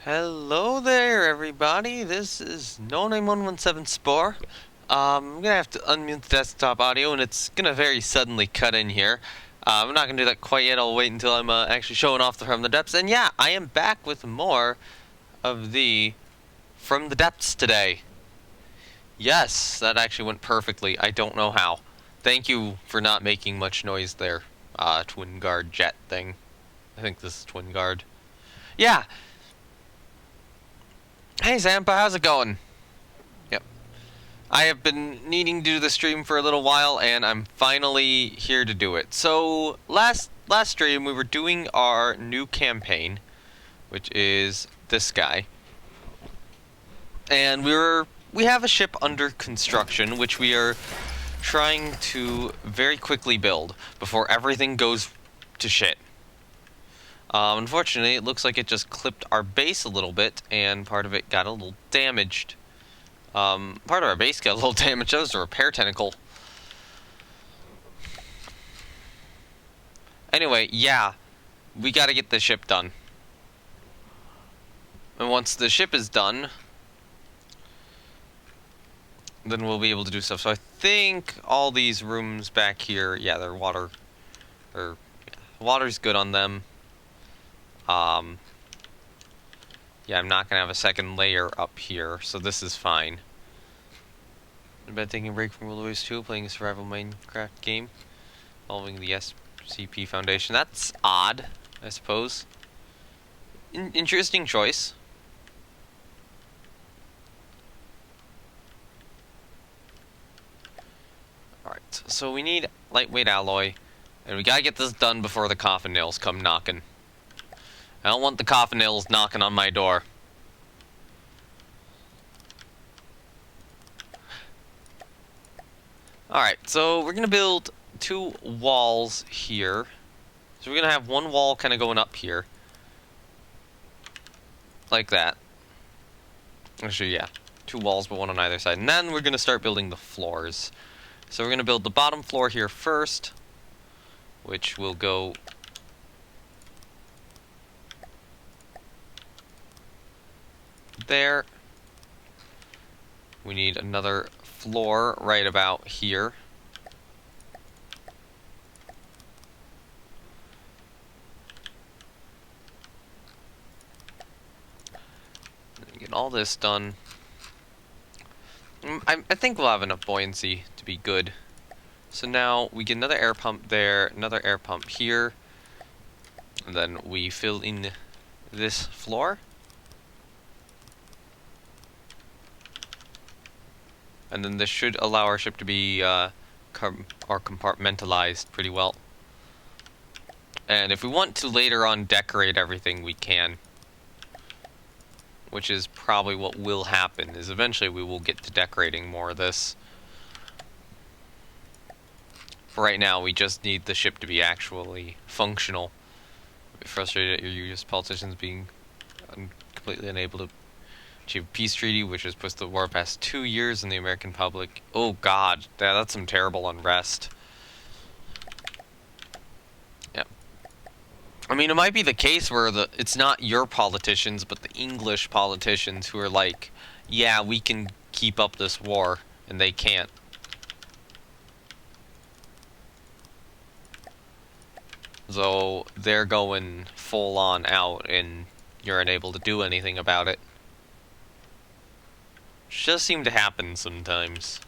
Hello there, everybody. This is No9117 Spore. I'm gonna have to unmute the desktop audio, and it's gonna very suddenly cut in here. I'm not gonna do that quite yet. I'll wait until I'm actually showing off From the Depths. And yeah, I am back with more of the From the Depths today. Yes, that actually went perfectly. I don't know how. Thank you for not making much noise there, Twin Guard jet thing. I think this is Twin Guard. Yeah. Hey Zampa, how's it going? Yep. I have been needing to do the stream for a little while, and I'm finally here to do it. So last stream we were doing our new campaign, which is this guy. And we have a ship under construction, which we are trying to very quickly build before everything goes to shit. Unfortunately, it looks like it just clipped our base a little bit, and part of it got a little damaged. Part of our base got a little damaged. That was a repair tentacle. Anyway, yeah, we gotta get the ship done. And once the ship is done, then we'll be able to do stuff. So I think all these rooms back here, yeah, they're water, water's good on them. Yeah, I'm not gonna have a second layer up here, so this is fine. I've been taking a break from World War 2, playing a survival Minecraft game involving the SCP Foundation. That's odd, I suppose. Interesting choice. Alright, so we need lightweight alloy, and we gotta get this done before the coffin nails come knocking. I don't want the coffin nails knocking on my door. Alright, so we're gonna build 2 walls here. So we're gonna have one wall kind of going up here. Like that. Actually, yeah. 2 walls, but one on either side. And then we're gonna start building the floors. So we're gonna build the bottom floor here first, which will go there. We need another floor right about here. Get all this done. I think we'll have enough buoyancy to be good. So now we get another air pump there, another air pump here, and then we fill in this floor. And then this should allow our ship to be compartmentalized pretty well. And if we want to later on decorate everything, we can. Which is probably what will happen, is eventually we will get to decorating more of this. For right now, we just need the ship to be actually functional. I'm frustrated at your US politicians being completely unable to achieve a peace treaty, which has pushed the war past 2 years in the American public. Oh god, that's some terrible unrest. Yeah. I mean, it might be the case where it's not your politicians, but the English politicians who are like, yeah, we can keep up this war, and they can't. So they're going full on out, and you're unable to do anything about it. Which does seem to happen sometimes.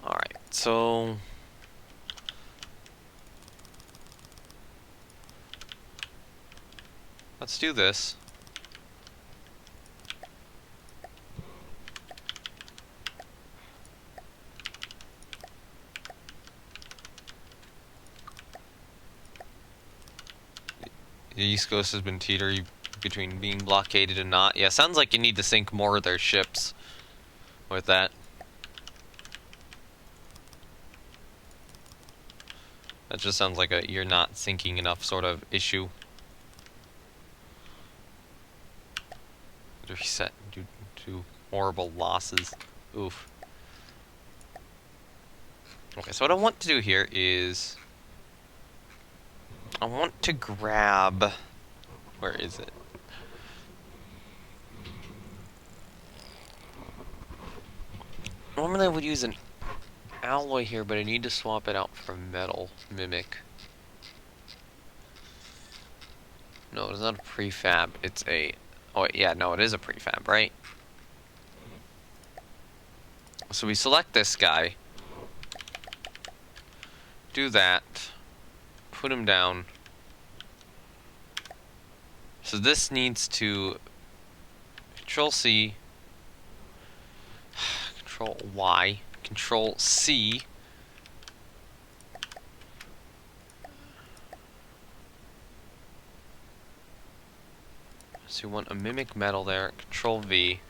Alright, so let's do this. The East Coast has been teetering between being blockaded and not. Yeah, sounds like you need to sink more of their ships with that. That just sounds like a you're not sinking enough sort of issue. Reset due to horrible losses. Oof. Okay, so what I want to do here is I want to grab... Where is it? Normally I would use an alloy here, but I need to swap it out for metal mimic. No, it's not a prefab. It's a... Oh, yeah, no, it is a prefab, right? So we select this guy. Do that. Put him down. So this needs to... Control C. Control Y. Control C. So you want a mimic metal there. Control V.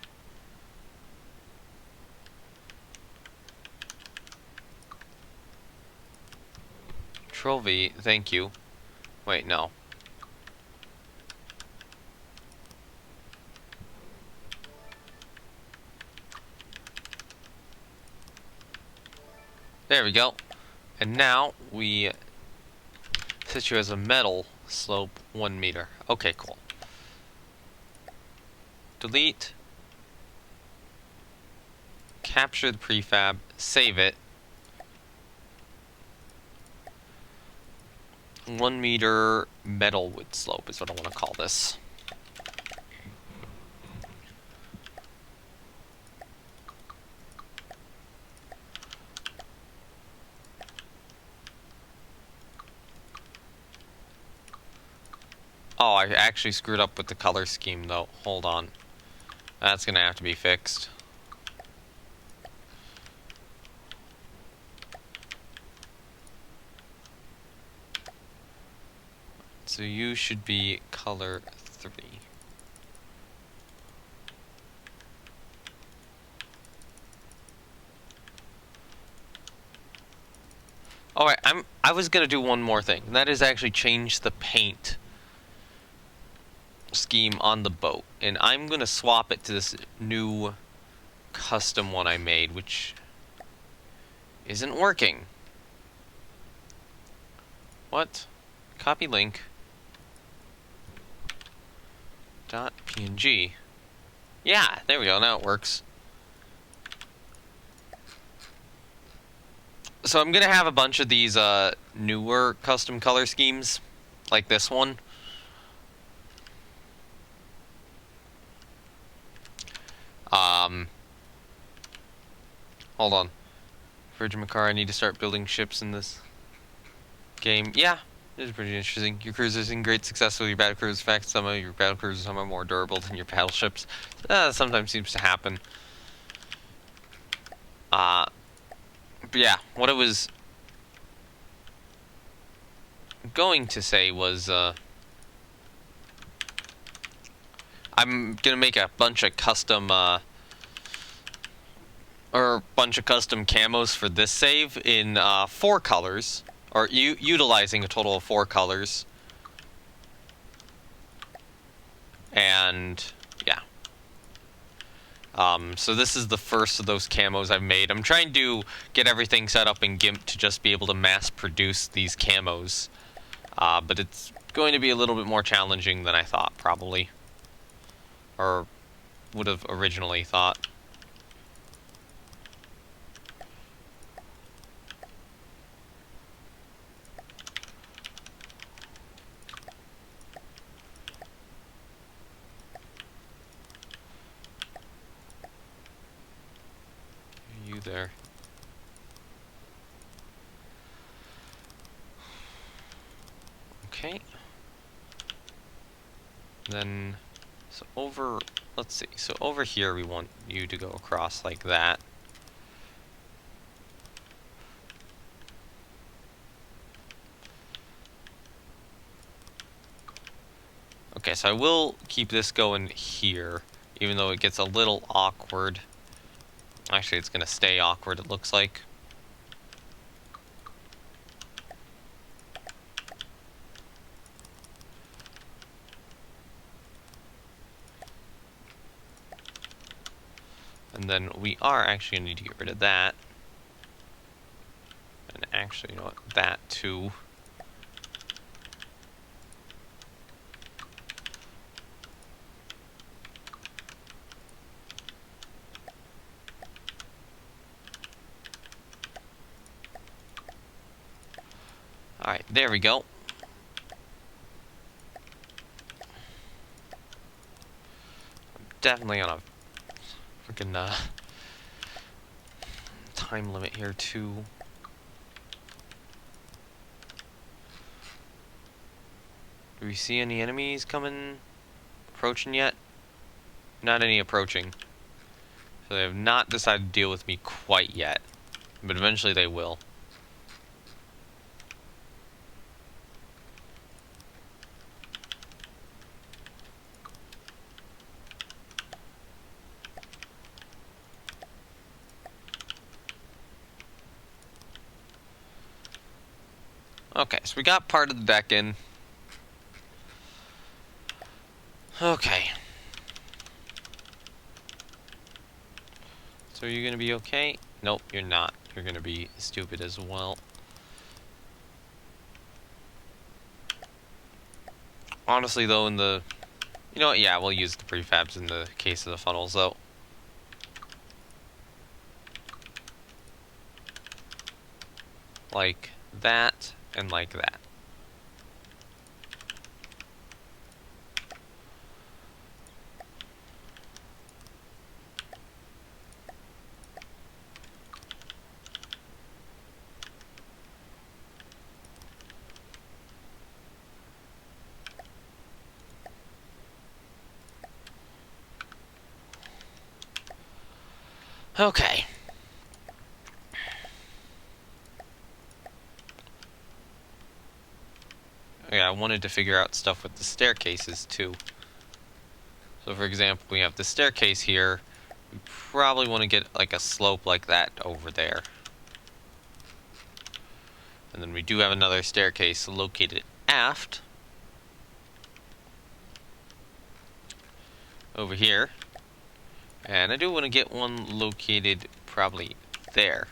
Control V. Thank you. Wait, no. There we go. And now we set you as a metal slope 1 meter. Okay, cool. Delete. Capture the prefab. Save it. 1 meter metal wood slope is what I want to call this. Oh, I actually screwed up with the color scheme though. Hold on. That's gonna have to be fixed. So you should be color 3. Alright, I was gonna do one more thing, and that is actually change the paint scheme on the boat. And I'm gonna swap it to this new custom one I made, which isn't working. What? Copy link. .png. Yeah, there we go, now it works. So I'm gonna have a bunch of these newer custom color schemes, like this one. Hold on. Virgin Macar, I need to start building ships in this game. Yeah, it is pretty interesting. Your cruisers in great success with your battle cruisers. In fact, some of your battle cruisers are more durable than your battleships. Sometimes seems to happen. But yeah, what I was going to say was, I'm gonna make a bunch of custom, camos for this save in 4 colors, or utilizing a total of 4 colors. And yeah. So this is the first of those camos I've made. I'm trying to get everything set up in GIMP to just be able to mass produce these camos. But it's going to be a little bit more challenging than I thought, probably. Or would have originally thought. You there. Okay. Then, so over, let's see, so over here we want you to go across like that. Okay, so I will keep this going here, even though it gets a little awkward. Actually, it's gonna stay awkward, it looks like. And then we are actually going to need to get rid of that. And actually, you know what, that too. Alright, there we go. I'm definitely on a freaking time limit here too. Do we see any enemies approaching yet? Not any approaching. So they have not decided to deal with me quite yet. But eventually they will. Okay, so we got part of the deck in. Okay. So are you gonna be okay? Nope, you're not. You're gonna be stupid as well. Honestly though, in the... You know what, yeah, we'll use the prefabs in the case of the funnels though. Like that, and like that. Okay. Yeah, I wanted to figure out stuff with the staircases too. So for example, we have the staircase here. We probably want to get like a slope like that over there. And then we do have another staircase located aft. Over here. And I do want to get one located probably there.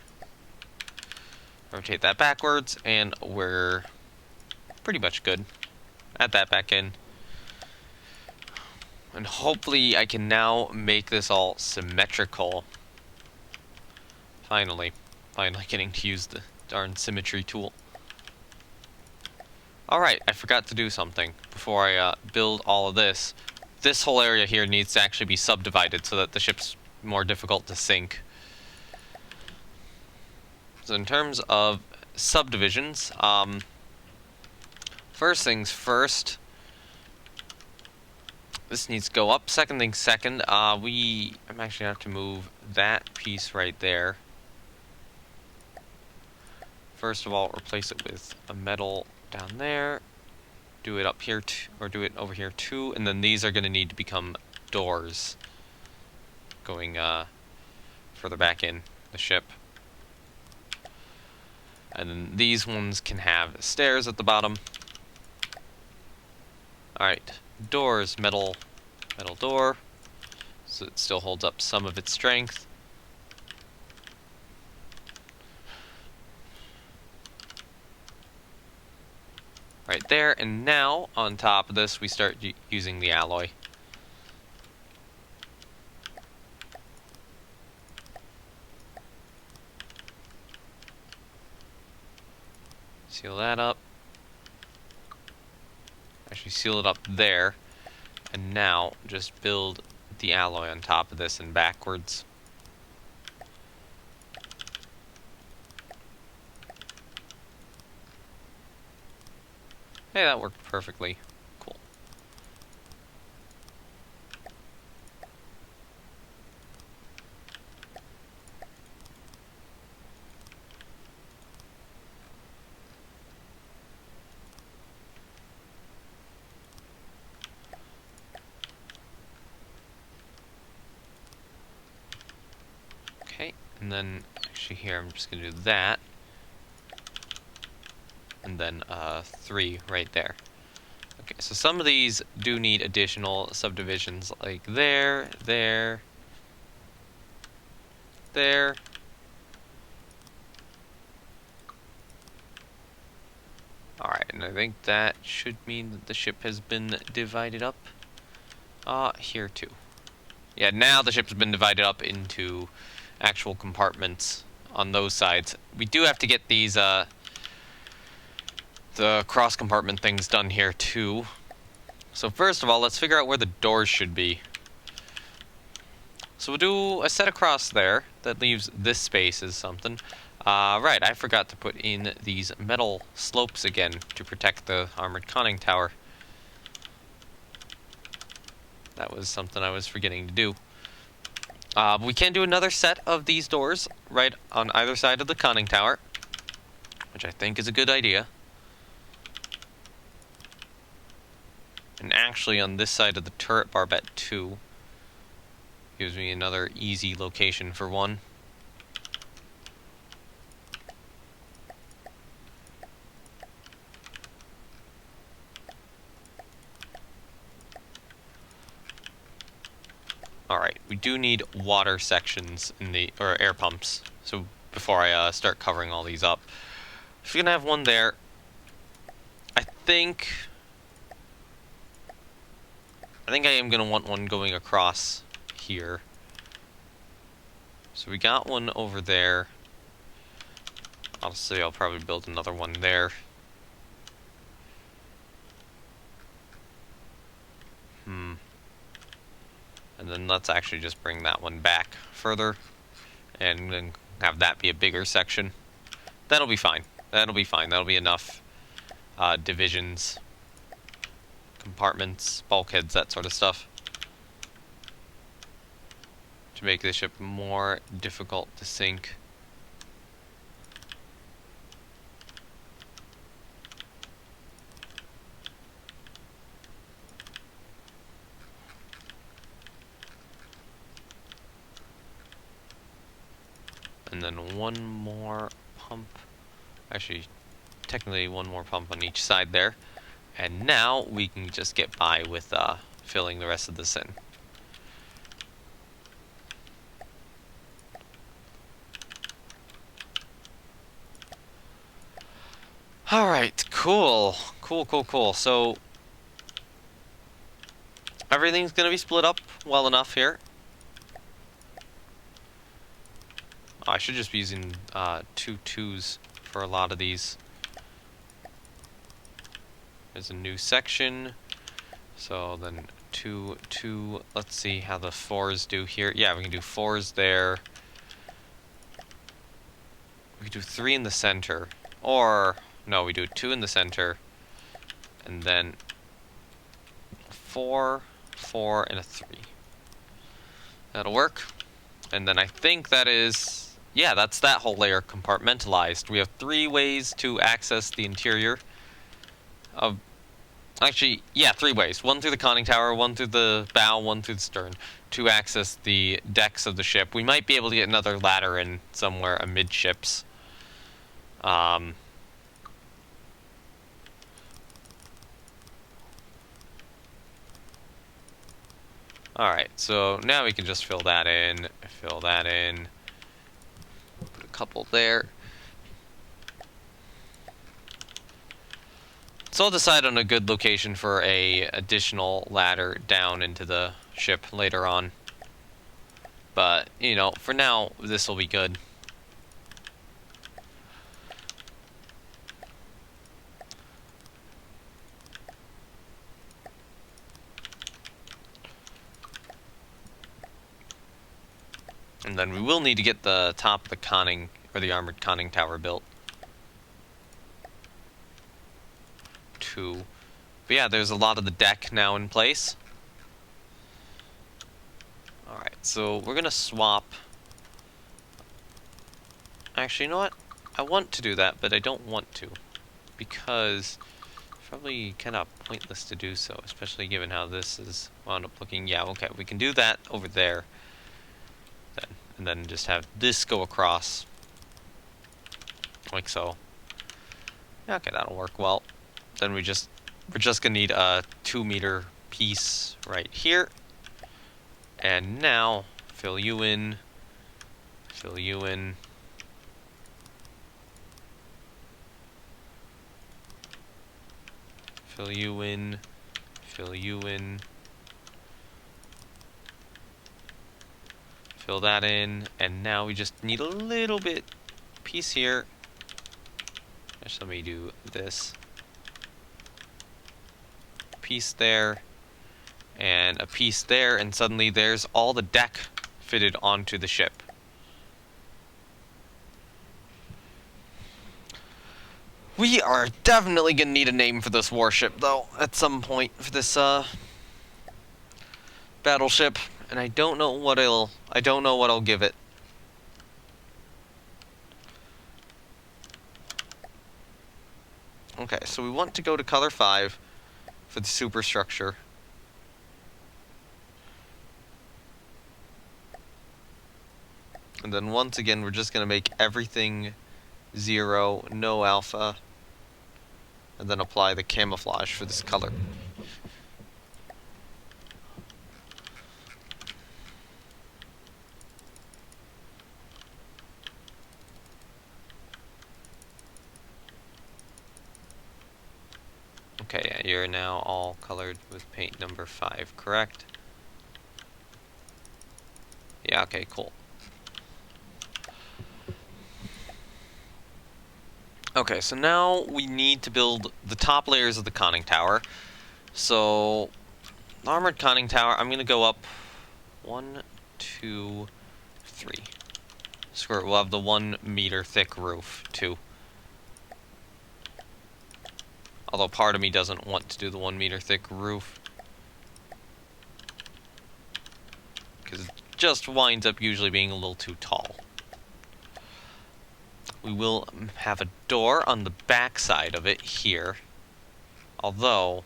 Rotate that backwards, and we're pretty much good. Add that back in. And hopefully I can now make this all symmetrical. Finally getting to use the darn symmetry tool. Alright, I forgot to do something before I build all of this. This whole area here needs to actually be subdivided so that the ship's more difficult to sink. So in terms of subdivisions, first things first, this needs to go up. Second thing second, I'm actually going to have to move that piece right there. First of all, replace it with a metal down there. Do it up here, or do it over here too, and then these are going to need to become doors going further back in the ship. And then these ones can have stairs at the bottom. Alright, doors, metal door, so it still holds up some of its strength. Right there, and now on top of this we start using the alloy. Seal that up. Actually seal it up there, and now just build the alloy on top of this and backwards. Hey, that worked perfectly. Cool. Okay, and then actually here I'm just going to do that. And then 3 right there. Okay, so some of these do need additional subdivisions, like there. Alright, and I think that should mean that the ship has been divided up. Here too. Yeah, now the ship's been divided up into actual compartments on those sides. We do have to get these the cross compartment things done here too. So first of all, let's figure out where the doors should be. So we'll do a set across there that leaves this space as something. Right, I forgot to put in these metal slopes again to protect the armored conning tower. That was something I was forgetting to do. We can do another set of these doors right on either side of the conning tower, which I think is a good idea. And actually on this side of the turret barbette too. Gives me another easy location for one. Alright, we do need water sections in the, or air pumps, so before I start covering all these up. So we're gonna have one there. I think I am gonna want one going across here. So we got one over there. Obviously, I'll probably build another one there. And then let's actually just bring that one back further and then have that be a bigger section. That'll be fine. That'll be fine. That'll be enough divisions, compartments, bulkheads, that sort of stuff, to make the ship more difficult to sink. And then one more pump. Actually, technically one more pump on each side there. And now we can just get by with filling the rest of this in. Alright, cool. Cool. So, everything's going to be split up well enough here. Oh, I should just be using 2 2s for a lot of these. There's a new section. So then 2 2. Let's see how the 4s do here. Yeah, we can do 4s there. We can do 3 in the center. Or, no, we do 2 in the center. And then 4, 4, and a 3. That'll work. And then I think that is... yeah, that's that whole layer compartmentalized. We have 3 ways to access the interior of... actually, yeah, 3 ways. 1 through the conning tower, 1 through the bow, 1 through the stern, to access the decks of the ship. We might be able to get another ladder in somewhere amidships. Alright, so now we can just fill that in, put a couple there. So I'll decide on a good location for a additional ladder down into the ship later on. But, you know, for now, this will be good. And then we will need to get the top of the conning, or the armored conning tower built. 2. But yeah, there's a lot of the deck now in place. Alright, so we're gonna swap. Actually, you know what? I want to do that, but I don't want to. Because it's probably kind of pointless to do so, especially given how this is wound up looking. Yeah, okay, we can do that over there. And then just have this go across. Like so. Okay, that'll work well. Then we're just gonna need a 2-meter piece right here. And now fill you in. Fill you in. Fill you in. Fill you in. Fill that in, and now we just need a little bit piece here. Just let me do this. piece there, and a piece there, and suddenly there's all the deck fitted onto the ship. We are definitely gonna need a name for this warship, though, at some point for this battleship, and I don't know what I'll give it. Okay, so we want to go to color 5 for the superstructure. And then once again, we're just going to make everything 0, no alpha, and then apply the camouflage for this color. Okay, yeah, you're now all colored with paint number 5, correct? Yeah, okay, cool. Okay, so now we need to build the top layers of the conning tower. So, the armored conning tower, I'm going to go up 1, 2, 3. Screw it, we'll have the 1 meter thick roof, too. Although part of me doesn't want to do the 1 meter thick roof, because it just winds up usually being a little too tall. We will have a door on the back side of it here. Although,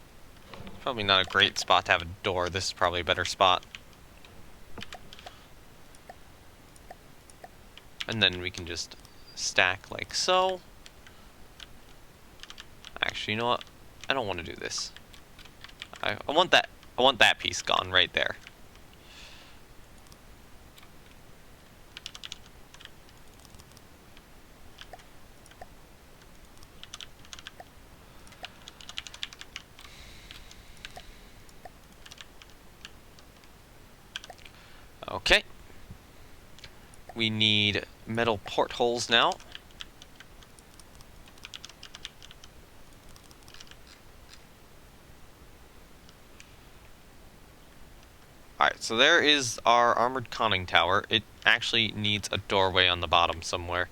probably not a great spot to have a door. This is probably a better spot. And then we can just stack like so. Actually, you know what? I don't want to do this. I want that piece gone right there. Okay. We need metal portholes now. Alright, so there is our armored conning tower. It actually needs a doorway on the bottom somewhere.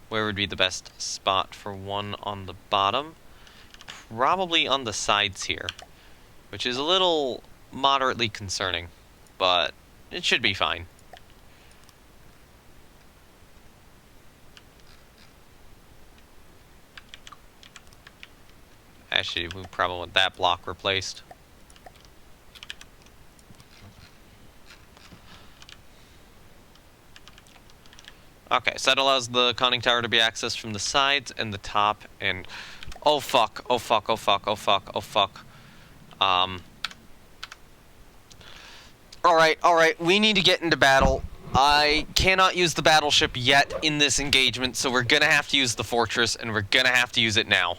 Where would be the best spot for one on the bottom? Probably on the sides here, which is a little moderately concerning, but it should be fine. Actually, we probably want that block replaced. Okay, so that allows the conning tower to be accessed from the sides and the top, and oh fuck, oh fuck, oh fuck, oh fuck, oh fuck. Alright, we need to get into battle. I cannot use the battleship yet in this engagement, so we're gonna have to use the fortress, and we're gonna have to use it now.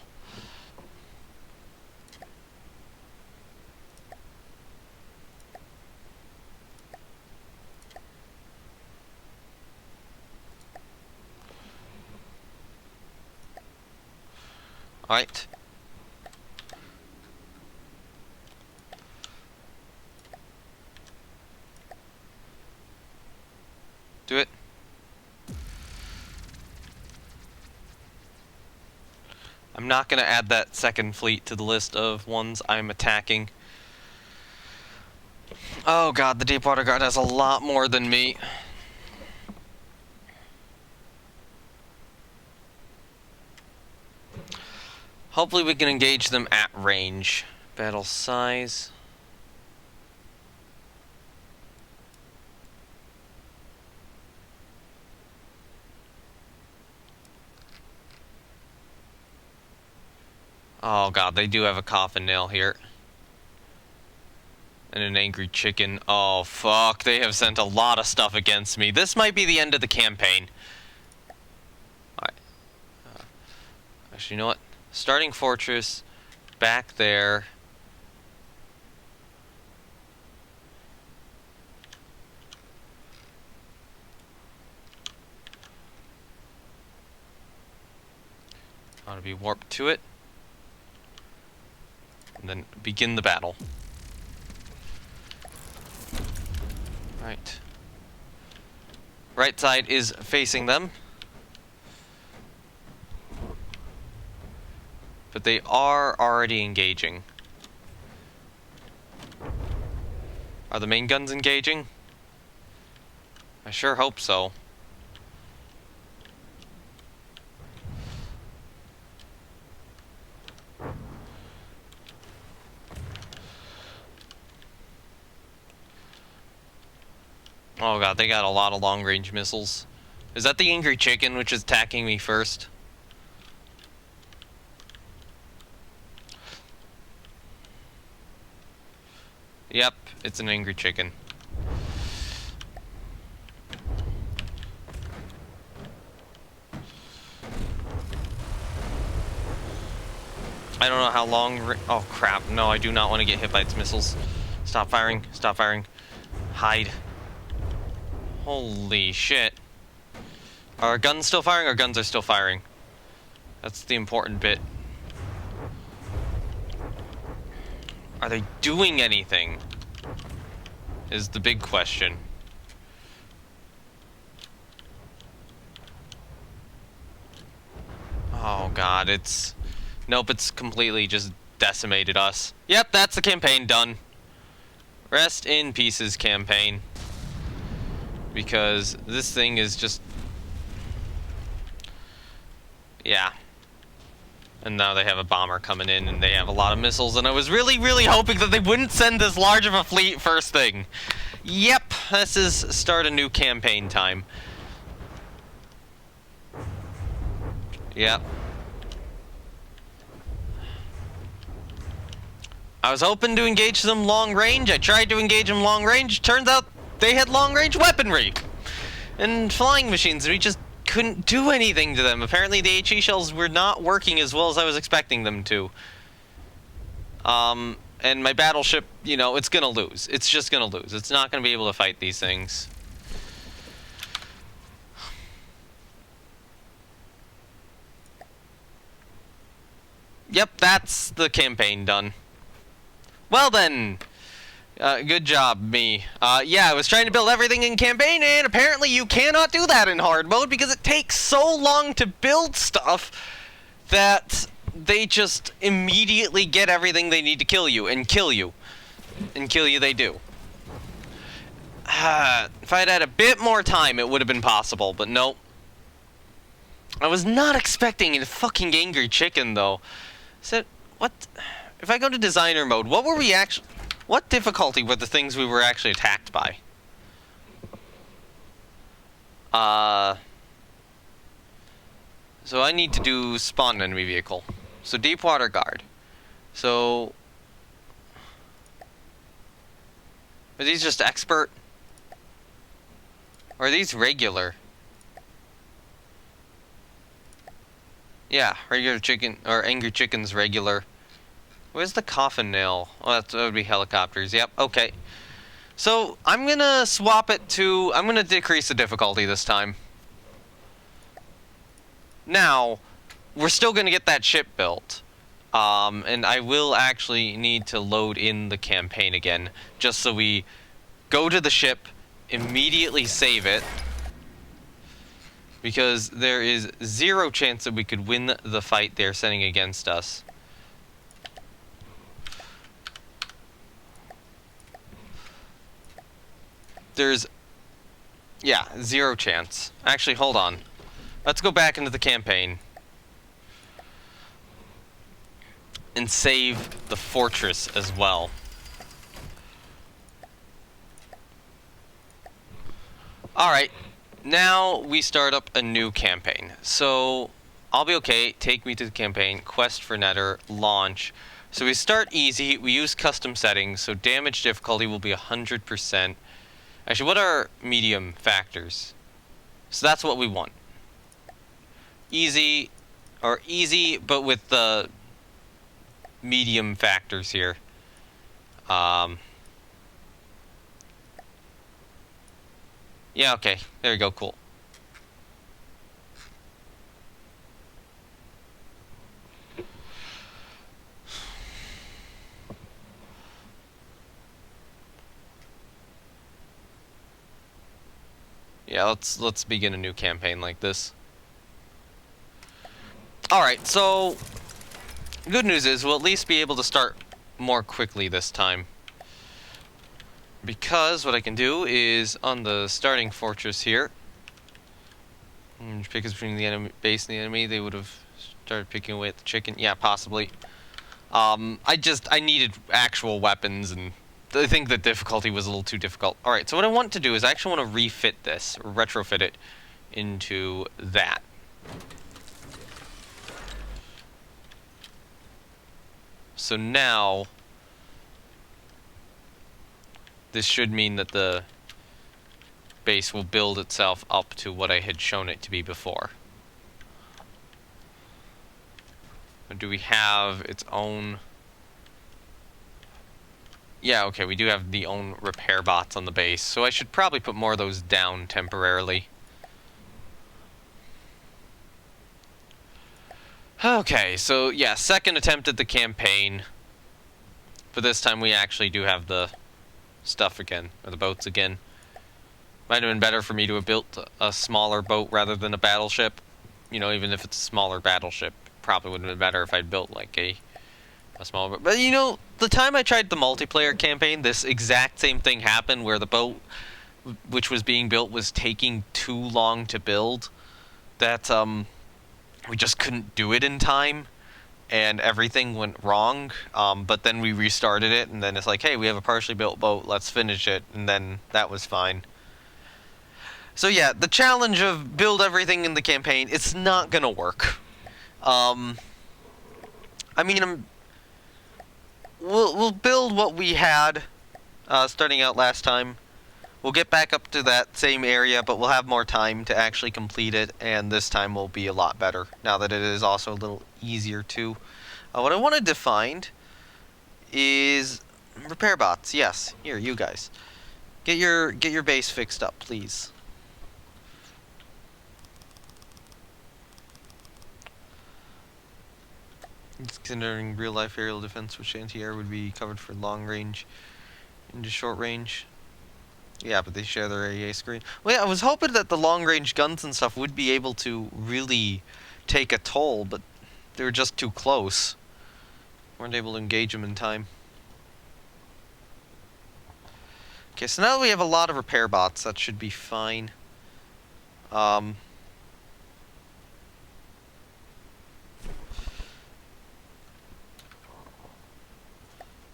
Alright. Do it. I'm not going to add that second fleet to the list of ones I'm attacking. Oh god, the Deepwater Guard has a lot more than me. Hopefully we can engage them at range. Battle size. Oh god, they do have a coffin nail here. And an angry chicken. Oh fuck, they have sent a lot of stuff against me. This might be the end of the campaign. Alright. Actually, you know what? Starting fortress. Back there. I want to be warped to it. and then begin the battle. Right. Right side is facing them. But they are already engaging. Are the main guns engaging? I sure hope so. Oh god, they got a lot of long-range missiles. Is that the angry chicken which is attacking me first? Yep, it's an angry chicken. I don't know how long... Oh crap, no, I do not want to get hit by its missiles. Stop firing, stop firing. Hide. Holy shit. Are our guns still firing? Our guns are still firing. That's the important bit. Are they doing anything? Is the big question. Oh god, it's... Nope, it's completely just decimated us. Yep, that's the campaign done. Rest in pieces, campaign. Because this thing is just... Yeah. And now they have a bomber coming in, and they have a lot of missiles, and I was really, really hoping that they wouldn't send this large of a fleet first thing. Yep, this is start a new campaign time. Yep. I was hoping to engage them long range. I tried to engage them long range. Turns out they had long range weaponry and flying machines, and we just couldn't do anything to them. Apparently the HE shells were not working as well as I was expecting them to. And my battleship, you know, it's gonna lose. It's just gonna lose. It's not gonna be able to fight these things. Yep, that's the campaign done. Well then, good job, me. Yeah, I was trying to build everything in campaign, and apparently you cannot do that in hard mode because it takes so long to build stuff that they just immediately get everything they need to kill you, and kill you. And kill you they do. If I'd had a bit more time, it would have been possible, but nope. I was not expecting a fucking angry chicken, though. So, what? If I go to designer mode, what were we actually... What difficulty were the things we were actually attacked by? So I need to do spawn enemy vehicle. So deep water guard. So... Are these just expert? Or are these regular? Yeah, regular chicken, or angry chicken's regular. Where's the coffin nail? Oh, that would be helicopters. Yep, okay. So, I'm gonna swap it to... I'm gonna decrease the difficulty this time. Now, we're still gonna get that ship built. And I will actually need to load in the campaign again, just so we go to the ship, immediately save it, because there is 0 chance that we could win the fight they're sending against us. There's... yeah, 0 chance. Actually, hold on. Let's go back into the campaign. And save the fortress as well. Alright, now we start up a new campaign. So, I'll be okay, take me to the campaign, quest for netter, launch. So we start easy, we use custom settings, so damage difficulty will be 100%. Actually, what are medium factors? So that's what we want. Easy, or easy, but with the medium factors here. Yeah, okay. There we go, cool. Yeah, let's begin a new campaign like this. Alright, so good news is we'll at least be able to start more quickly this time. Because what I can do is on the starting fortress here, pick us between the enemy base and the enemy, they would have started picking away at the chicken. Yeah, possibly. I needed actual weapons, and I think the difficulty was a little too difficult. Alright, so what I want to do is I actually want to refit this, or retrofit it into that. So now, this should mean that the base will build itself up to what I had shown it to be before. Or do we have its own... Yeah, okay, we do have the own repair bots on the base, so I should probably put more of those down temporarily. Okay, so yeah, second attempt at the campaign. But this time we actually do have the stuff again, or the boats again. Might have been better for me to have built a smaller boat rather than a battleship. You know, even if it's a smaller battleship, probably would have been better if I'd built like a small boat. But you know, the time I tried the multiplayer campaign, this exact same thing happened where the boat which was being built was taking too long to build. That we just couldn't do it in time, and everything went wrong. But then we restarted it, and then it's like, hey, we have a partially built boat, let's finish it, and then that was fine. So yeah, the challenge of build everything in the campaign, it's not gonna work. I mean, we'll build what we had starting out last time. We'll get back up to that same area, but we'll have more time to actually complete it, and this time will be a lot better, now that it is also a little easier too. What I wanted to find is repair bots. Yes, here, you guys. Get your base fixed up, please. Considering real-life aerial defense, which anti-air would be covered for long range into short range. Yeah, but they share their AA screen. Well, yeah, I was hoping that the long-range guns and stuff would be able to really take a toll, but they were just too close. Weren't able to engage them in time. Okay, so now that we have a lot of repair bots, that should be fine.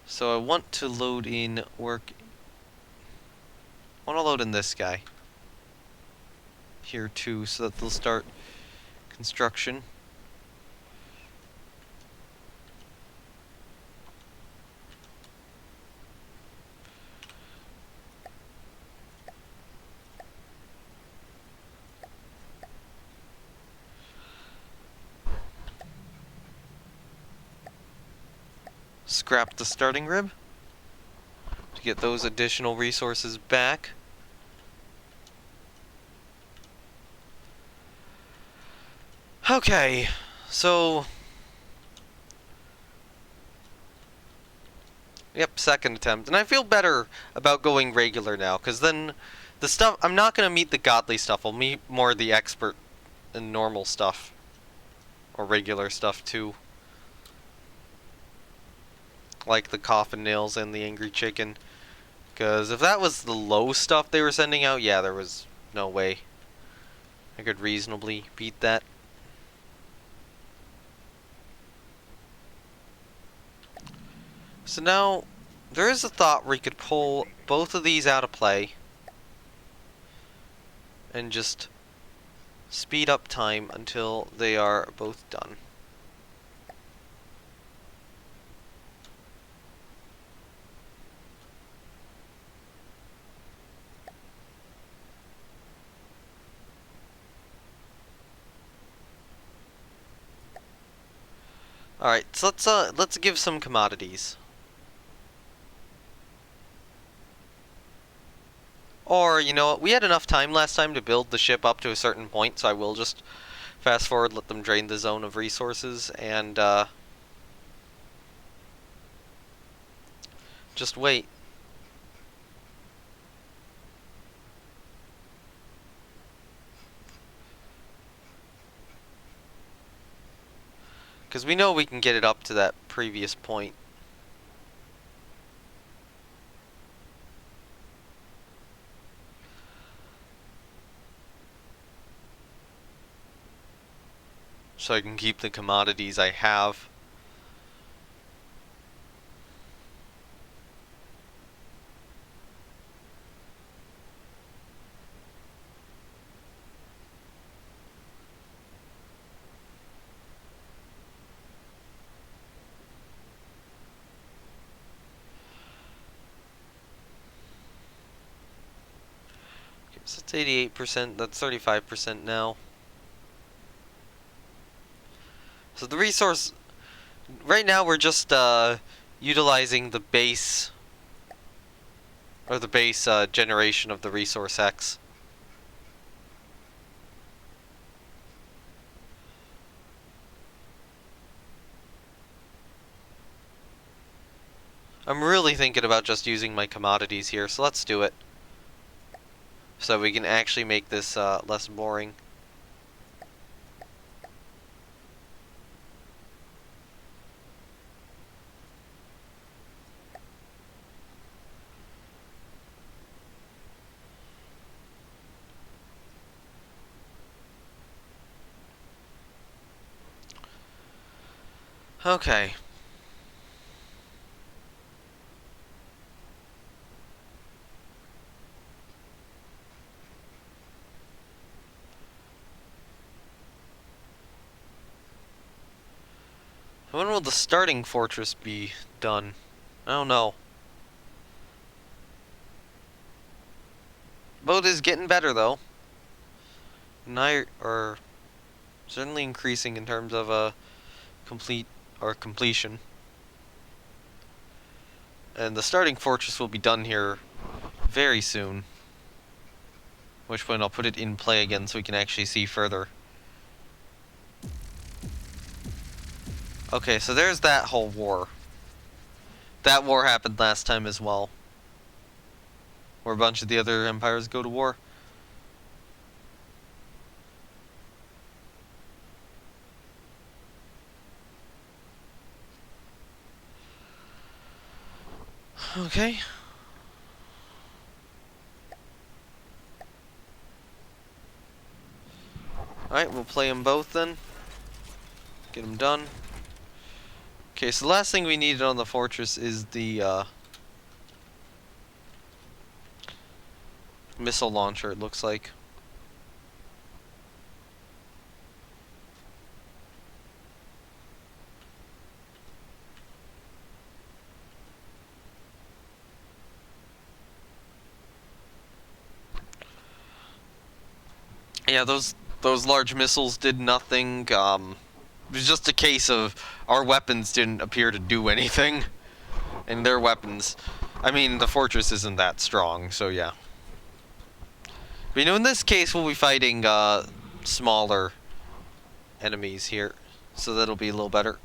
So I want to load in work... I want to load in this guy here too, so that they'll start construction. Scrap the starting rib to get those additional resources back. Okay, so... Yep, second attempt. And I feel better about going regular now, because then the stuff... I'm not going to meet the godly stuff, I'll meet more the expert and normal stuff. Or regular stuff, too. Like the coffin nails and the angry chicken. Because if that was the low stuff they were sending out, yeah, there was no way I could reasonably beat that. So now, there is a thought where you could pull both of these out of play and just speed up time until they are both done. Alright, so let's give some commodities. Or, you know what, we had enough time last time to build the ship up to a certain point, so I will just fast forward, let them drain the zone of resources, and just wait. Because we know we can get it up to that previous point. So I can keep the commodities I have. Okay, so it's 88%, that's 35% now. So the resource, right now we're just utilizing the base, or the base generation of the resource X. I'm really thinking about just using my commodities here, so let's do it. So we can actually make this less boring. Okay. When will the starting fortress be done? I don't know. Boat is getting better though. Or certainly increasing in terms of completion. And the starting fortress will be done here very soon. Which point I'll put it in play again so we can actually see further. Okay, so there's that whole war. That war happened last time as well. Where a bunch of the other empires go to war. Okay. Alright, we'll play them both then. Get them done. Okay, so the last thing we needed on the fortress is the missile launcher, it looks like. Yeah, those large missiles did nothing. It was just a case of our weapons didn't appear to do anything. And their weapons... I mean, the fortress isn't that strong, so yeah. But you know, in this case, we'll be fighting smaller enemies here. So that'll be a little better.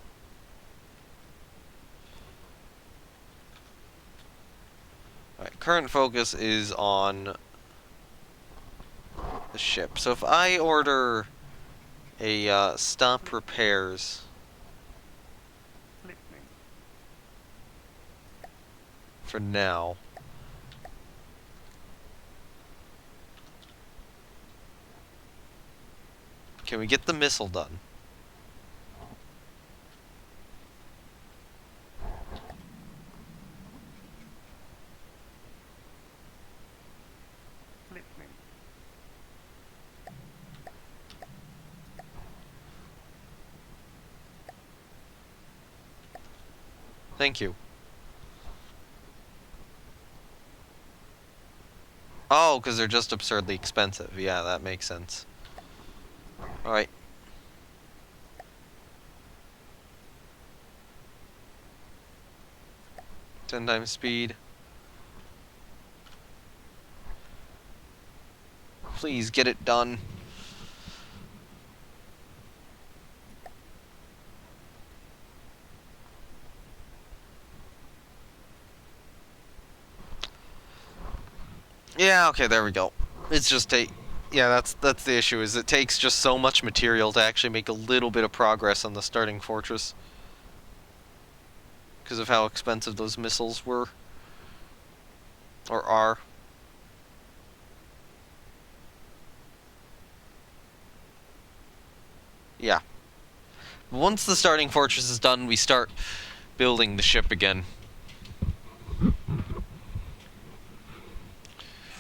Alright, current focus is on the ship. So if I order a stop repairs for now. Can we get the missile done? Thank you. Oh, because they're just absurdly expensive. Yeah, that makes sense. Alright. Ten times speed. Please get it done. Yeah, okay, there we go. It's just Yeah, that's the issue, is it takes just so much material to actually make a little bit of progress on the starting fortress. Because of how expensive those missiles were. Or are. Yeah. Once the starting fortress is done, we start building the ship again.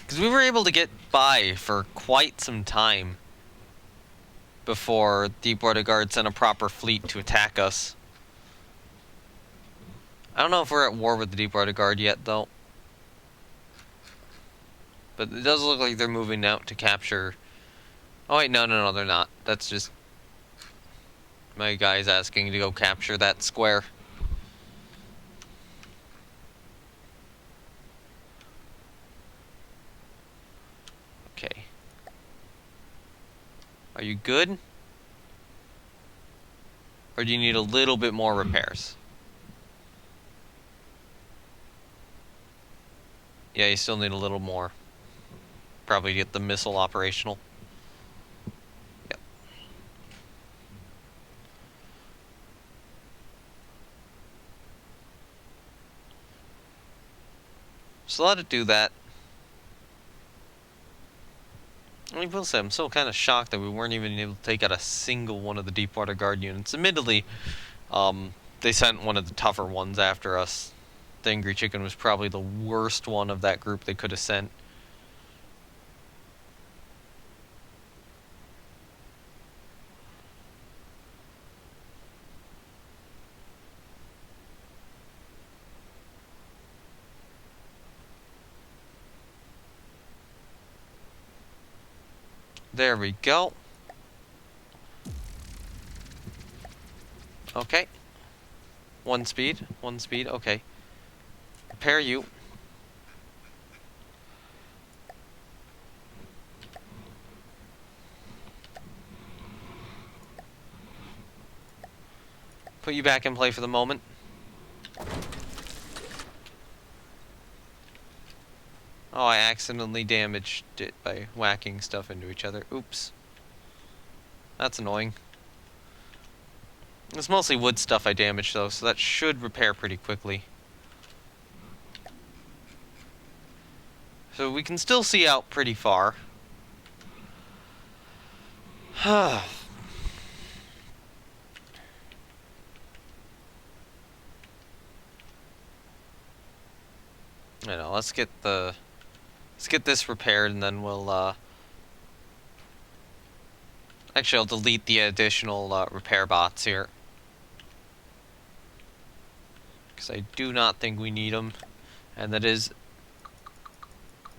Because we were able to get by for quite some time before Deepwater Guard sent a proper fleet to attack us. I don't know if we're at war with the Deepwater Guard yet, though. But it does look like they're moving out to capture... Oh wait, no, they're not. That's just my guys asking to go capture that square. Okay. Are you good? Or do you need a little bit more repairs? Yeah, you still need a little more. Probably get the missile operational. Yep. So let it do that. I will say, I'm still kind of shocked that we weren't even able to take out a single one of the Deepwater Guard units. Admittedly, they sent one of the tougher ones after us. The Angry Chicken was probably the worst one of that group they could have sent. There we go. Okay. One speed, okay. Repair you. Put you back in play for the moment. Oh, I accidentally damaged it by whacking stuff into each other. Oops. That's annoying. It's mostly wood stuff I damaged, though, so that should repair pretty quickly. So we can still see out pretty far. I know, let's get this repaired, and then we'll, actually, I'll delete the additional, repair bots here. Because I do not think we need them. And that is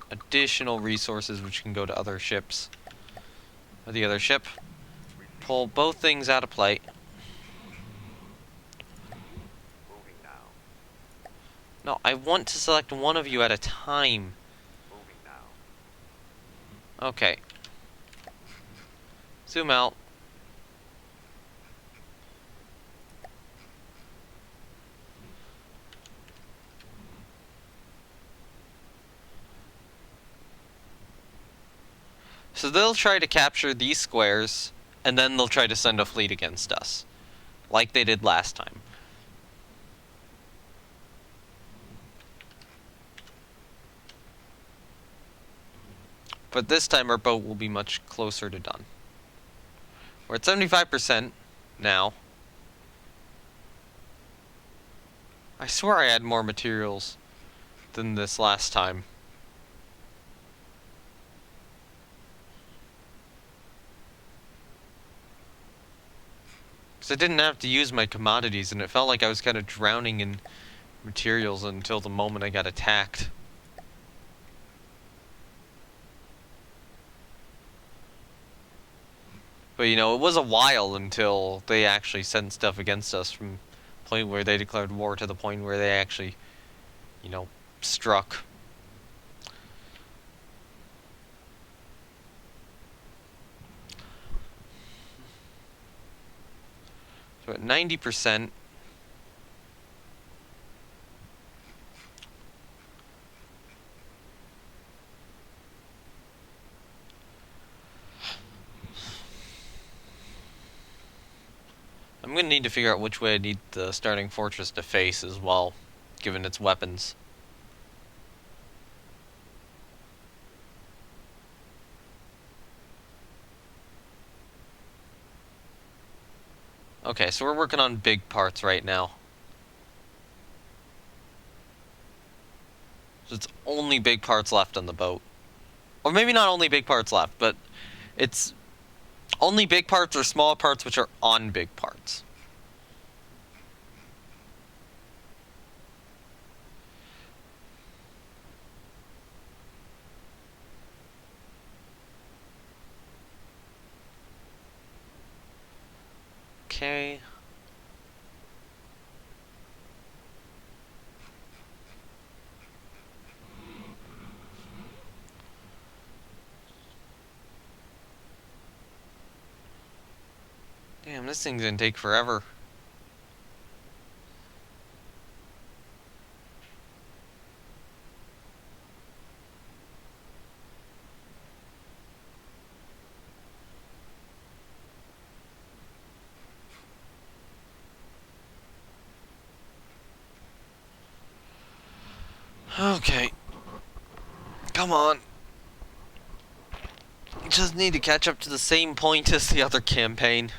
additional resources which can go to other ships. Or the other ship. Pull both things out of play. No, I want to select one of you at a time. Okay. Zoom out. So they'll try to capture these squares, and then they'll try to send a fleet against us. Like they did last time. But this time our boat will be much closer to done. We're at 75% now. I swear I had more materials than this last time. Because I didn't have to use my commodities, and it felt like I was kind of drowning in materials until the moment I got attacked. But you know, it was a while until they actually sent stuff against us, from the point where they declared war to the point where they actually, you know, struck. So at 90%, I'm gonna need to figure out which way I need the starting fortress to face as well, given its weapons. Okay, so we're working on big parts right now. So it's only big parts left on the boat. Or maybe not only big parts left, but it's only big parts or small parts which are on big parts. Okay. Damn, this thing's gonna take forever. Okay. Come on. Just need to catch up to the same point as the other campaign.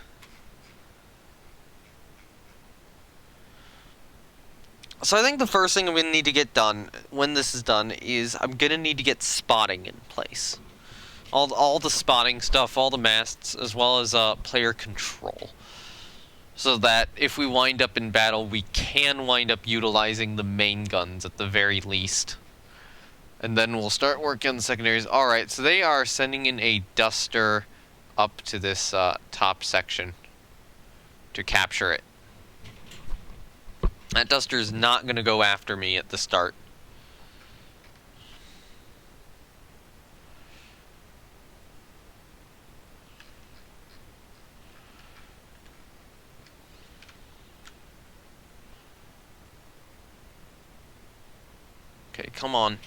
So I think the first thing I'm going to need to get done when this is done is I'm going to need to get spotting in place. All the spotting stuff, all the masts, as well as player control. So that if we wind up in battle, we can wind up utilizing the main guns at the very least. And then we'll start working on the secondaries. Alright, so they are sending in a duster up to this top section to capture it. That duster is not going to go after me at the start. Okay, come on.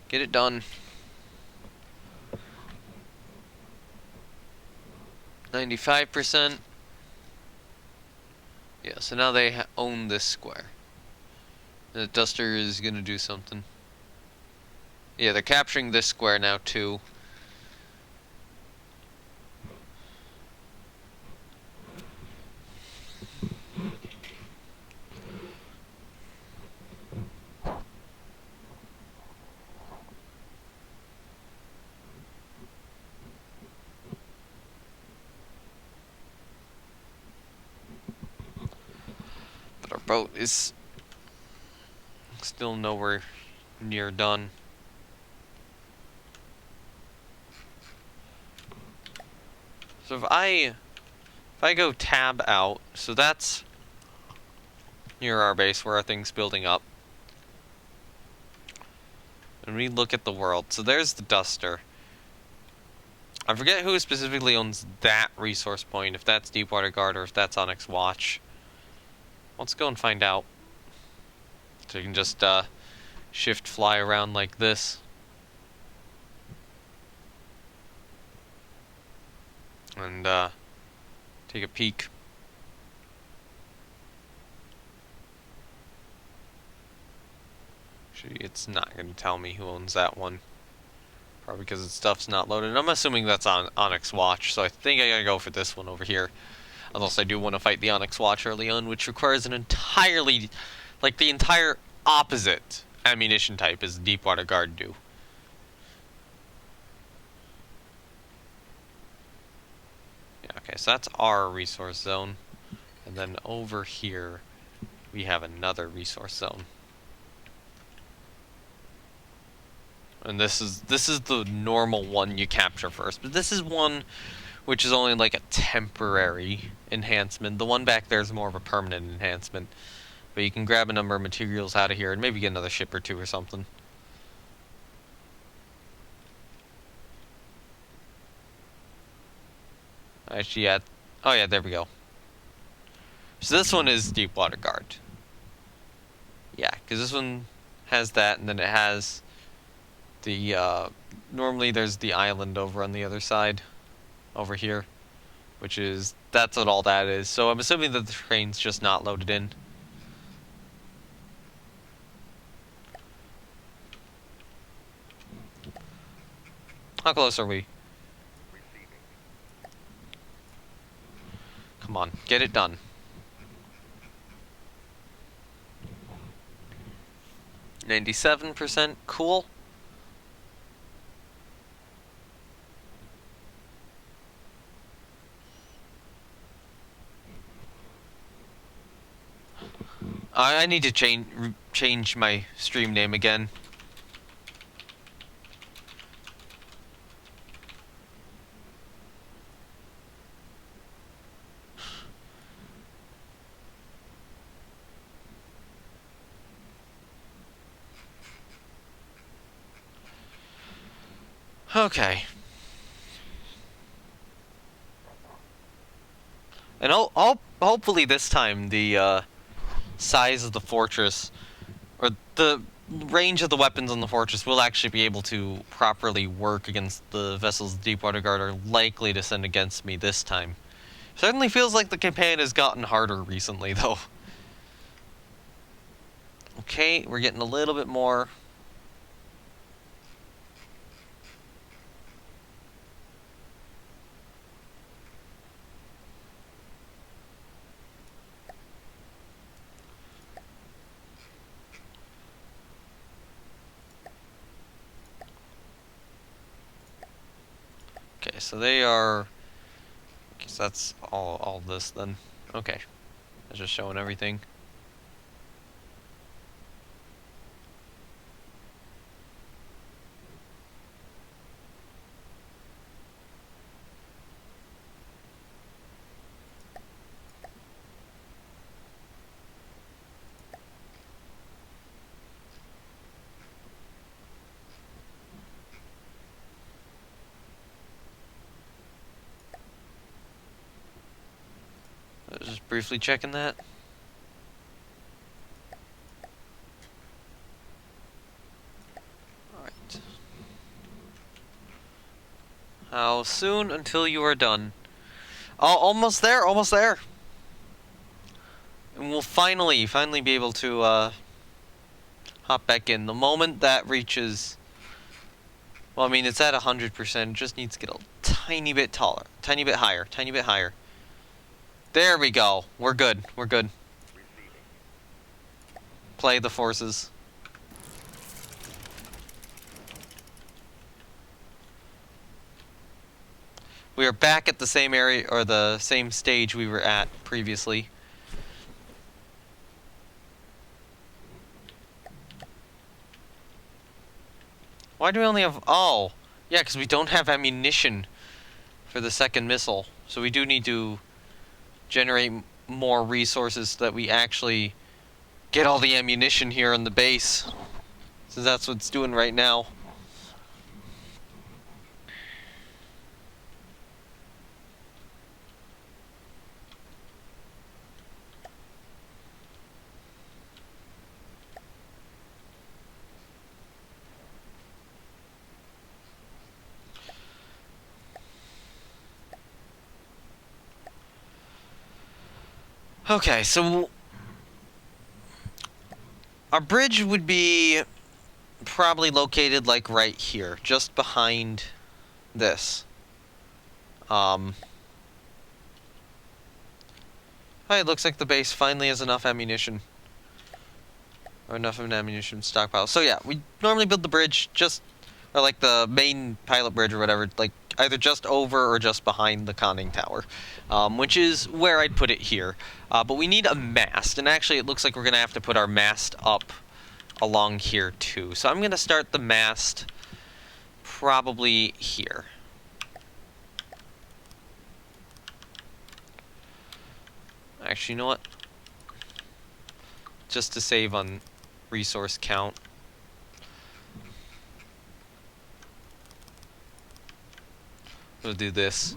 Get it done. 95%. Yeah, so now they own this square. The duster is going to do something. Yeah, they're capturing this square now, too. But our boat is still nowhere near done. So if I go tab out, so that's near our base where our thing's building up. And we look at the world. So there's the duster. I forget who specifically owns that resource point, if that's Deepwater Guard or if that's Onyx Watch. Let's go and find out. So you can just shift fly around like this. And take a peek. Actually, it's not going to tell me who owns that one. Probably because its stuff's not loaded. I'm assuming that's on Onyx Watch, so I think I gotta go for this one over here. Unless I do want to fight the Onyx Watch early on, which requires an entirely, like the entire opposite ammunition type as Deepwater Guard do. Yeah, okay, so that's our resource zone. And then over here, we have another resource zone. And this is the normal one you capture first. But this is one which is only like a temporary enhancement. The one back there is more of a permanent enhancement. But you can grab a number of materials out of here and maybe get another ship or two or something. Actually, yeah. Oh yeah, there we go. So this one is Deepwater Guard. Yeah, because this one has that, and then it has the, normally there's the island over on the other side, over here, which is That's what all that is. So I'm assuming that the train's just not loaded in. How close are we? Come on, get it done. 97%, cool. I need to change my stream name again. Okay. And hopefully this time the size of the fortress, or the range of the weapons on the fortress, will actually be able to properly work against the vessels the Deepwater Guard are likely to send against me this time. Certainly feels like the campaign has gotten harder recently, though. Okay, we're getting a little bit more. Okay, so they are... I guess that's all this then. Okay. That's just showing everything. Just briefly checking that. Alright. How soon until you are done? Oh, almost there, almost there. And we'll finally be able to hop back in. The moment that reaches... Well, I mean, it's at 100%. It just needs to get a tiny bit taller. Tiny bit higher. Tiny bit higher. There we go. We're good. We're good. Play the forces. We are back at the same area, or the same stage we were at previously. Why do we only have... Oh! Yeah, because we don't have ammunition for the second missile. So we do need to generate more resources so that we actually get all the ammunition here on the base. So that's what it's doing right now. Okay, so our bridge would be probably located like right here, just behind this. Oh, it looks like the base finally has enough ammunition. Or enough of an ammunition stockpile. So yeah, we normally build the bridge just, or like the main pilot bridge or whatever, like either just over or just behind the conning tower, which is where I'd put it here. But we need a mast, and actually it looks like we're going to have to put our mast up along here too. So I'm going to start the mast probably here. Actually, you know what? Just to save on resource count. We'll do this.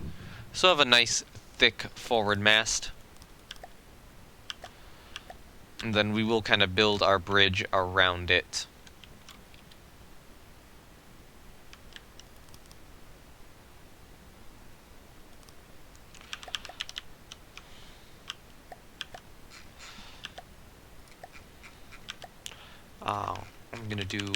So have a nice thick forward mast. And then we will kind of build our bridge around it. gonna do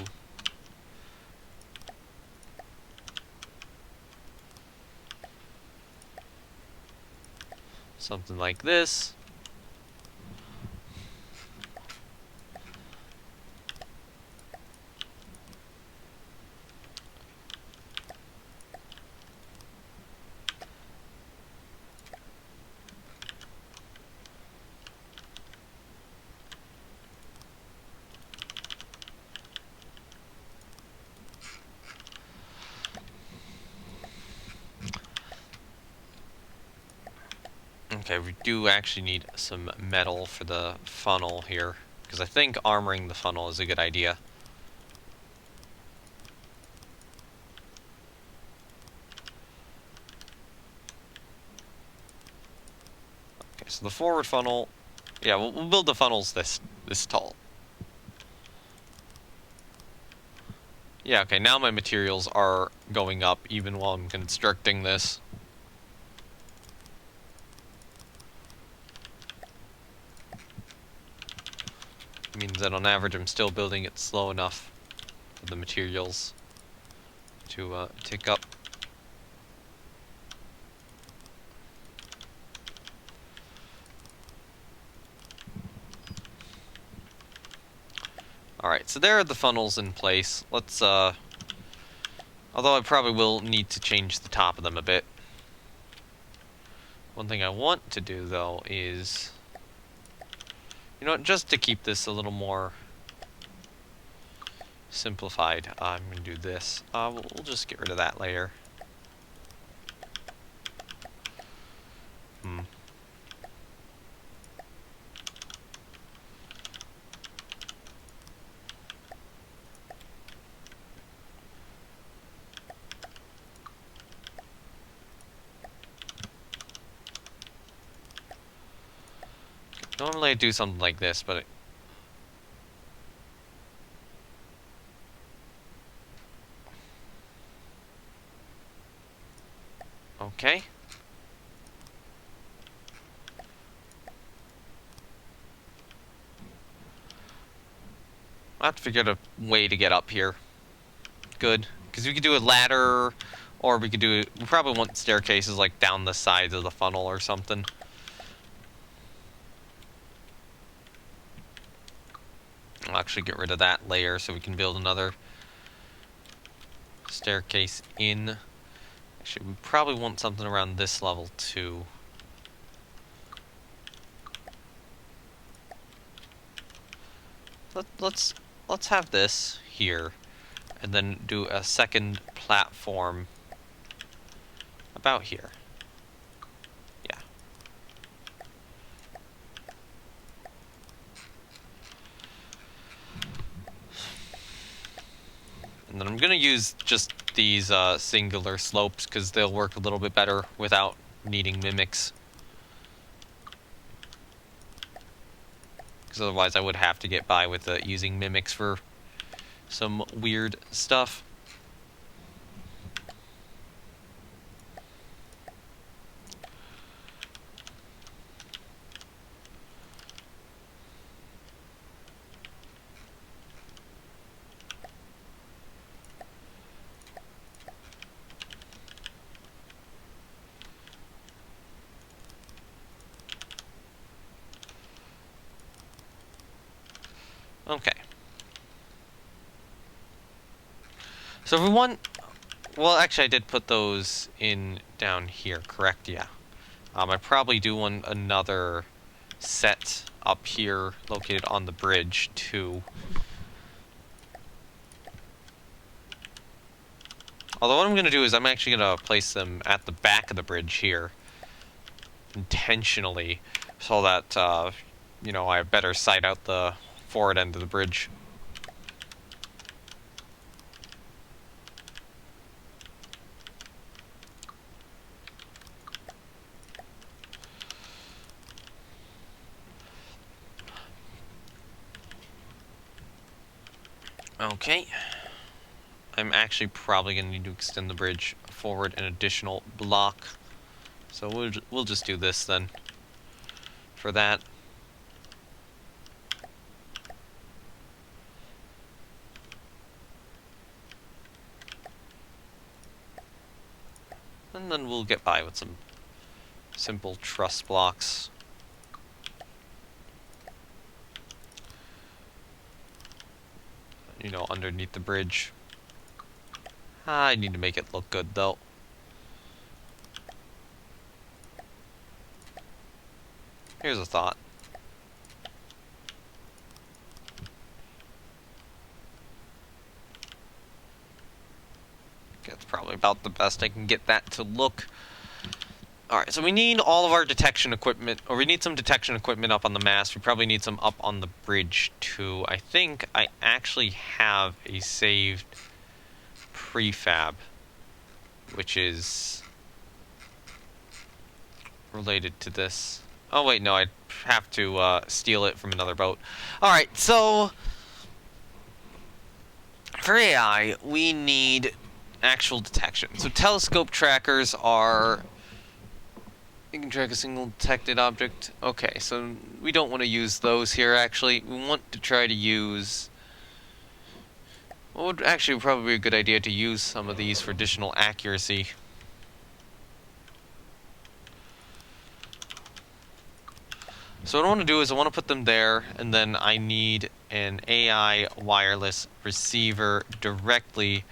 something like this. Okay, we do actually need some metal for the funnel here, because I think armoring the funnel is a good idea. Okay, so the forward funnel, yeah, we'll build the funnels this tall. Yeah, okay, now my materials are going up even while I'm constructing this. Means that on average I'm still building it slow enough for the materials to tick up. Alright, so there are the funnels in place. Let's, although I probably will need to change the top of them a bit. One thing I want to do, though, is... You know what, just to keep this a little more simplified, I'm going to do this. We'll just get rid of that layer. Normally I do something like this, but okay. I have to figure out a way to get up here. Good. Because we could do a ladder, or we could do... We probably want staircases, like, down the sides of the funnel or something. I'll actually get rid of that layer so we can build another staircase in. Actually, we probably want something around this level, too. Let's have this here, and then do a second platform about here. Yeah. And then I'm gonna use just these singular slopes because they'll work a little bit better without needing mimics. Because otherwise I would have to get by with using mimics for some weird stuff. Okay. So if we want... Well, actually, I did put those in down here, correct? Yeah. I probably do want another set up here, located on the bridge, too. Although what I'm going to do is I'm actually going to place them at the back of the bridge here. Intentionally. So that, you know, I have better sight out the forward end of the bridge. Okay. I'm actually probably going to need to extend the bridge forward an additional block. So we'll just do this then. For that. And then we'll get by with some simple truss blocks. You know, underneath the bridge. I need to make it look good, though. Here's a thought. That's probably about the best I can get that to look. Alright, so we need all of our detection equipment, or we need some detection equipment up on the mast. We probably need some up on the bridge, too. I think I actually have a saved prefab, which is related to this. Oh, wait, no, I'd have to steal it from another boat. Alright, so for AI, we need actual detection. So telescope trackers are... You can track a single detected object. Okay, so we don't want to use those here, actually. We want to try to use... Well, would actually probably be a good idea to use some of these for additional accuracy. So what I want to do is I want to put them there, and then I need an AI wireless receiver directly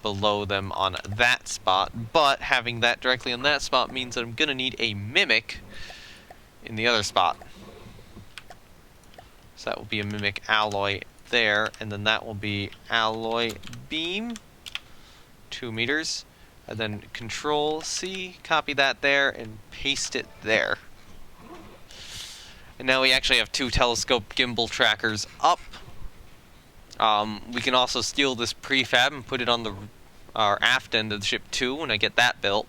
below them on that spot, but having that directly on that spot means that I'm going to need a mimic in the other spot. So that will be a mimic alloy there, and then that will be alloy beam, 2 meters, and then Control C, copy that there, and paste it there. And now we actually have 2 telescope gimbal trackers up. We can also steal this prefab and put it on our aft end of the ship too when I get that built.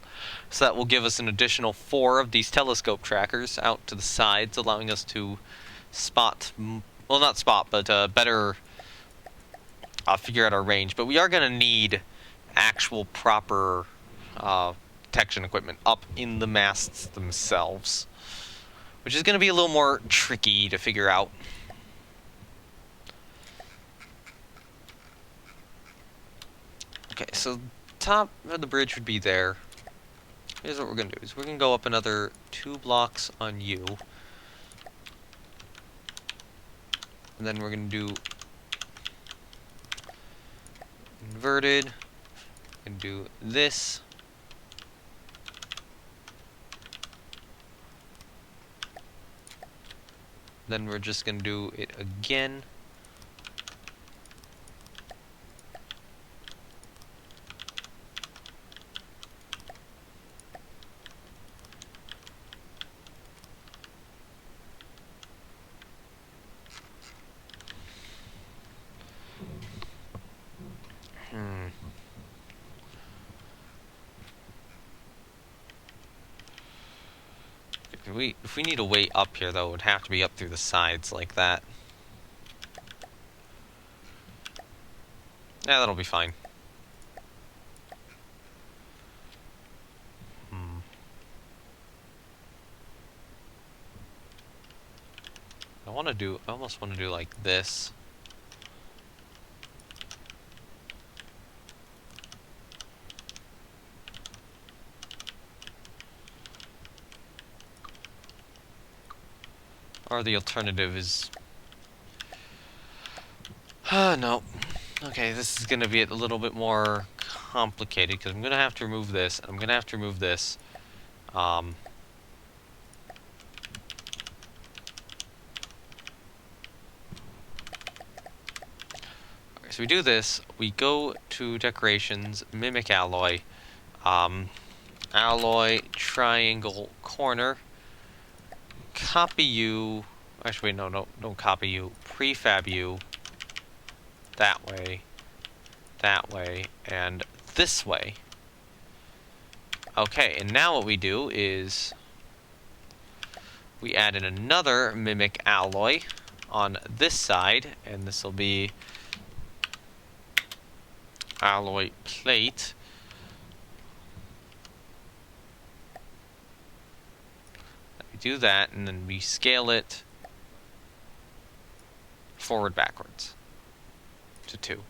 So that will give us an additional 4 of these telescope trackers out to the sides, allowing us to spot, well, not spot, but better figure out our range. But we are going to need actual proper detection equipment up in the masts themselves, which is going to be a little more tricky to figure out. Okay, so top of the bridge would be there. Here's what we're going to do, is we're going to go up another 2 blocks on you. And then we're going to do inverted, and do this. Then we're just going to do it again. If we need a way up here, though, it would have to be up through the sides like that. Yeah, that'll be fine. I almost want to do like this. Or the alternative is... no. Okay, this is going to be a little bit more complicated, because I'm going to have to remove this, and I'm going to have to remove this. So we do this, we go to decorations, mimic alloy, alloy, triangle, corner, copy you, actually no, don't copy you, prefab you, that way, and this way. Okay, and now what we do is we add in another mimic alloy on this side, and this will be alloy plate. We do that, and then we scale it forward backwards to 2.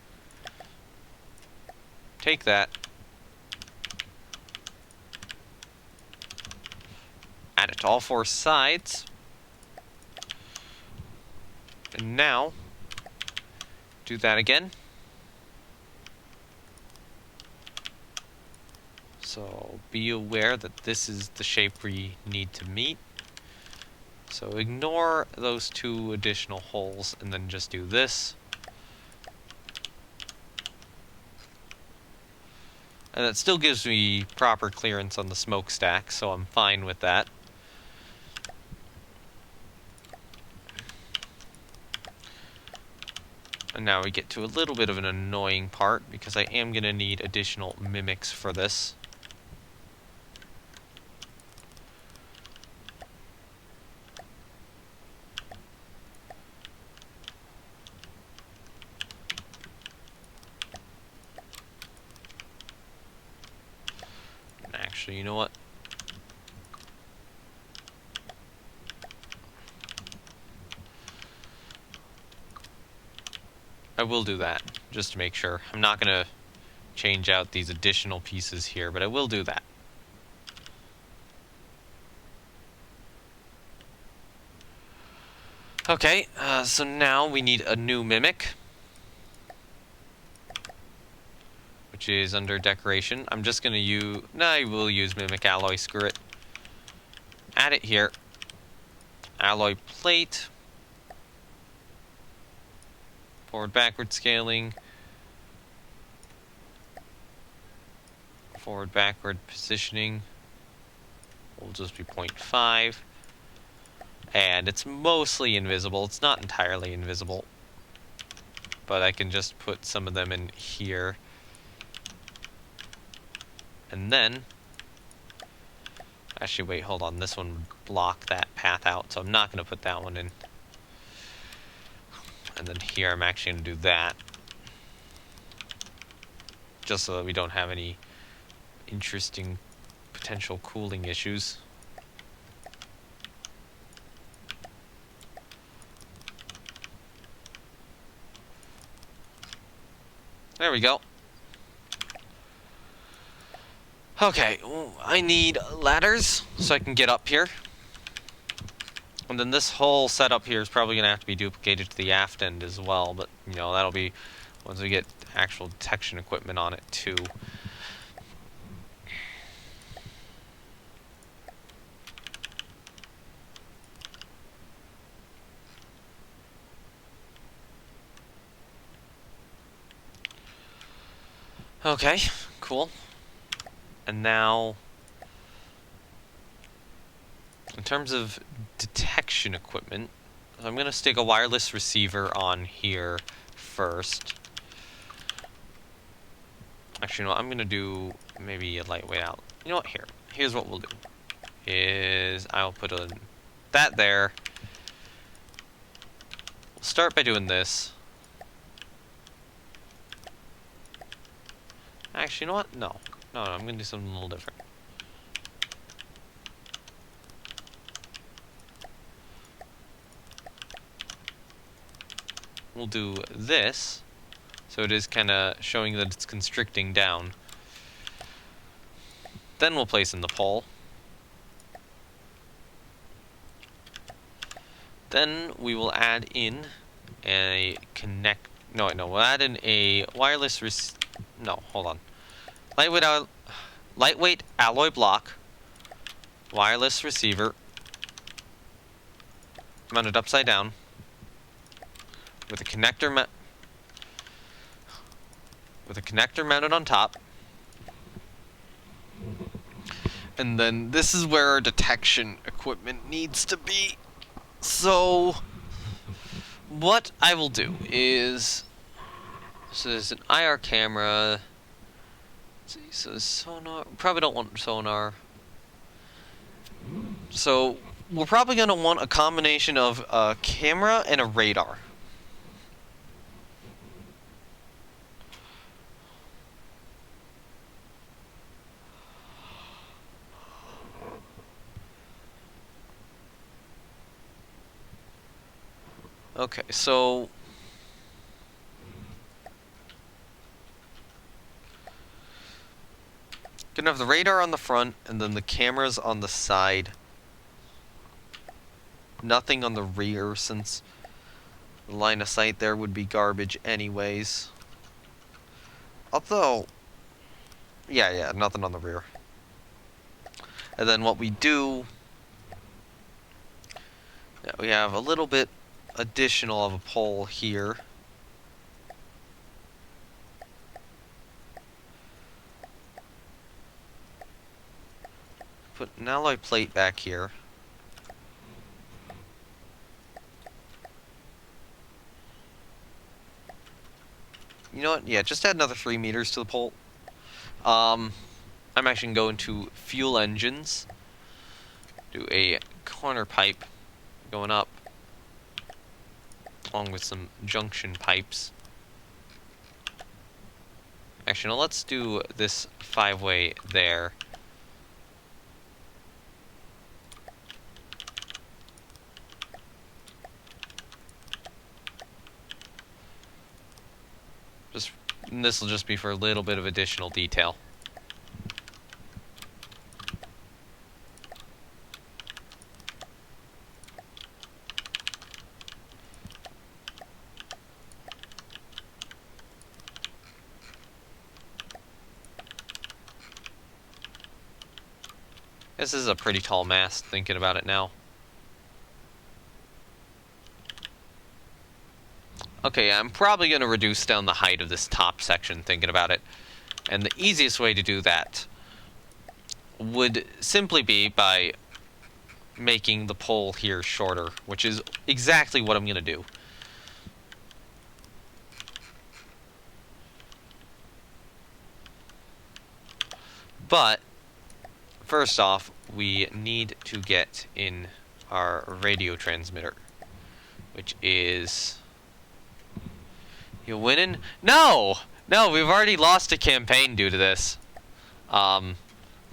Take that, Add it to all 4 sides. And now, do that again. So be aware that this is the shape we need to meet. So ignore those 2 additional holes and then just do this. And that still gives me proper clearance on the smokestack, so I'm fine with that. And now we get to a little bit of an annoying part, because I am going to need additional mimics for this. Actually, you know what? I will do that, just to make sure. I'm not going to change out these additional pieces here, but I will do that. Okay, so now we need a new mimic, which is under decoration. I'm just going to use... No, I will use mimic alloy, screw it. Add it here. Alloy plate. Forward-backward scaling. Forward-backward positioning. Will just be 0.5. And it's mostly invisible. It's not entirely invisible. But I can just put some of them in here. And then... Actually, wait, hold on. This one would block that path out, so I'm not going to put that one in. And then here, I'm actually going to do that. Just so that we don't have any interesting potential cooling issues. There we go. Okay, I need ladders so I can get up here. And then this whole setup here is probably going to have to be duplicated to the aft end as well, but, you know, that'll be once we get actual detection equipment on it, too. Okay, cool. And now, in terms of detection equipment, I'm going to stick a wireless receiver on here first. Actually, you know what, I'm going to do maybe a lightweight out. You know what, here's what we'll do. I'll put that there. We'll start by doing this. Actually, you know what? No, I'm going to do something a little different. We'll do this, so it is kind of showing that it's constricting down. Then we'll place in the pole. Then we will add in a we'll add in a wireless hold on. Lightweight alloy block, wireless receiver, mounted upside down, with a connector mounted on top. And then this is where our detection equipment needs to be. So what I will do is, so there's an IR camera. Let's see, so sonar, probably don't want sonar. So we're probably going to want a combination of a camera and a radar. Okay, so gonna have the radar on the front and then the cameras on the side. Nothing on the rear, since the line of sight there would be garbage anyways. Although, yeah, nothing on the rear. And then what we do, we have a little bit additional of a pole here. Put an alloy plate back here. You know what? Yeah, just add another 3 meters to the pole. I'm actually going to fuel engines. Do a corner pipe going up, along with some junction pipes. Actually, no, let's do this 5-way there. This will just be for a little bit of additional detail. This is a pretty tall mast, thinking about it now. Okay, I'm probably going to reduce down the height of this top section, thinking about it. And the easiest way to do that would simply be by making the pole here shorter, which is exactly what I'm going to do. But, first off, we need to get in our radio transmitter, which is... You winning? No! No, we've already lost a campaign due to this. The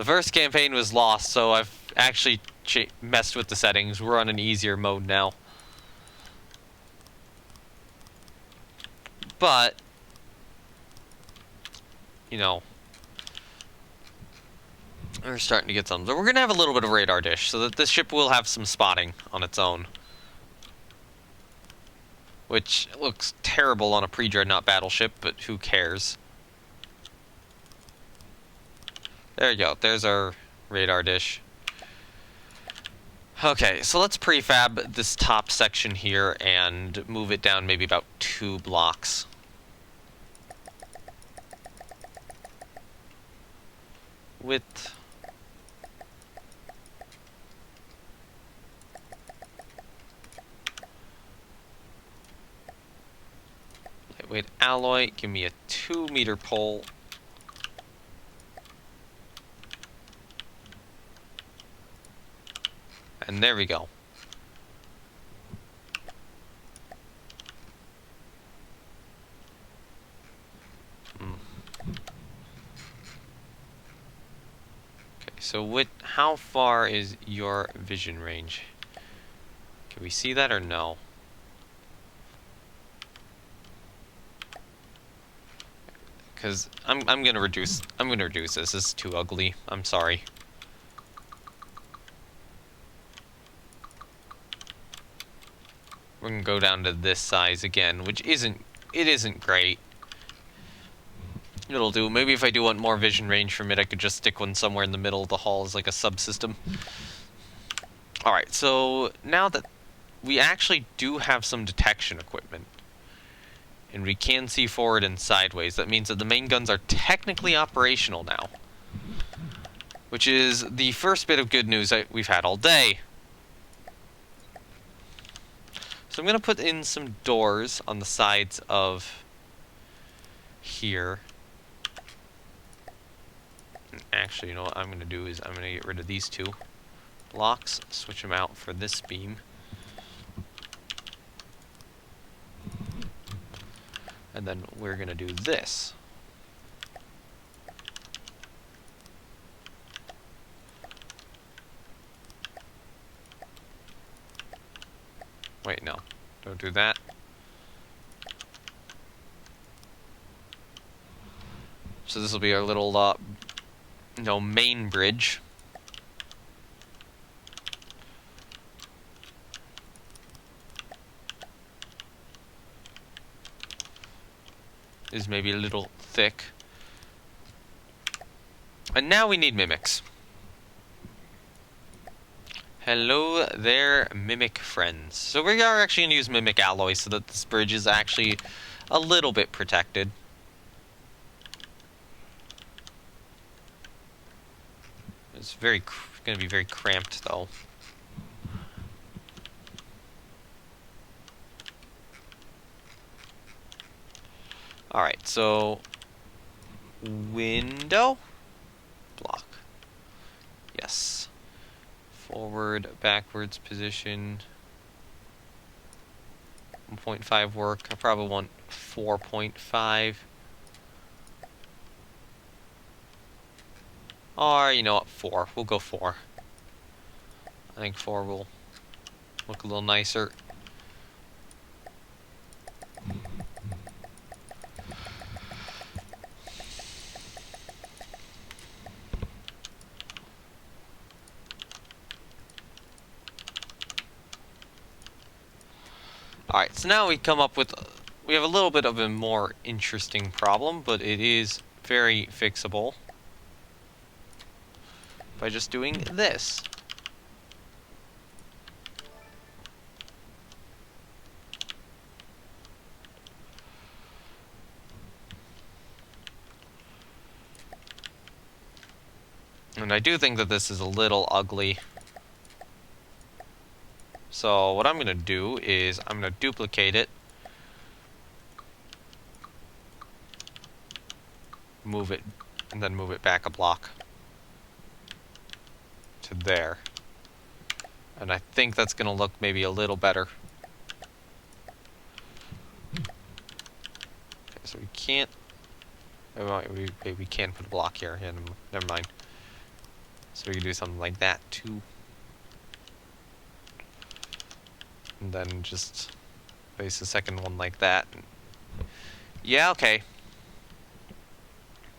first campaign was lost, so I've actually messed with the settings. We're on an easier mode now. But, you know, we're starting to get some. We're going to have a little bit of radar dish, so that this ship will have some spotting on its own. Which looks terrible on a pre-dreadnought battleship, but who cares? There you go. There's our radar dish. Okay, so let's prefab this top section here and move it down maybe about 2 blocks. Width. Lightweight alloy, give me a 2-meter pole. And there we go. Okay, so how far is your vision range? Can we see that or no? Because I'm gonna reduce this. This is too ugly. I'm sorry. We're gonna go down to this size again, which isn't great. It'll do. Maybe if I do want more vision range from it, I could just stick one somewhere in the middle of the hull as like a subsystem. Alright, so now that we actually do have some detection equipment, and we can see forward and sideways, that means that the main guns are technically operational now. Which is the first bit of good news we've had all day. So I'm going to put in some doors on the sides of here. And actually, you know what I'm going to do is I'm going to get rid of these 2 blocks, switch them out for this beam. And then we're going to do this. Wait, no. Don't do that. So this will be our little, main bridge. is maybe a little thick. And now we need mimics. Hello there, mimic friends. So we are actually going to use mimic alloy so that this bridge is actually a little bit protected. It's going to be very cramped though. Alright, so window, block. Yes. Forward, backwards position. 1.5 work. I probably want 4.5. Or, you know what, 4. We'll go 4. I think 4 will look a little nicer. Alright, so now we come up with... we have a little bit of a more interesting problem, but it is very fixable by just doing this. And I do think that this is a little ugly. So what I'm going to do is I'm going to duplicate it. Move it, and then move it back a block to there. And I think that's going to look maybe a little better. Okay, so we can't... we can't put a block here. Yeah, never mind. So we can do something like that too. And then just place the second one like that. Yeah, okay.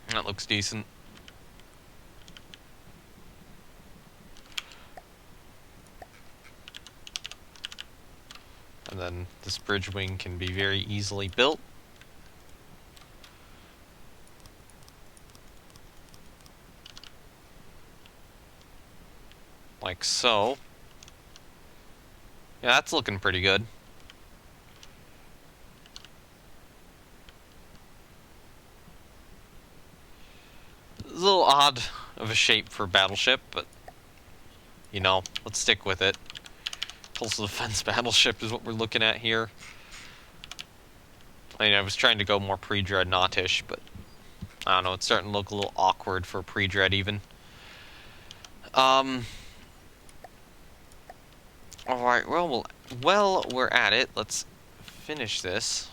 That looks decent. And then this bridge wing can be very easily built. Like so. Yeah, that's looking pretty good. It's a little odd of a shape for a battleship, but you know, let's stick with it. Coastal defense battleship is what we're looking at here. I mean, I was trying to go more pre-dreadnought-ish, but I don't know, it's starting to look a little awkward for pre-dread even. Alright, well, we're at it. Let's finish this.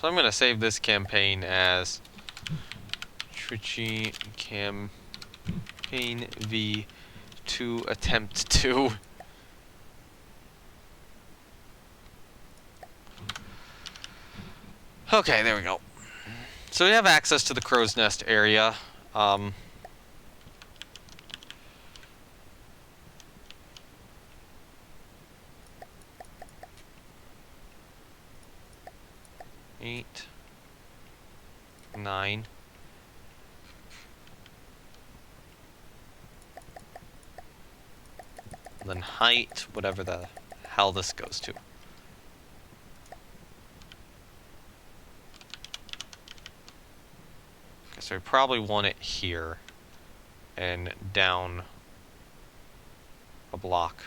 So I'm going to save this campaign as Trichy Campaign V2 Attempt 2. Okay, there we go. So we have access to the crow's nest area. 8, 9. And then height, whatever the hell this goes to. Okay, so we probably want it here and down a block.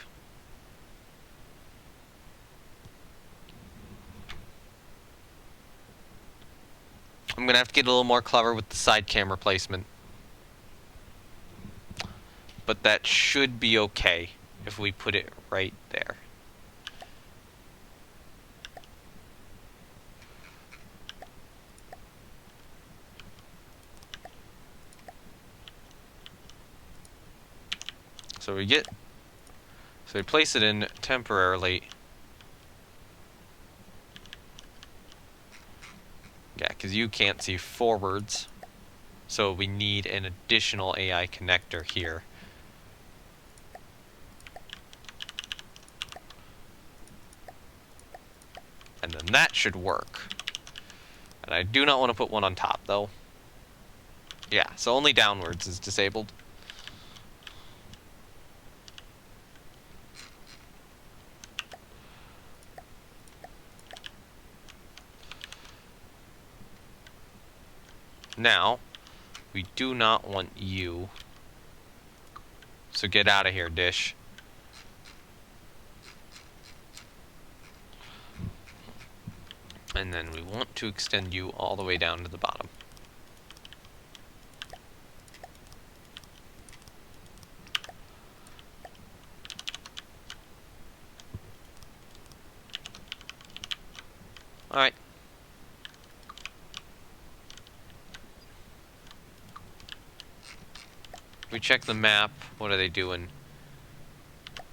I'm gonna have to get a little more clever with the side camera placement. But that should be okay if we put it right there. So we place it in temporarily. Yeah, because you can't see forwards. So we need an additional AI connector here. And then that should work. And I do not want to put one on top, though. Yeah, so only downwards is disabled. Now, we do not want you. So get out of here, dish. And then we want to extend you all the way down to the bottom. Alright. We check the map. What are they doing?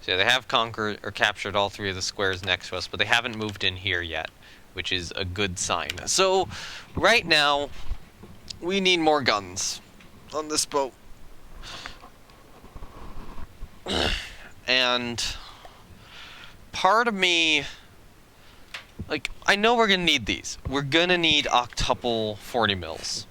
So yeah, they have conquered or captured all three of the squares next to us, but they haven't moved in here yet, which is a good sign. So, right now, we need more guns on this boat. And part of me, like, I know we're gonna need these. We're gonna need octuple 40 mils.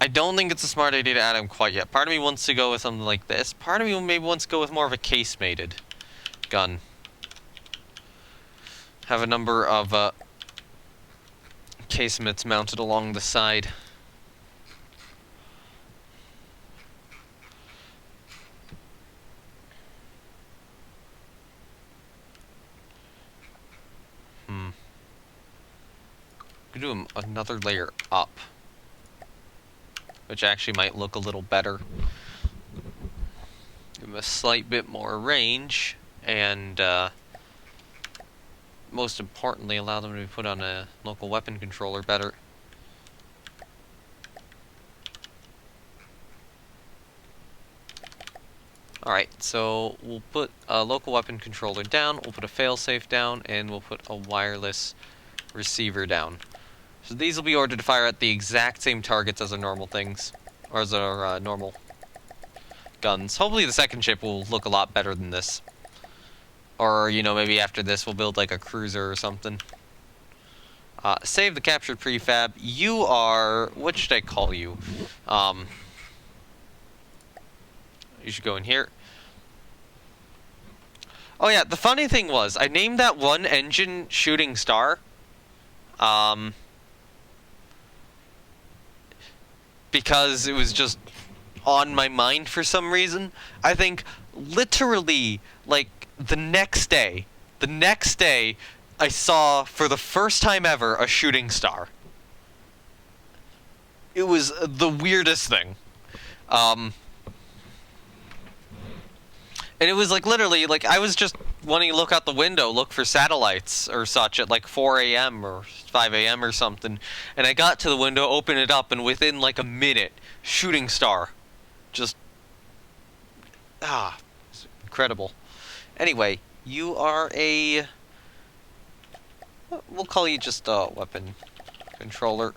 I don't think it's a smart idea to add them quite yet. Part of me wants to go with something like this. Part of me maybe wants to go with more of a casemated gun. Have a number of casemates mounted along the side. Could do another layer up, which actually might look a little better. Give them a slight bit more range, and most importantly, allow them to be put on a local weapon controller better. Alright, so we'll put a local weapon controller down, we'll put a failsafe down, and we'll put a wireless receiver down. So these will be ordered to fire at the exact same targets as our normal things, or as our normal guns. Hopefully the second ship will look a lot better than this. Or, you know, maybe after this we'll build like a cruiser or something. Save the captured prefab. You are... what should I call you? You should go in here. Oh yeah, the funny thing was, I named that one engine Shooting Star. Because it was just on my mind for some reason. I think literally, like, the next day, I saw, for the first time ever, a shooting star. It was the weirdest thing. And it was, like, literally, like, I was just wanting to look out the window, look for satellites or such at, like, 4 a.m. or 5 a.m. or something. And I got to the window, opened it up, and within, like, a minute, shooting star. Just... it's incredible. Anyway, you are a... we'll call you just a weapon controller.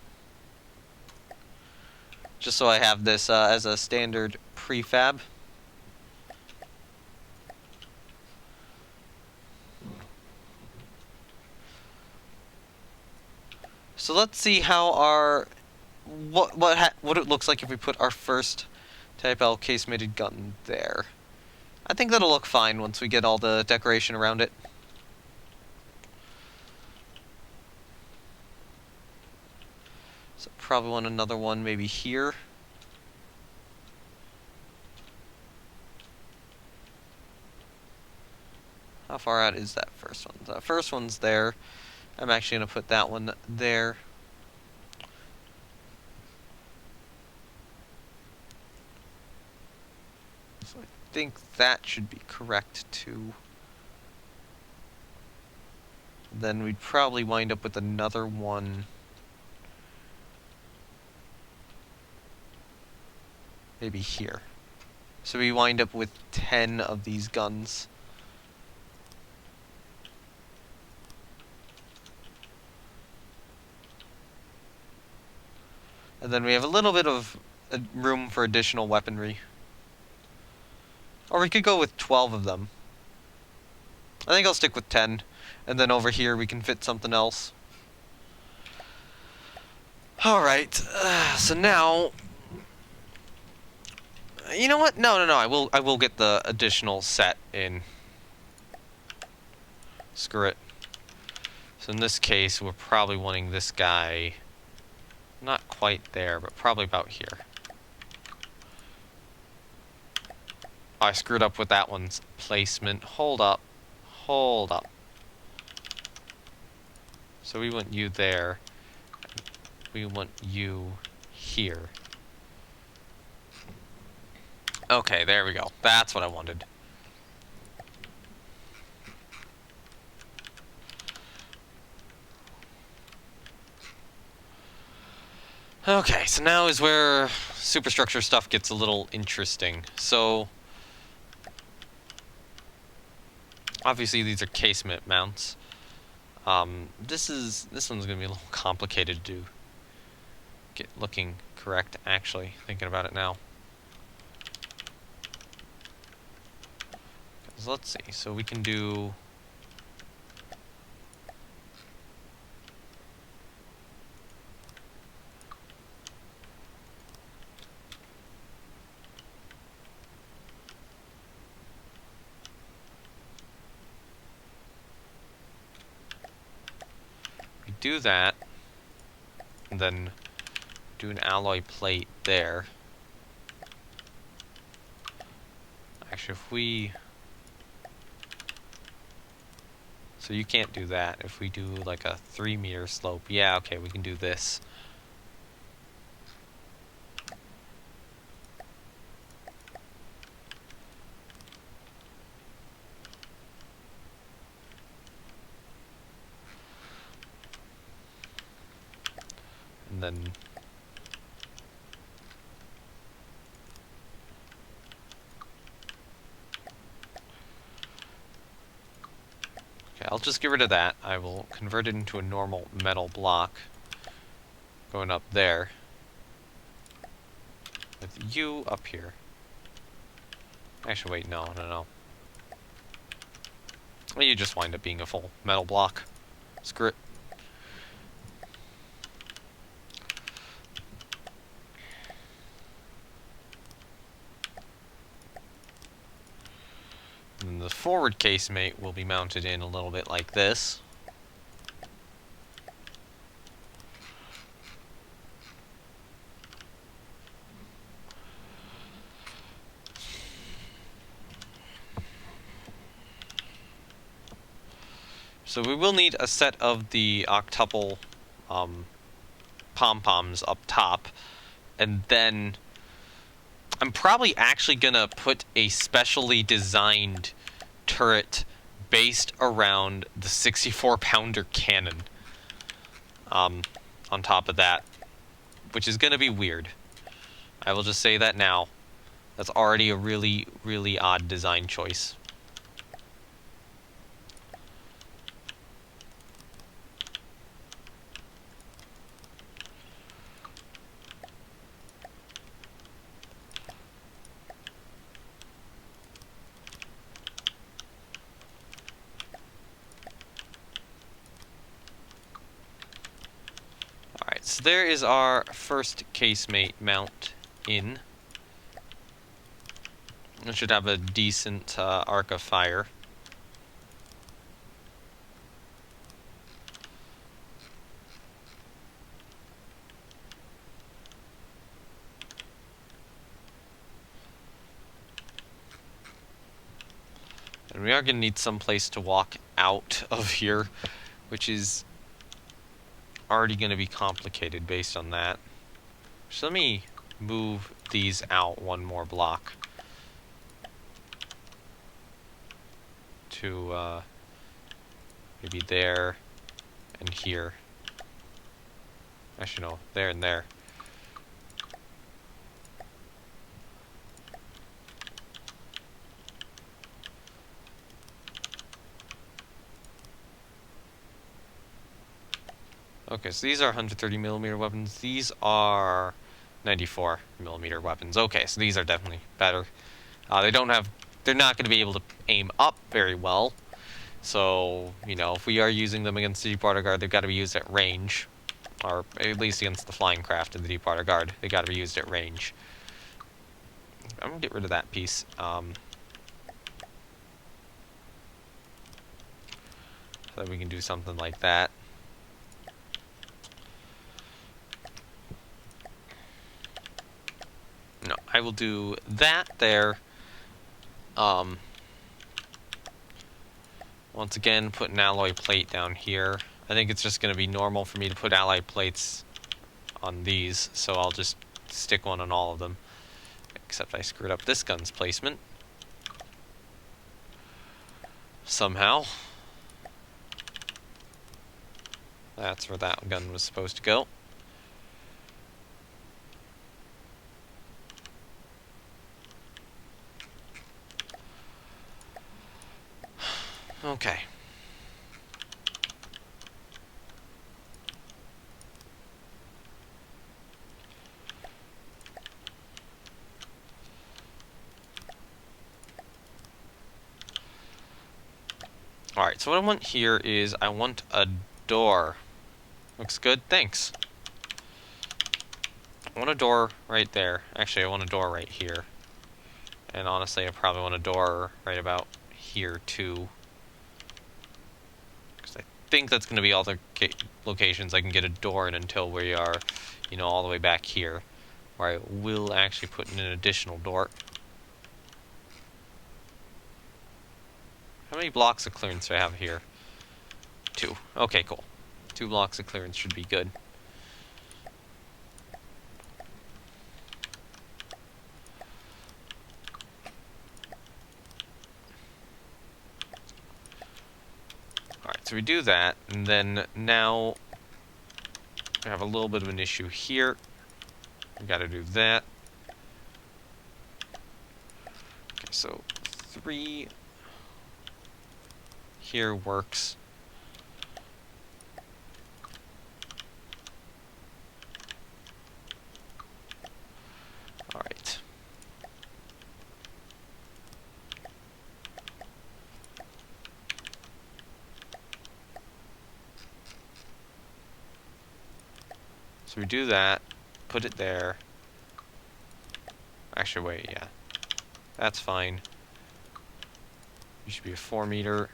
Just so I have this as a standard prefab. So let's see how our... what it looks like if we put our first Type L casemated gun there. I think that'll look fine once we get all the decoration around it. So probably want another one maybe here. How far out is that first one? The first one's there. I'm actually going to put that one there. So I think that should be correct too. Then we'd probably wind up with another one. Maybe here. So we wind up with 10 of these guns. And then we have a little bit of room for additional weaponry. Or we could go with 12 of them. I think I'll stick with 10. And then over here we can fit something else. Alright, so now... You know what? No, I will get the additional set in. Screw it. So in this case, we're probably wanting this guy... Not quite there, but probably about here. Oh, I screwed up with that one's placement. Hold up. Hold up. So we want you there. We want you here. Okay, there we go. That's what I wanted. Okay, so now is where superstructure stuff gets a little interesting. So, obviously these are casement mounts. This one's gonna be a little complicated to get looking correct, actually, thinking about it now. So let's see, so we can do... We do that, and then do an alloy plate there. Actually, if we... So you can't do that. If we do like a 3-meter slope, yeah, okay, we can do this. And then... Okay, I'll just get rid of that. I will convert it into a normal metal block. Going up there. With you up here. Actually, wait, no. Well, you just wind up being a full metal block. Screw it. And the forward casemate will be mounted in a little bit like this. So we will need a set of the octuple pom-poms up top, and then I'm probably actually gonna put a specially designed turret based around the 64-pounder cannon on top of that, which is gonna be weird. I will just say that now. That's already a really, really odd design choice. So there is our first casemate mount in. It should have a decent arc of fire. And we are going to need some place to walk out of here, which is already going to be complicated based on that. So let me move these out one more block to maybe there and here. Actually, no, there and there. Okay, so these are 130mm weapons. These are 94mm weapons. Okay, so these are definitely better. They're not going to be able to aim up very well. So, you know, if we are using them against the Deep Water Guard, they've got to be used at range. Or at least against the flying craft in the Deep Water Guard. They've got to be used at range. I'm going to get rid of that piece. So that we can do something like that. No, I will do that there. Once again, put an alloy plate down here. I think it's just going to be normal for me to put alloy plates on these, so I'll just stick one on all of them. Except I screwed up this gun's placement. Somehow. That's where that gun was supposed to go. Okay. Alright, so what I want here is I want a door. Looks good, thanks. I want a door right there. Actually, I want a door right here. And honestly, I probably want a door right about here too. Because I think that's going to be all the locations I can get a door in until we are, you know, all the way back here. Where I will actually put in an additional door. How many blocks of clearance do I have here? 2. Okay, cool. 2 blocks of clearance should be good. Alright, so we do that, and then now I have a little bit of an issue here. We gotta do that. Okay, so 3 here works. Alright. So we do that, put it there. Actually, wait, yeah. That's fine. You should be a 4 meter.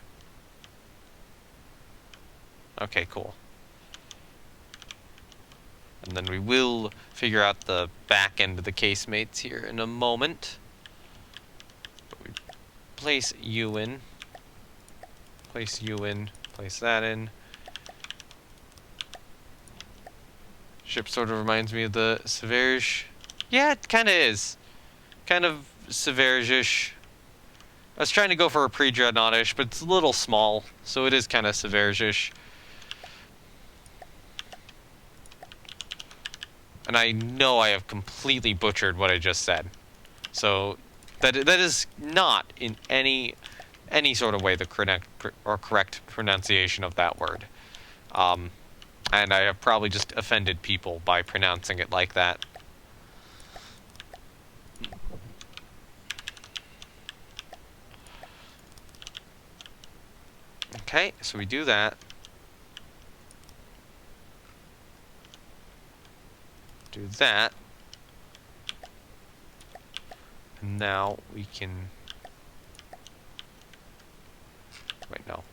Okay, cool. And then we will figure out the back end of the casemates here in a moment. But we place you in. Place you in. Place that in. Ship sort of reminds me of the Severge. Yeah, it kind of is. Kind of Severge-ish. I was trying to go for a pre-dreadnought-ish, but it's a little small, so it is kind of Severge-ish. And I know I have completely butchered what I just said. So that is not in any sort of way the correct pronunciation of that word. And I have probably just offended people by pronouncing it like that. Okay, so we do that. Do that. And now we can... Wait, no.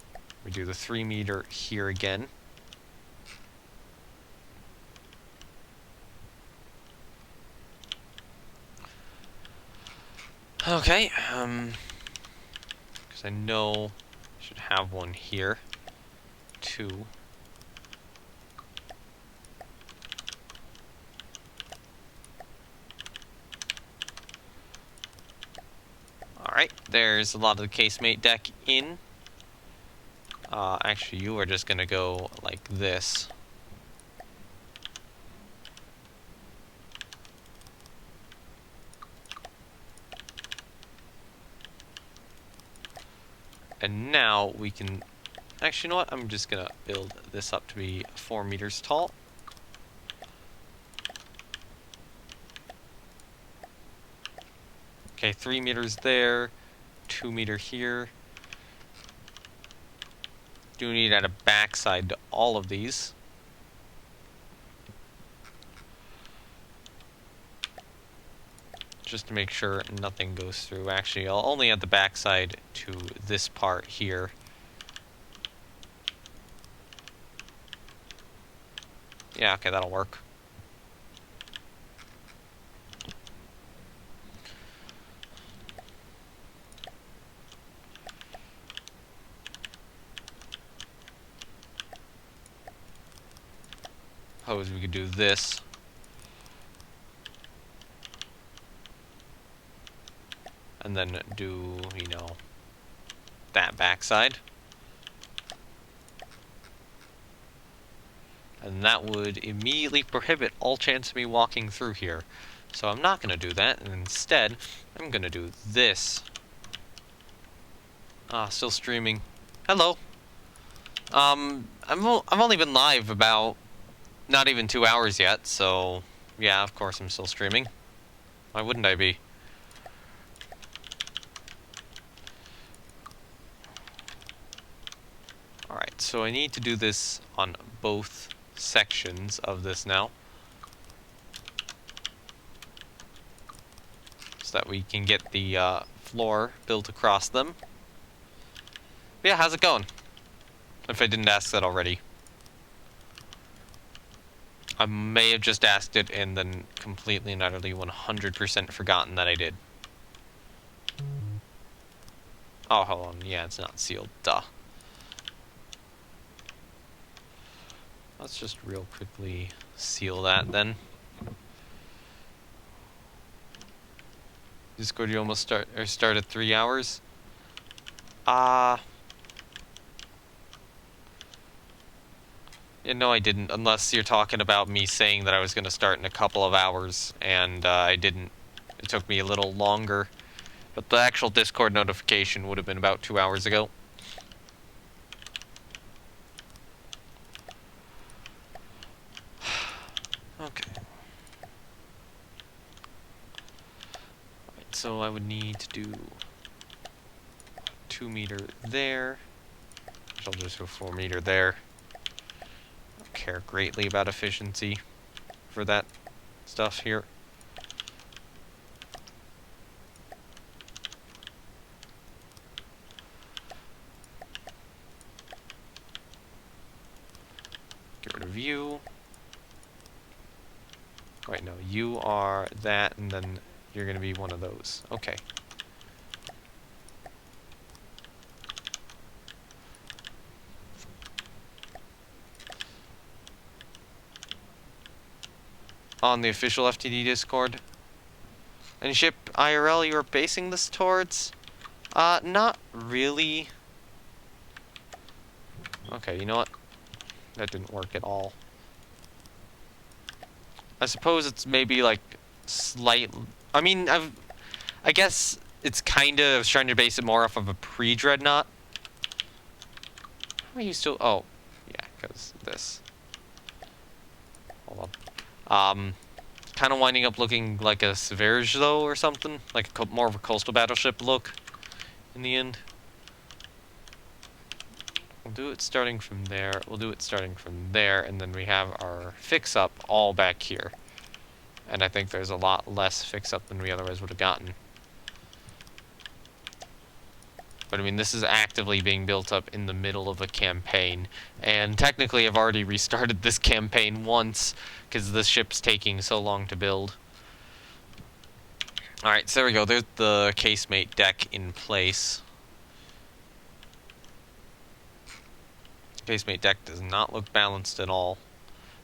We do the 3 meter here again. Okay, because I know I should have one here. 2. Alright, there's a lot of the casemate deck in. Actually, you are just gonna go like this. And now we can Actually, you know what? I'm just gonna build this up to be 4 meters tall. Okay, 3 meters there, 2 meter here. Do need at a backside to all of these. Just to make sure nothing goes through. Actually, I'll only add the backside to this part here. Yeah, okay, that'll work. Suppose we could do this. And then do, you know, that backside. And that would immediately prohibit all chance of me walking through here. So I'm not going to do that, and instead, I'm going to do this. Ah, still streaming. Hello. I've only been live about not even 2 hours yet, so yeah, of course I'm still streaming. Why wouldn't I be? Alright, so I need to do this on both sections of this now, so that we can get the floor built across them. But yeah, how's it going? If I didn't ask that already. I may have just asked it and then completely and utterly 100% forgotten that I did. Oh, hold on. Yeah, it's not sealed. Duh. Let's just real quickly seal that then. Discord, you almost start at 3 hours? Yeah, no, I didn't, unless you're talking about me saying that I was going to start in a couple of hours, and I didn't. It took me a little longer, but the actual Discord notification would have been about 2 hours ago. Okay. Alright, so I would need to do 2 meter there, which I'll just go 4 meter there. Care greatly about efficiency for that stuff here. Get rid of you. Wait, no, you are that, and then you're going to be one of those. Okay. On the official FTD Discord. Any ship IRL you are basing this towards? Not really. Okay, you know what? That didn't work at all. I suppose it's maybe like slight. I mean, I guess it's kind of. I was trying to base it more off of a pre-dreadnought. How are you still? Oh, yeah, because this. Hold on. Kind of winding up looking like a Severge though, or something, like more of a coastal battleship look. In the end. We'll do it starting from there, we'll do it starting from there, and then we have our fix-up all back here. And I think there's a lot less fix-up than we otherwise would have gotten. But I mean, this is actively being built up in the middle of a campaign. And technically I've already restarted this campaign once, because this ship's taking so long to build. Alright, so there we go, there's the casemate deck in place. Casemate deck does not look balanced at all.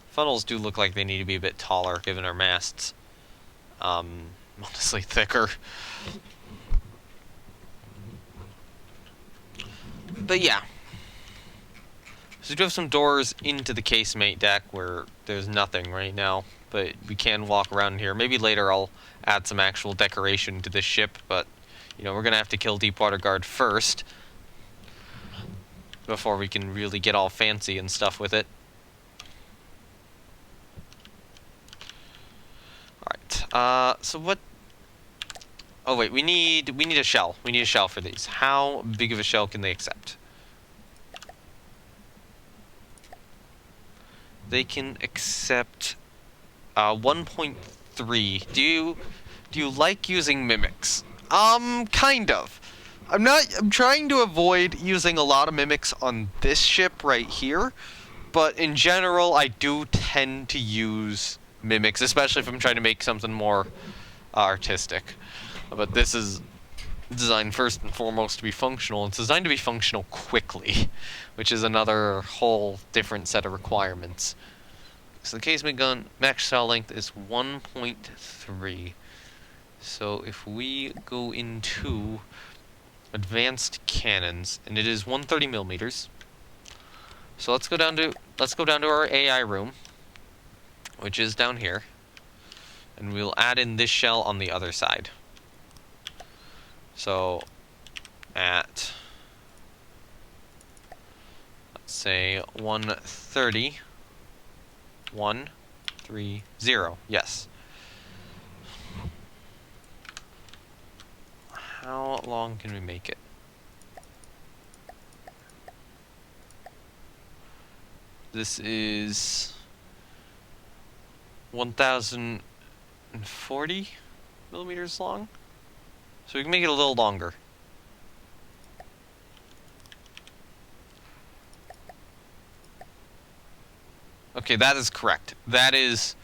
Funnels do look like they need to be a bit taller, given our masts. Honestly, thicker. But yeah. So we do have some doors into the casemate deck where there's nothing right now. But we can walk around here. Maybe later I'll add some actual decoration to this ship, but, you know, we're going to have to kill Deepwater Guard first. before we can really get all fancy and stuff with it. Alright, so what... Oh wait, we need a shell. We need a shell for these. How big of a shell can they accept? They can accept 1.3. Do you like using mimics? Kind of. I'm trying to avoid using a lot of mimics on this ship right here, but in general I do tend to use mimics, especially if I'm trying to make something more artistic. But this is designed first and foremost to be functional. It's designed to be functional quickly, which is another whole different set of requirements. So the casement gun max cell length is 1.3. So if we go into advanced cannons, and it is 130 millimeters. So let's go down to our AI room, which is down here, and we'll add in this shell on the other side. So at, let's say 130, 130, yes. How long can we make it? This is 1040 millimeters long. So we can make it a little longer. Okay, that is correct. That is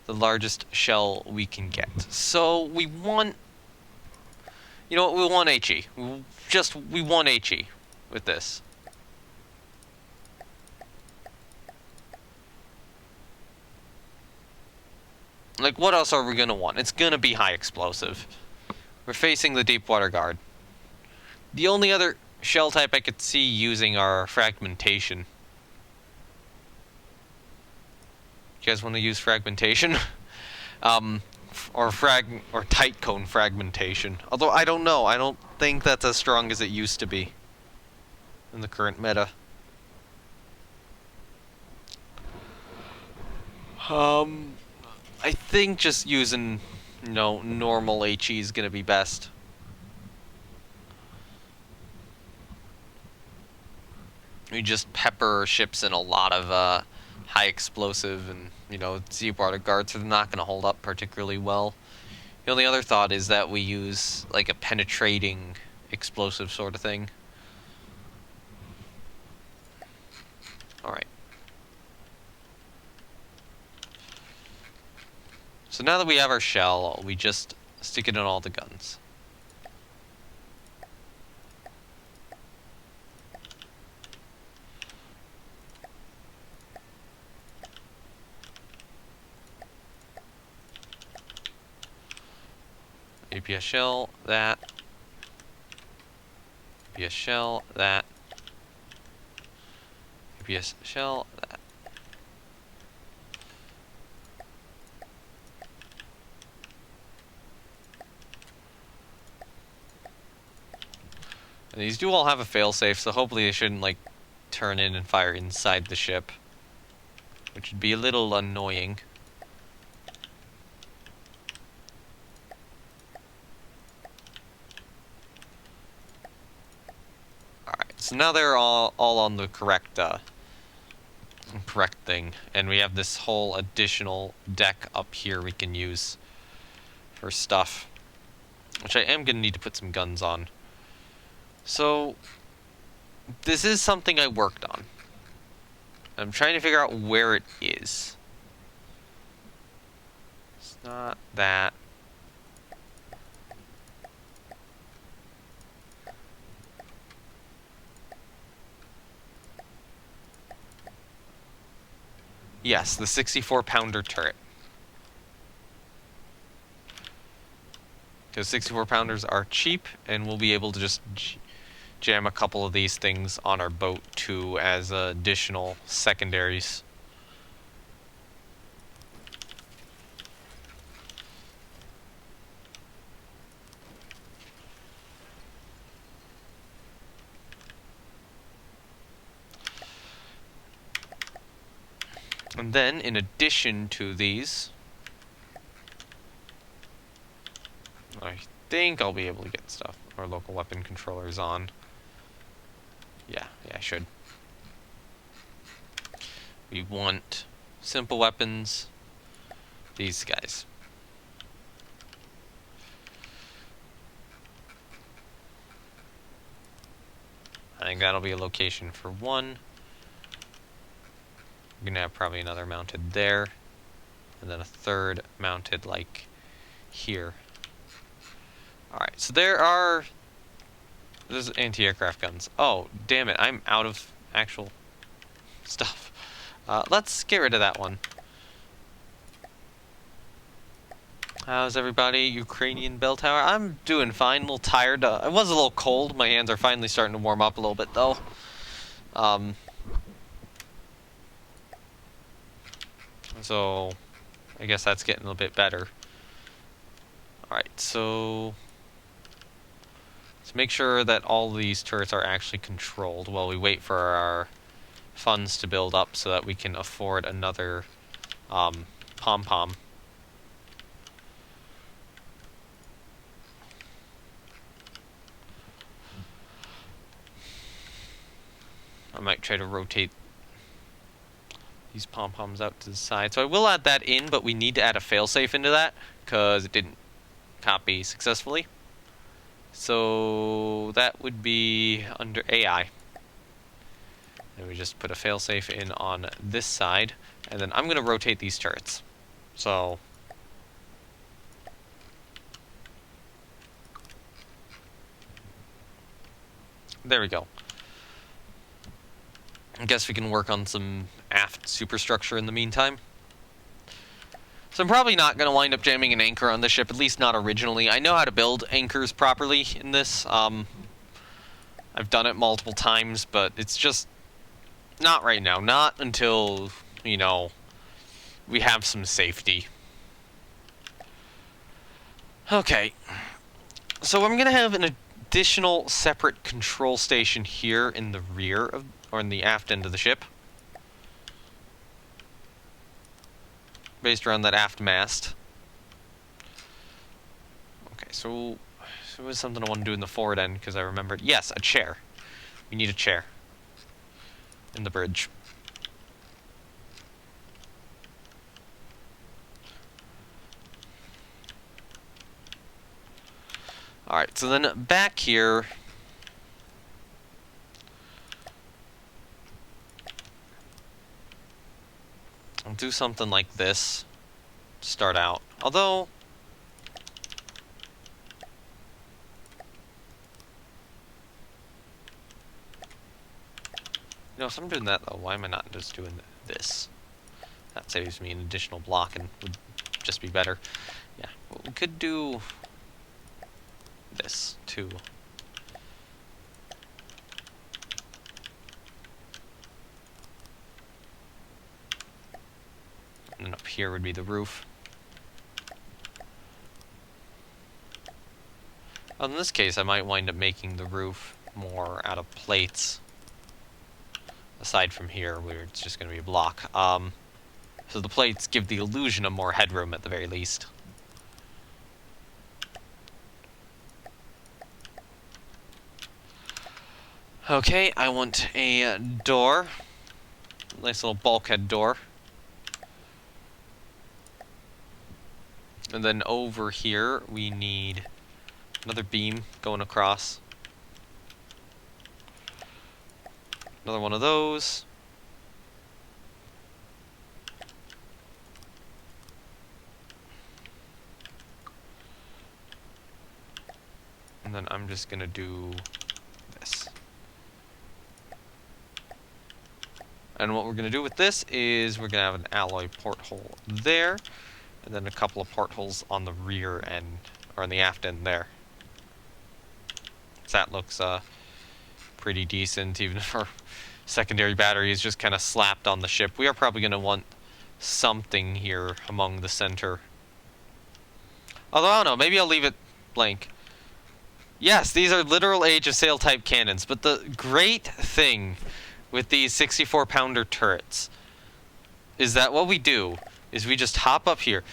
the largest shell we can get. So we want... You know what, we want HE. We want HE with this. Like, what else are we gonna want? It's gonna be high explosive. We're facing the deep water guard. The only other shell type I could see using are fragmentation. You guys want to use fragmentation? Or tight cone fragmentation. Although I don't know. I don't think that's as strong as it used to be in the current meta. I think just using, normal HE is gonna be best. We just pepper ships in a lot of high explosive and, deep water guards, so they're not gonna hold up particularly well. The only other thought is that we use like a penetrating explosive sort of thing. Alright. So now that we have our shell, we just stick it in all the guns. APS shell, that. APS shell, that. APS shell, that. And these do all have a failsafe, so hopefully they shouldn't, like, turn in and fire inside the ship, which would be a little annoying. Alright, so now they're all on the correct thing, and we have this whole additional deck up here we can use for stuff, which I am going to need to put some guns on. So, this is something I worked on. I'm trying to figure out where it is. It's not that. Yes, the 64-pounder turret. Because 64-pounders are cheap, and we'll be able to just jam a couple of these things on our boat too as additional secondaries. And then, in addition to these, I think I'll be able to get stuff. Our local weapon controllers on. Yeah, I should. We want simple weapons. These guys. I think that'll be a location for one. We're gonna have probably another mounted there. And then a third mounted, like, here. Alright, so there's anti-aircraft guns. Oh, damn it, I'm out of actual stuff. Let's get rid of that one. How's everybody? Ukrainian bell tower? I'm doing fine, a little tired. I was a little cold. My hands are finally starting to warm up a little bit, though. So, I guess that's getting a little bit better. Alright, so let's make sure that all these turrets are actually controlled while we wait for our funds to build up so that we can afford another pom-pom. I might try to rotate these pom-poms out to the side. So I will add that in, but we need to add a failsafe into that because it didn't copy successfully. So that would be under AI. And we just put a failsafe in on this side, and then I'm going to rotate these turrets. So there we go. I guess we can work on some aft superstructure in the meantime. So I'm probably not going to wind up jamming an anchor on the ship, at least not originally. I know how to build anchors properly in this. I've done it multiple times, but it's just not right now. Not until, you know, we have some safety. Okay. So I'm going to have an additional separate control station here in the rear of, or in the aft end of the ship, based around that aft mast. Okay, so it was something I want to do in the forward end because I remembered. Yes, a chair. We need a chair in the bridge. Alright, so then back here, I'll do something like this to start out. Although, you know, if I'm doing that though, why am I not just doing this? That saves me an additional block and would just be better. Yeah, well, we could do this too. And then up here would be the roof. Well, in this case, I might wind up making the roof more out of plates. Aside from here, where it's just going to be a block. So the plates give the illusion of more headroom at the very least. Okay, I want a door. Nice little bulkhead door. And then over here, we need another beam going across. Another one of those. And then I'm just going to do this. And what we're going to do with this is we're going to have an alloy porthole there. And then a couple of portholes on the rear end, or on the aft end there. So that looks pretty decent, even if our secondary battery is just kind of slapped on the ship. We are probably going to want something here among the center. Although, I don't know, maybe I'll leave it blank. Yes, these are literal Age of Sail type cannons, but the great thing with these 64-pounder turrets is that what we do is we just hop up here.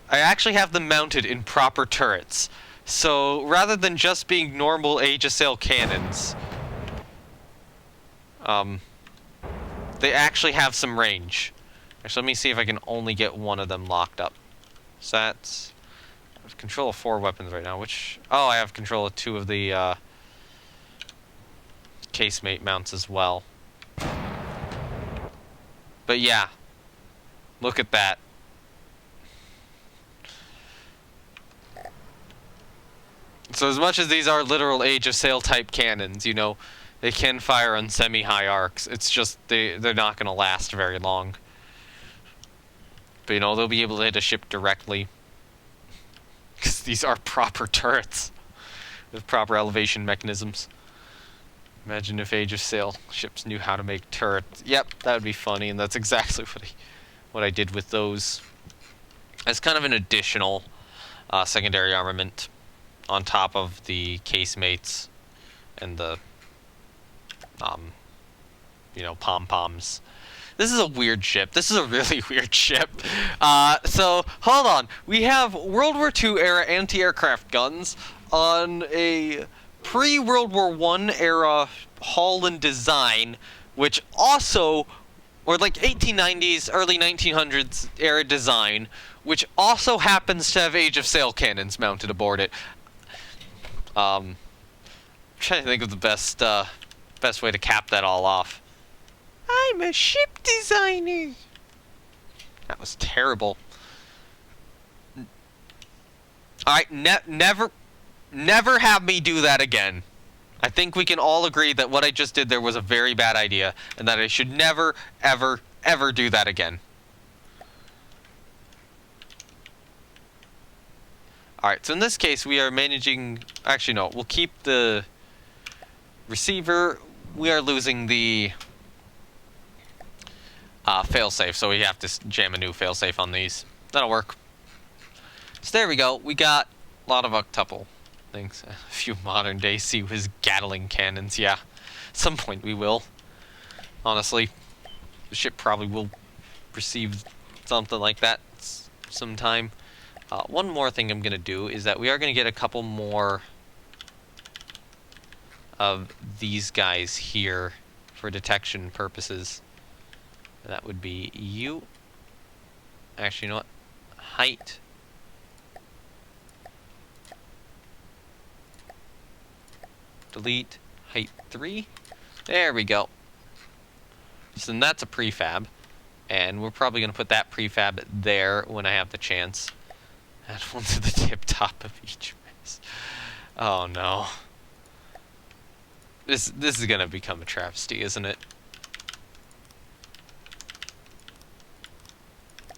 I actually have them mounted in proper turrets. So rather than just being normal Age of Sail cannons, they actually have some range. Actually, let me see if I can only get one of them locked up. So that's... I have control of 4 weapons right now, which... Oh, I have control of 2 of the, casemate mounts as well. But yeah. Look at that. So as much as these are literal Age of Sail type cannons, you know, they can fire on semi-high arcs. It's just they're not going to last very long. But you know, they'll be able to hit a ship directly. Because these are proper turrets. With proper elevation mechanisms. Imagine if Age of Sail ships knew how to make turrets. Yep, that would be funny, and that's exactly what I did with those. As kind of an additional secondary armament on top of the casemates and the, you know, pom-poms. This is a weird ship. This is a really weird ship. So, hold on. We have World War II era anti-aircraft guns on a pre-World War I era hull and design, which also, or like 1890s, early 1900s era design, which also happens to have Age of Sail cannons mounted aboard it. I'm trying to think of the best way to cap that all off. I'm a ship designer. That was terrible. Alright, never have me do that again. I think we can all agree that what I just did there was a very bad idea, and that I should never, ever, ever do that again. Alright, so in this case we are managing... Actually, no, we'll keep the receiver. We are losing the failsafe, so we have to jam a new failsafe on these. That'll work. So there we go. We got a lot of octuple things. A few modern day Sea-Whiz Gatling cannons. Yeah, at some point we will. Honestly, the ship probably will receive something like that sometime. One more thing I'm going to do is that we are going to get a couple more of these guys here for detection purposes. That would be you. Actually, you know what? Height. Delete. Height 3. There we go. So then that's a prefab. And we're probably going to put that prefab there when I have the chance. Add one to the tip top of each mast. Oh no. This is going to become a travesty, isn't it?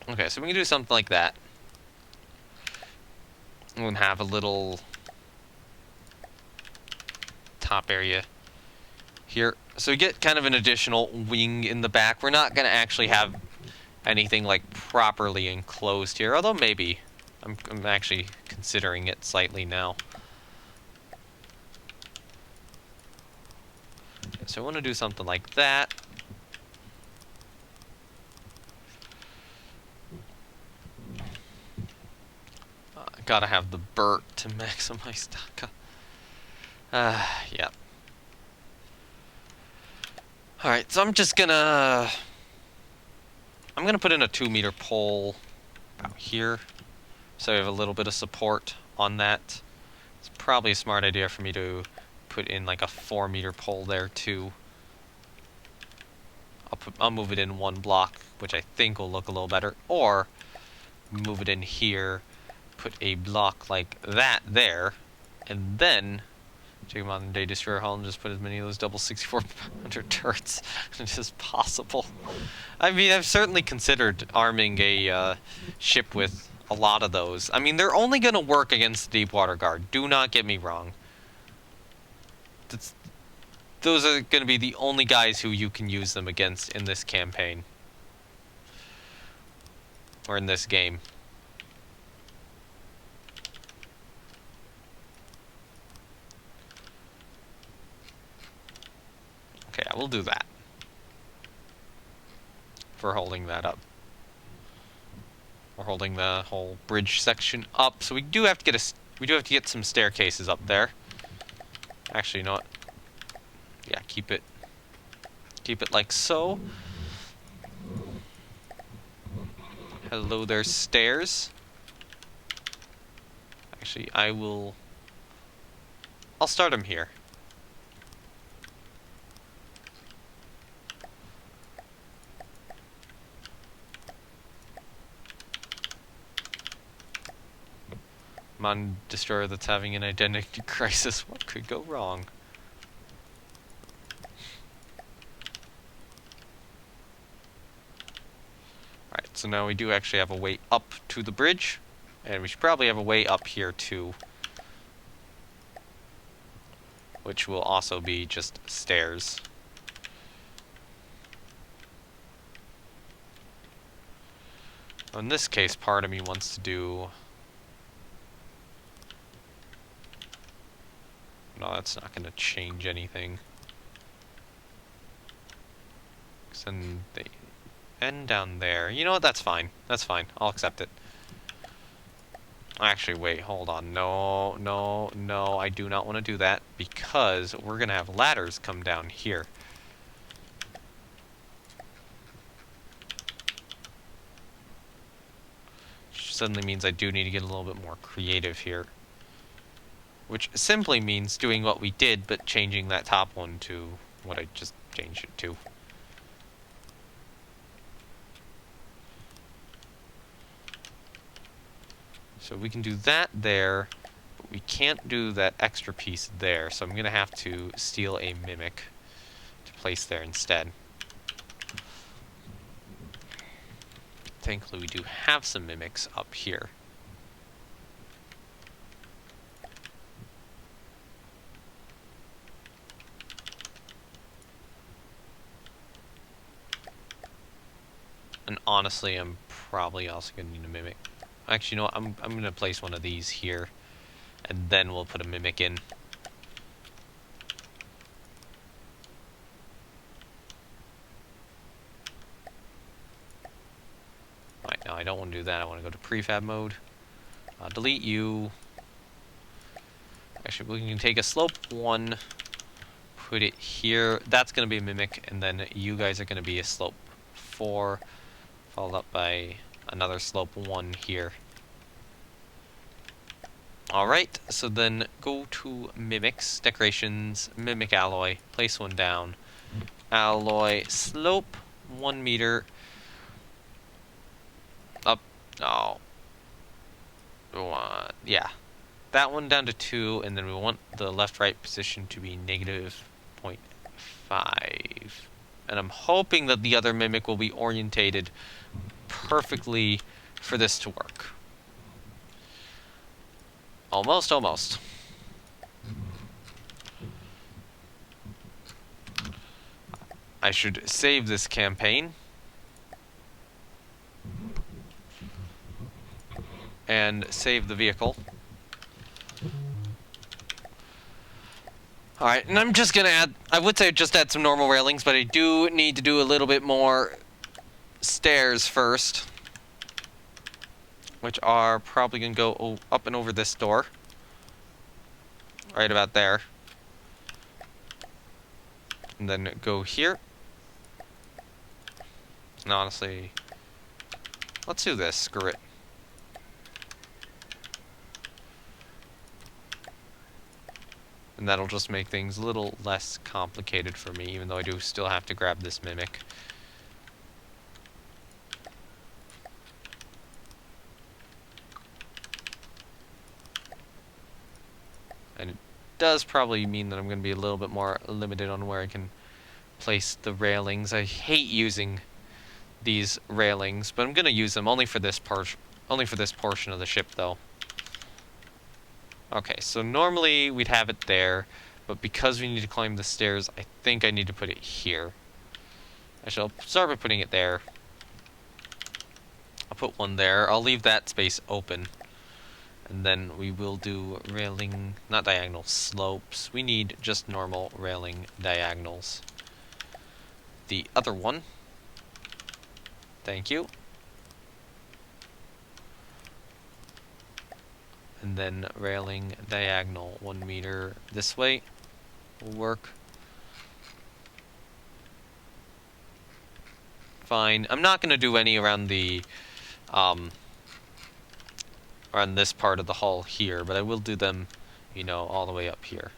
Okay, so we can do something like that. We can have a little top area here. So we get kind of an additional wing in the back. We're not going to actually have anything like properly enclosed here, although maybe. I'm actually considering it slightly now. Okay, so I want to do something like that. Gotta have the Burt to maximize stock. Yeah. Alright, so I'm gonna put in a 2-meter pole about here, so we have a little bit of support on that. It's probably a smart idea for me to put in like a 4-meter pole there too. I'll move it in 1 block, which I think will look a little better, or move it in here, put a block like that there, and then take a modern day destroyer hull and just put as many of those double 6400 turrets as possible. I mean, I've certainly considered arming a ship with a lot of those. I mean, they're only going to work against the Deepwater Guard. Do not get me wrong. Those are going to be the only guys who you can use them against in this campaign. Or in this game. Okay, I will do that. For holding that up. We're holding the whole bridge section up, so we do have to get some staircases up there. Actually, you know what? Yeah, keep it like so. Hello there, stairs. Actually, I'll start them here. Come on, destroyer that's having an identity crisis. What could go wrong? Alright, so now we do actually have a way up to the bridge. And we should probably have a way up here too. Which will also be just stairs. In this case, part of me wants to do... No, that's not going to change anything. Then they end down there. You know what? That's fine. That's fine. I'll accept it. Actually, wait. Hold on. No, no, no. I do not want to do that because we're going to have ladders come down here. Which suddenly means I do need to get a little bit more creative here. Which simply means doing what we did, but changing that top one to what I just changed it to. So we can do that there, but we can't do that extra piece there, so I'm going to have to steal a mimic to place there instead. Thankfully, we do have some mimics up here. And honestly, I'm probably also going to need a mimic. Actually, you know what? I'm going to place one of these here, and then we'll put a mimic in. Alright, now I don't want to do that. I want to go to prefab mode. Delete you. Actually, we can take a slope 1, put it here. That's going to be a mimic, and then you guys are going to be a slope 4, followed up by another slope 1 here. Alright, so then go to mimics, decorations, mimic alloy, place one down. Alloy, slope 1 meter. Up, oh. Yeah. That one down to 2, and then we want the left-right position to be negative 0.5. And I'm hoping that the other mimic will be orientated perfectly for this to work. Almost, almost. I should save this campaign. And save the vehicle. Alright, and I'm just gonna add, I would say just add some normal railings, but I do need to do a little bit more stairs first. Which are probably gonna go up and over this door. Right about there. And then go here. And honestly, let's do this, screw it. And that'll just make things a little less complicated for me, even though I do still have to grab this mimic. And it does probably mean that I'm going to be a little bit more limited on where I can place the railings. I hate using these railings, but I'm going to use them only for this portion of the ship, though. Okay, so normally we'd have it there, but because we need to climb the stairs, I think I need to put it here. I shall start by putting it there. I'll put one there. I'll leave that space open. And then we will do railing, not diagonal, slopes. We need just normal railing diagonals. The other one. Thank you. and then railing diagonal 1 meter this way will work. Fine. I'm not going to do any around the around this part of the hull here, but I will do them, you know, all the way up here.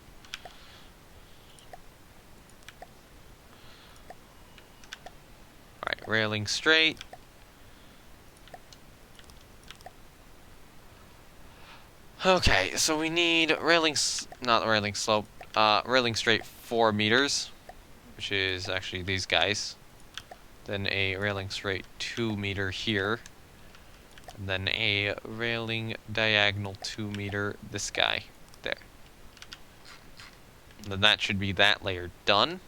Alright, railing straight. Okay, so we need railings, not railing slope, railing straight 4 meters, which is actually these guys. Then a railing straight 2 meter here. And then a railing diagonal 2 meter, this guy, there. And then that should be that layer done.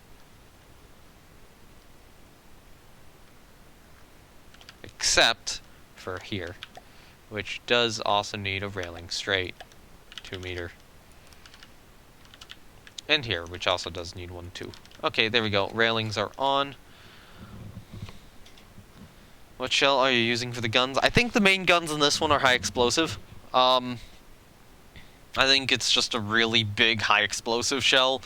Except for here, which does also need a railing straight 2 meter. And here, which also does need one too. Okay, there we go. Railings are on. What shell are you using for the guns? I think the main guns in this one are high explosive. I think it's just a really big high explosive shell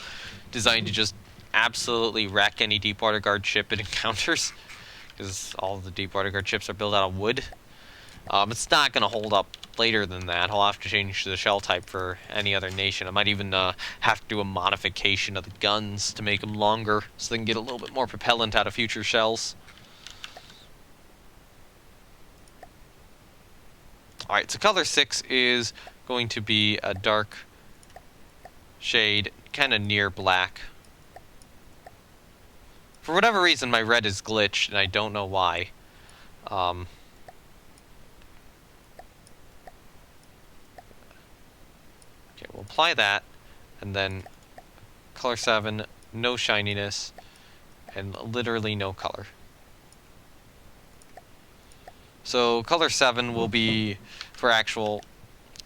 designed to just absolutely wreck any deep water guard ship it encounters, because all of the deep water guard ships are built out of wood. It's not going to hold up later than that. I'll have to change the shell type for any other nation. I might even have to do a modification of the guns to make them longer so they can get a little bit more propellant out of future shells. Alright, so color 6 is going to be a dark shade, kind of near black. For whatever reason, my red is glitched, and I don't know why. Okay, we'll apply that, and then color 7, no shininess, and literally no color. So color 7 will be for actual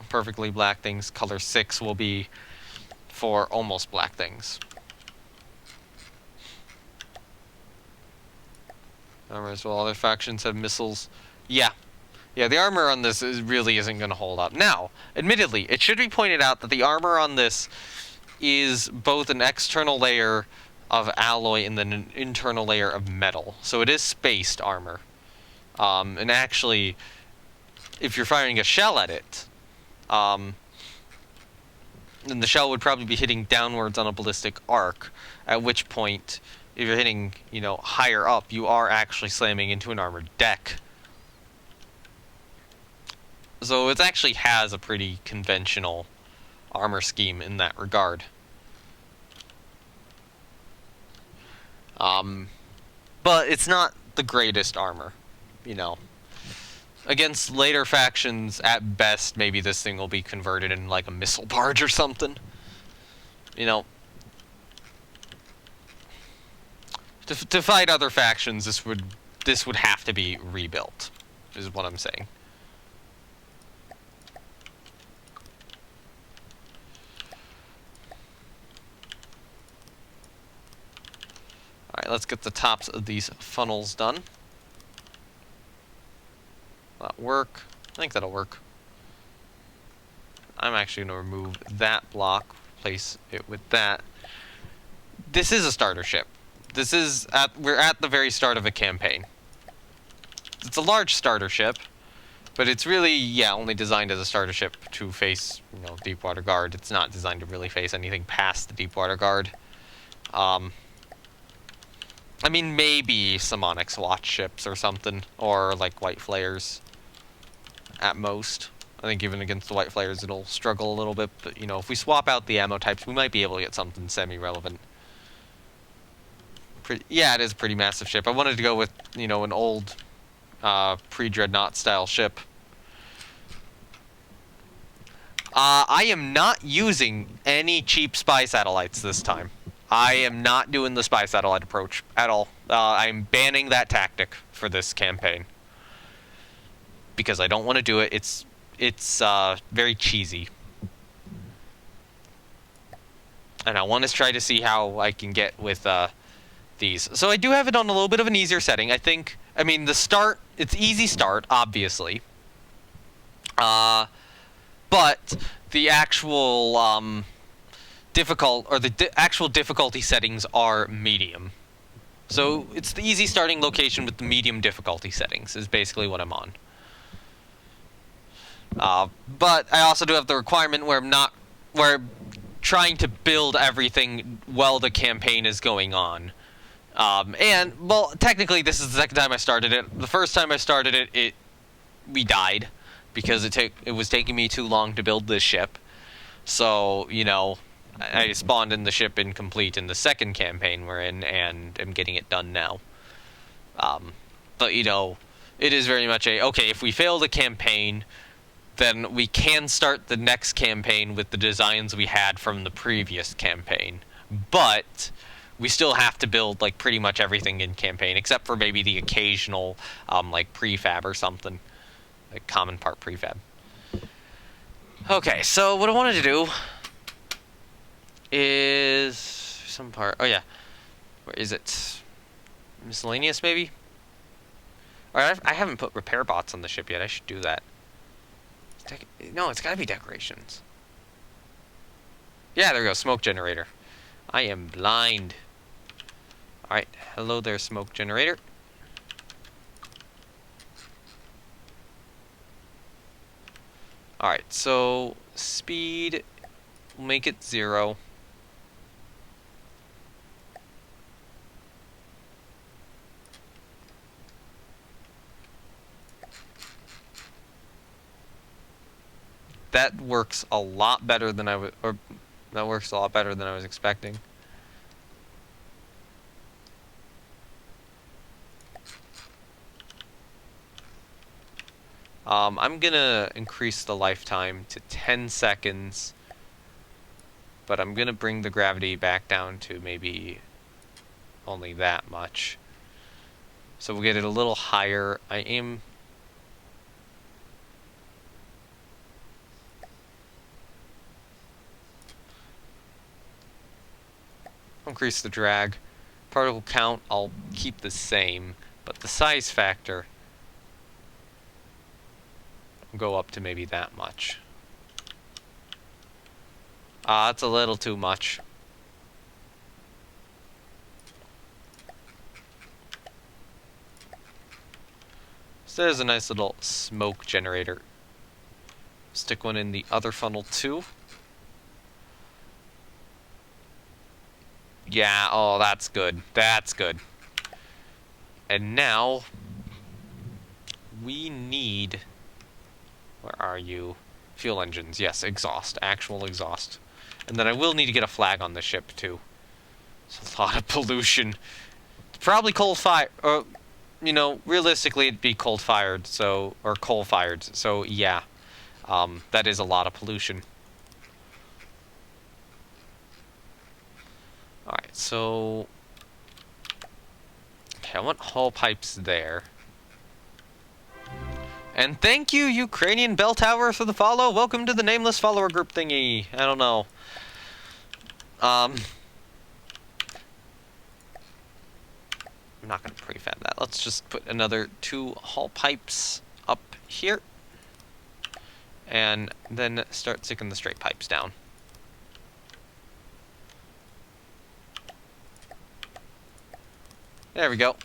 perfectly black things. Color 6 will be for almost black things. Armor as well. Other factions have missiles. Yeah, the armor on this really isn't going to hold up. Now, admittedly, it should be pointed out that the armor on this is both an external layer of alloy and then an internal layer of metal. So it is spaced armor. And actually, if you're firing a shell at it, then the shell would probably be hitting downwards on a ballistic arc, at which point, if you're hitting, you know, higher up, you are actually slamming into an armored deck. So it actually has a pretty conventional armor scheme in that regard. But it's not the greatest armor, you know. Against later factions, at best, maybe this thing will be converted in like a missile barge or something. You know, to fight other factions, this would have to be rebuilt, is what I'm saying. Alright, let's get the tops of these funnels done. Will that work? I think that'll work. I'm actually going to remove that block, replace it with that. This is a starter ship. We're at the very start of a campaign. It's a large starter ship, but it's really, yeah, only designed as a starter ship to face, you know, Deepwater Guard. It's not designed to really face anything past the Deepwater Guard. I mean, maybe some Onyx Watch ships or something, or like White Flares at most. I think even against the White Flares it'll struggle a little bit, but you know, if we swap out the ammo types, we might be able to get something semi-relevant. Yeah, it is a pretty massive ship. I wanted to go with, you know, an old pre-Dreadnought style ship. I am not using any cheap spy satellites this time. I am not doing the spy satellite approach at all. I'm banning that tactic for this campaign because I don't want to do it. It's very cheesy, and I want to try to see how I can get with these. So I do have it on a little bit of an easier setting. I mean, the start, it's easy start, obviously. but the actual actual difficulty settings are medium. So it's the easy starting location with the medium difficulty settings is basically what I'm on. But I also do have the requirement where I'm trying to build everything while the campaign is going on. And, well, technically this is the second time I started it. The first time I started it, we died because it was taking me too long to build this ship. So, you know, I spawned in the ship incomplete in the second campaign we're in, and I'm getting it done now. But, you know, it is very much okay, if we fail the campaign, then we can start the next campaign with the designs we had from the previous campaign. But we still have to build, like, pretty much everything in campaign, except for maybe the occasional, like, prefab or something. Like, common part prefab. Okay, so what I wanted to do is some part... Oh, yeah. Where is it? Miscellaneous, maybe? Alright, I haven't put repair bots on the ship yet. I should do that. No, it's gotta be decorations. Yeah, there we go. Smoke generator. I am blind. Alright, hello there, smoke generator. Alright, so speed, we'll make it 0. That works a lot better than that works a lot better than I was expecting. I'm gonna increase the lifetime to 10 seconds, but I'm gonna bring the gravity back down to maybe only that much. So we'll get it a little higher. Increase the drag. Particle count, I'll keep the same, but the size factor will go up to maybe that much. That's a little too much. So there's a nice little smoke generator. Stick one in the other funnel too. Yeah, oh, that's good. That's good. And now we need... Where are you? Fuel engines. Yes, exhaust. Actual exhaust. And then I will need to get a flag on the ship, too. It's a lot of pollution. It's probably coal-fired. Or, you know, realistically, it'd be coal-fired, so... Or coal-fired. So, yeah. That is a lot of pollution. Alright, so... Okay, I want hull pipes there. And thank you, Ukrainian Bell Tower, for the follow. Welcome to the nameless follower group thingy. I don't know. I'm not going to prefab that. Let's just put another 2 hull pipes up here. And then start sticking the straight pipes down. There we go.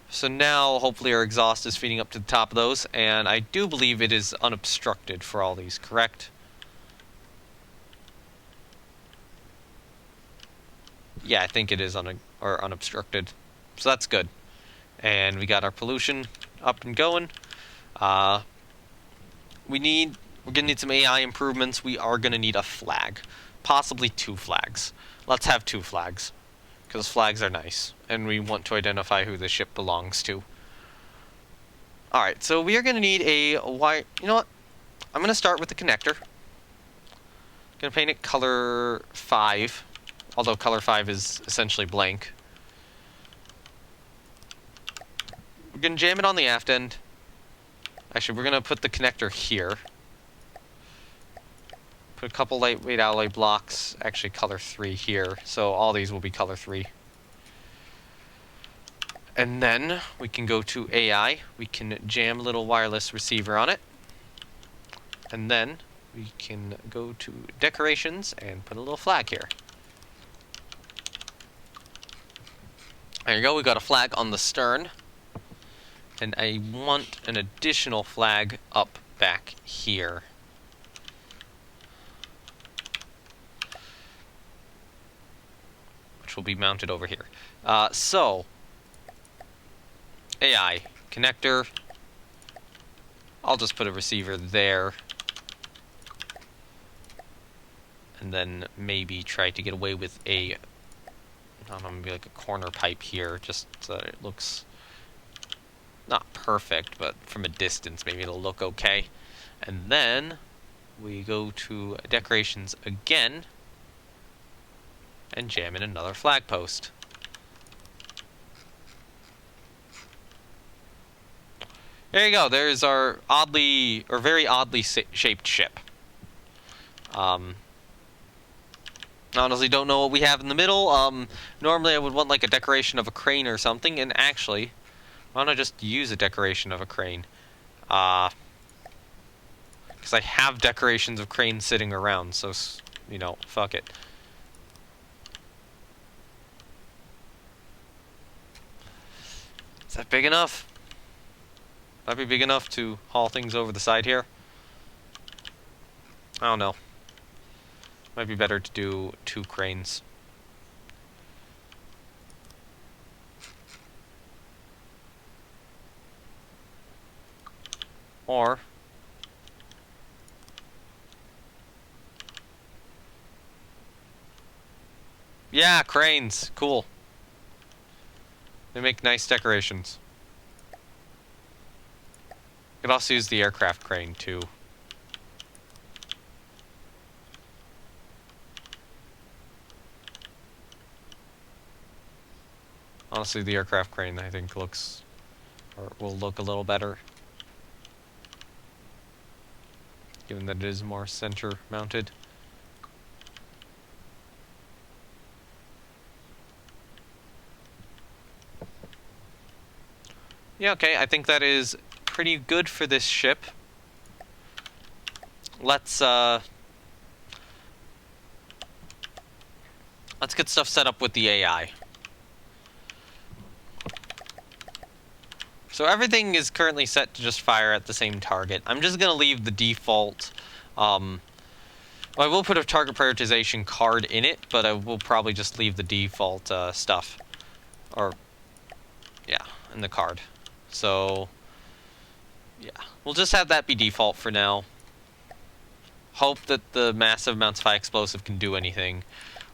So now, hopefully our exhaust is feeding up to the top of those, and I do believe it is unobstructed for all these, correct? Yeah, I think it is unobstructed. So that's good. And we got our pollution up and going. We're gonna need some AI improvements. We are gonna need a flag. Possibly 2 flags. Let's have 2 flags. Because flags are nice, and we want to identify who the ship belongs to. Alright, so we are going to need a wire... You know what? I'm going to start with the connector. Going to paint it color 5, although color 5 is essentially blank. We're going to jam it on the aft end. Actually, we're going to put the connector here. Put a couple lightweight alloy blocks, actually color 3 here, so all these will be color 3. And then we can go to AI. We can jam a little wireless receiver on it. And then we can go to decorations and put a little flag here. There you go, we got a flag on the stern. And I want an additional flag up back here. Which will be mounted over here. So, AI, connector. I'll just put a receiver there. And then maybe try to get away with a, I don't know, maybe like a corner pipe here, just so that it looks not perfect, but from a distance maybe it'll look okay. And then we go to decorations again and jam in another flag post. There you go, there's our very oddly shaped ship. Honestly don't know what we have in the middle. Normally I would want like a decoration of a crane or something, and actually, why don't I just use a decoration of a crane? Because I have decorations of cranes sitting around, so, you know, fuck it. Is that big enough? Might be big enough to haul things over the side here. I don't know. Might be better to do 2 cranes. Or yeah, cranes. Cool. They make nice decorations. Could also use the aircraft crane too. Honestly, the aircraft crane I think looks, or will look a little better, given that it is more center mounted. Yeah, okay, I think that is pretty good for this ship. Let's get stuff set up with the AI. So everything is currently set to just fire at the same target. I'm just going to leave the default, well, I will put a target prioritization card in it, but I will probably just leave the default stuff. Or, yeah, in the card. So, yeah, we'll just have that be default for now. Hope that the massive amounts of high explosive can do anything.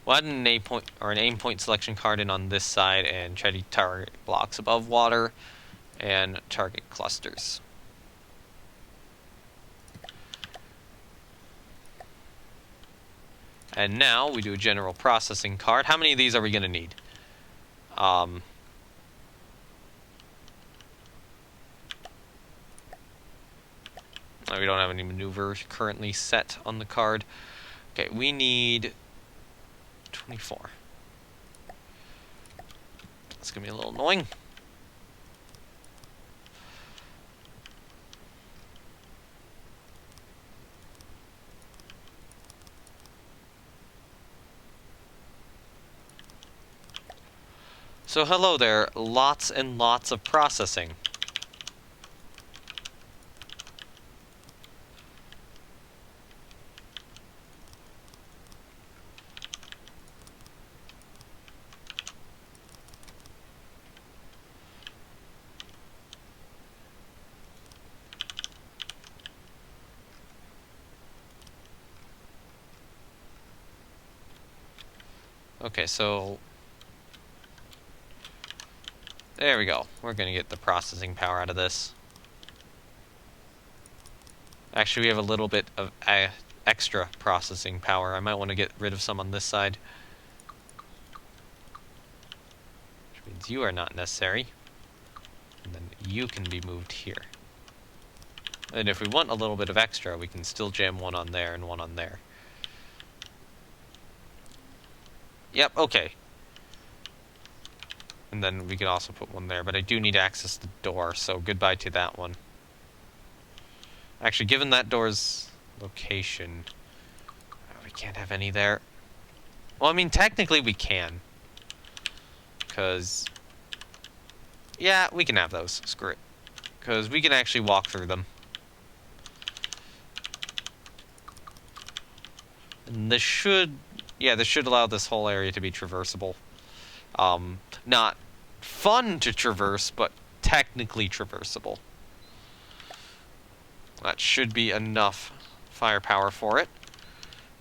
We'll add an aim point selection card in on this side and try to target blocks above water and target clusters. And now we do a general processing card. How many of these are we going to need? We don't have any maneuver currently set on the card. Okay, we need 24. That's going to be a little annoying. So hello there, lots and lots of processing. Okay, so there we go. We're going to get the processing power out of this. Actually, we have a little bit of extra processing power. I might want to get rid of some on this side. Which means you are not necessary. And then you can be moved here. And if we want a little bit of extra, we can still jam one on there and one on there. Yep, okay. And then we could also put one there, but I do need to access the door, so goodbye to that one. Actually, given that door's location. We can't have any there. Well, I mean, technically we can. Because... yeah, we can have those. Screw it. Because we can actually walk through them. And this should... yeah, this should allow this whole area to be traversable. Not fun to traverse, but technically traversable. That should be enough firepower for it.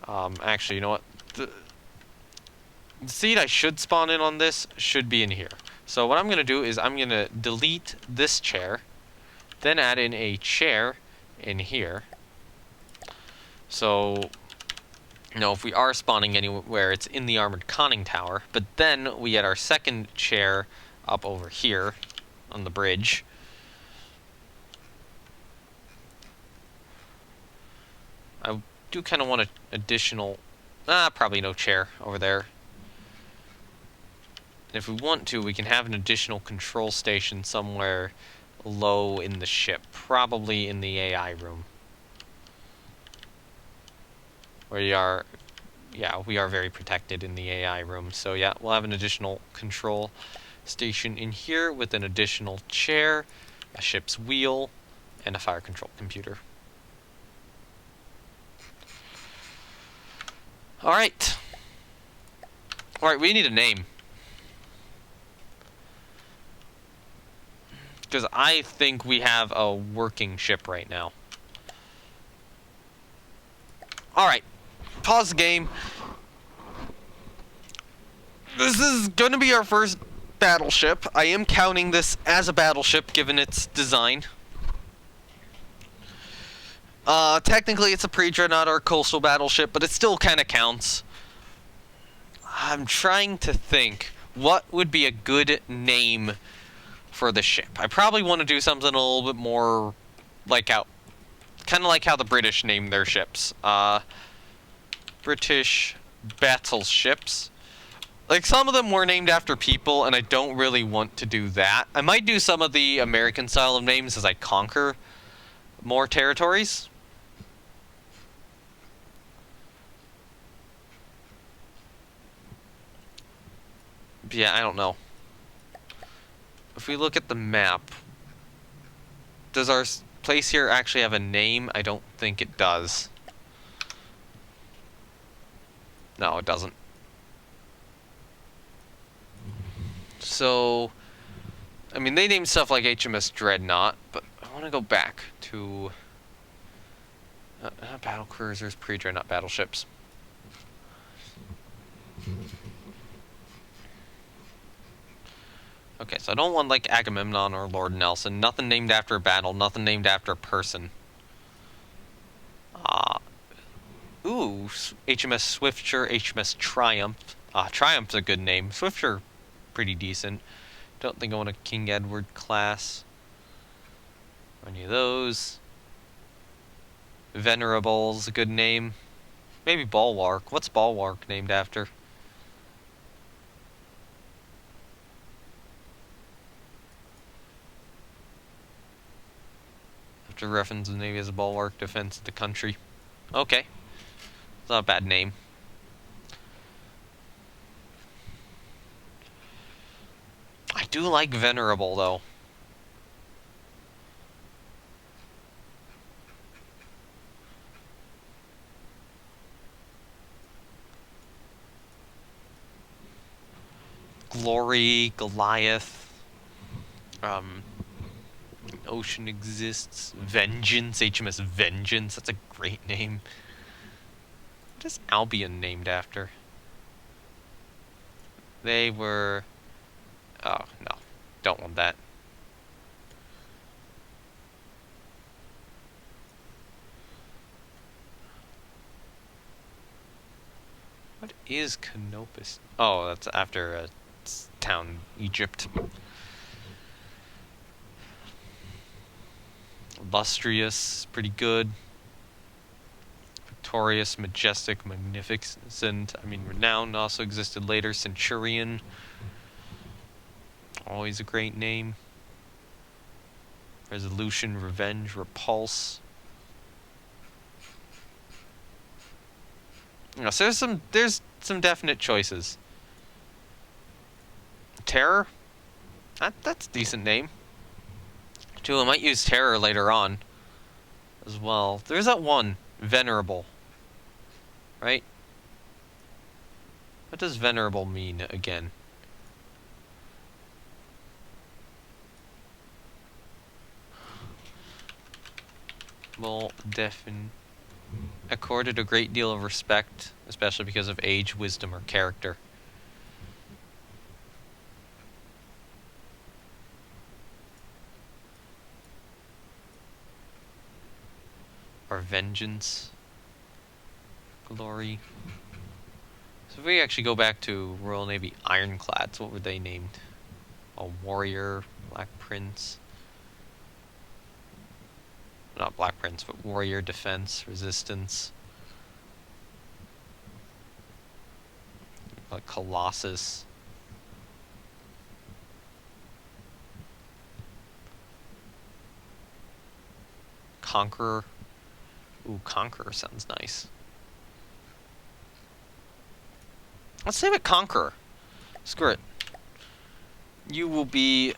Actually, you know what? The seed I should spawn in on this should be in here. So what I'm going to do is I'm going to delete this chair, then add in a chair in here. So, you know, if we are spawning anywhere, it's in the armored conning tower. But then we get our second chair up over here on the bridge. I do kind of want an additional... probably no chair over there. And if we want to, we can have an additional control station somewhere low in the ship. Probably in the AI room. Where you are... yeah, we are very protected in the AI room. So yeah, we'll have an additional control station in here with an additional chair, a ship's wheel, and a fire control computer. Alright. Alright, we need a name. Because I think we have a working ship right now. Alright. Pause the game. This is going to be our first battleship. I am counting this as a battleship given its design. Technically it's a pre-dreadnought or a coastal battleship, but it still kind of counts. I'm trying to think what would be a good name for the ship. I probably want to do something a little bit more like how, kind of like how the British name their ships. British battleships. Like, some of them were named after people, and I don't really want to do that. I might do some of the American style of names as I conquer more territories. But yeah, I don't know. If we look at the map, does our place here actually have a name? I don't think it does. No, it doesn't. So, I mean, they named stuff like HMS Dreadnought, but I want to go back to battle cruisers, pre-Dreadnought battleships. Okay, so I don't want like Agamemnon or Lord Nelson. Nothing named after a battle, nothing named after a person. Ooh, HMS Swiftsure, HMS Triumph. Triumph's a good name. Swiftsure, pretty decent. Don't think I want a King Edward class. Any of those. Venerable's a good name. Maybe Bulwark. What's Bulwark named after? After reference the Navy as a bulwark defense of the country. Okay. It's not a bad name. I do like Venerable, though. Glory, Goliath. Ocean Exists. Vengeance, HMS Vengeance. That's a great name. What is Albion named after? They were... oh, no. Don't want that. What is Canopus? Oh, that's after a town, Egypt. Illustrious, pretty good. Victorious, majestic, magnificent. I mean, renowned also existed later. Centurion. Always a great name. Resolution, revenge, repulse. You know, so there's some definite choices. Terror? That's a decent name. Too, I might use terror later on as well. There's that one. Venerable. Right? What does venerable mean again? Well, accorded a great deal of respect, especially because of age, wisdom, or character. Or vengeance. Glory. So if we actually go back to Royal Navy Ironclads, what were they named? A warrior, Black Prince. Not Black Prince, but warrior, defense, resistance. Like Colossus. Conqueror. Ooh, Conqueror sounds nice. Let's save it Conqueror. Screw it. You will be...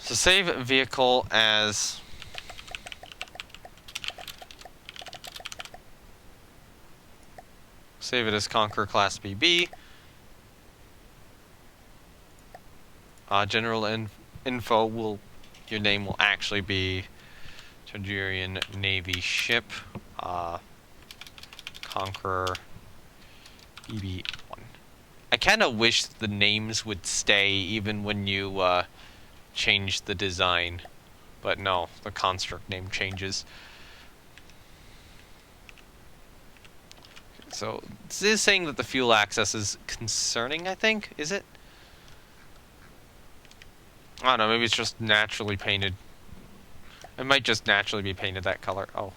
So save vehicle as... Save it as Conqueror Class BB. General info will... Your name will actually be... Togerian Navy Ship. Conqueror BB1. I kind of wish the names would stay even when you change the design. But no, the construct name changes. So, this is saying that the fuel access is concerning, I think? Is it? I don't know, maybe it's just naturally painted. It might just naturally be painted that color. Oh.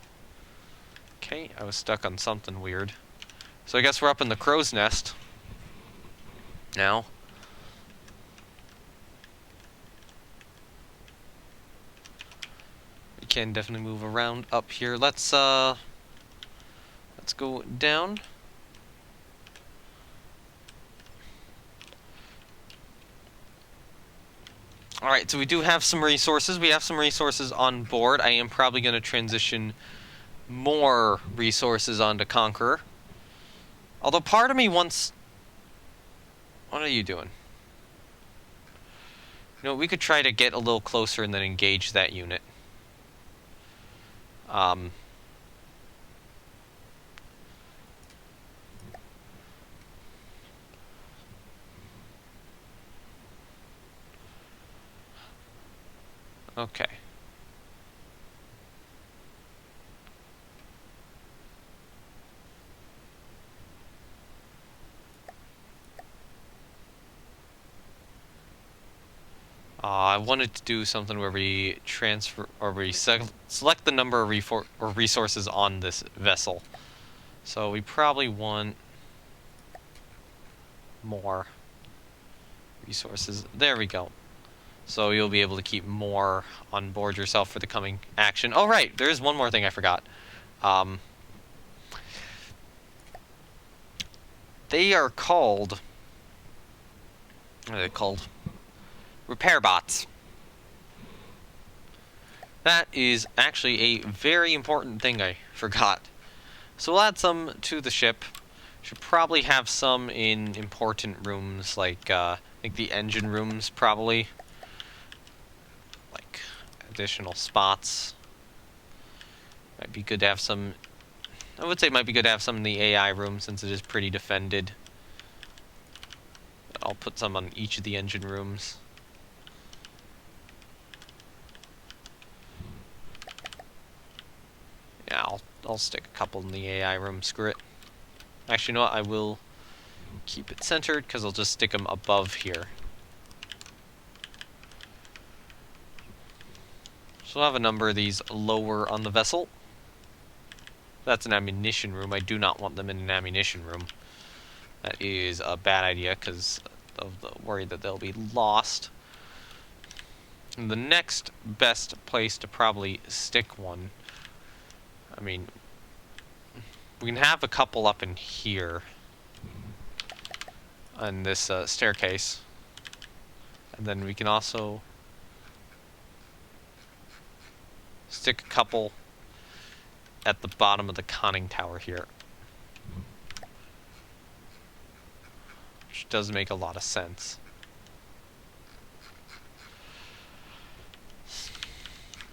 Okay, I was stuck on something weird. So I guess we're up in the crow's nest now. We can definitely move around up here. Let's go down. Alright, so we do have some resources. We have some resources on board. I am probably going to transition more resources onto Conqueror. Although part of me wants... What are you doing? You know, we could try to get a little closer and then engage that unit. Okay. I wanted to do something where we transfer, or we select the number of resources on this vessel. So we probably want more resources. There we go. So you'll be able to keep more on board yourself for the coming action. Oh, right, there is one more thing I forgot. They are called... What are they called? Repair bots. That is actually a very important thing I forgot. So we'll add some to the ship. Should probably have some in important rooms, like the engine rooms, probably. Like additional spots. Might be good to have some. I would say it might be good to have some in the AI room since it is pretty defended. I'll put some on each of the engine rooms. Yeah, I'll stick a couple in the AI room. Screw it. Actually, you know what? I will keep it centered because I'll just stick them above here. So I'll have a number of these lower on the vessel. That's an ammunition room. I do not want them in an ammunition room. That is a bad idea because of the worry that they'll be lost. And the next best place to probably stick one, I mean, we can have a couple up in here on this staircase. And then we can also stick a couple at the bottom of the conning tower here. Which does make a lot of sense.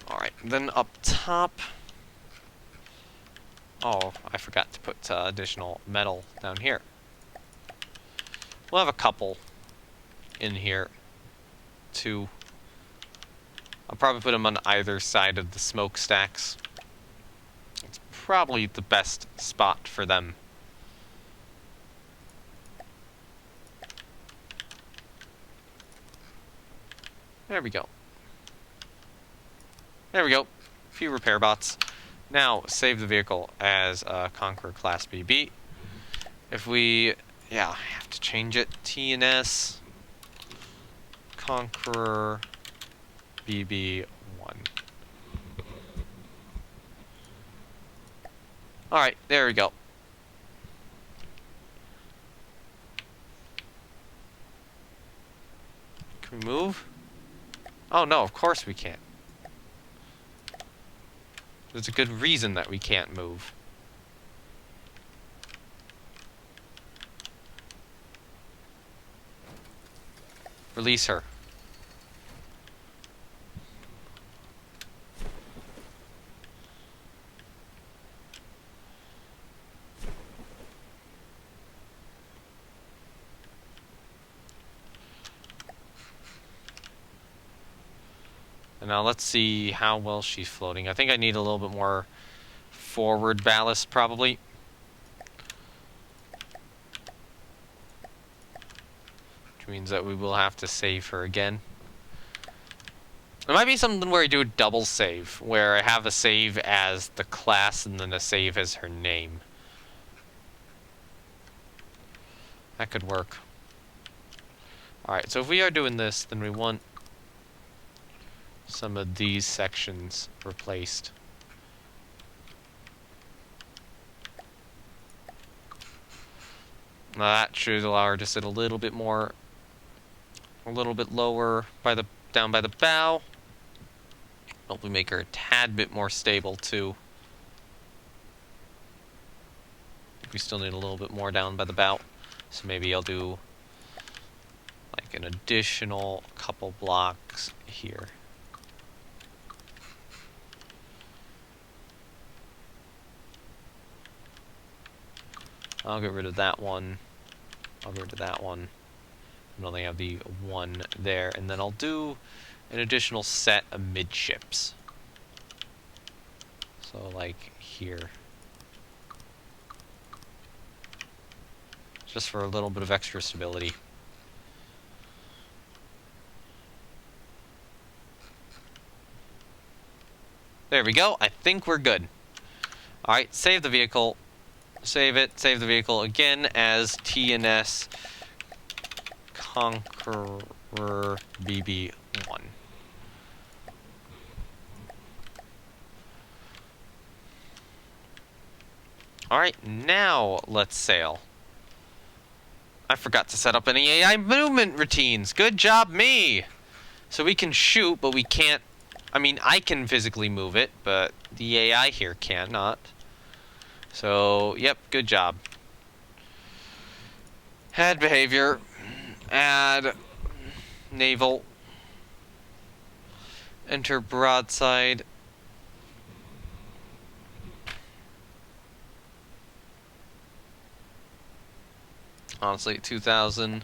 Alright, then up top... Oh, I forgot to put additional metal down here. We'll have a couple in here. Two. I'll probably put them on either side of the smokestacks. It's probably the best spot for them. There we go. There we go. A few repair bots. Now, save the vehicle as Conqueror Class BB. If we... Yeah, I have to change it. TNS Conqueror BB1. Alright, there we go. Can we move? Oh no, of course we can't. There's a good reason that we can't move. Release her. And now let's see how well she's floating. I think I need a little bit more forward ballast, probably. Which means that we will have to save her again. There might be something where I do a double save, where I have a save as the class and then a save as her name. That could work. Alright, so if we are doing this, then we want some of these sections replaced. Now that should allow her to sit a little bit more, a little bit lower by the down by the bow. Hopefully make her a tad bit more stable too. We still need a little bit more down by the bow, so maybe I'll do like an additional couple blocks here. I'll get rid of that one. I'll get rid of that one. And only have the one there. And then I'll do an additional set of midships. So like here. Just for a little bit of extra stability. There we go. I think we're good. Alright, save the vehicle. Save it. Save the vehicle again as TNS Conqueror BB1. Alright, now let's sail. I forgot to set up any AI movement routines. Good job, me! So we can shoot, but we can't... I mean, I can physically move it, but the AI here cannot. So, yep, good job. Add behavior. Add naval. Enter broadside. Honestly, 2,000.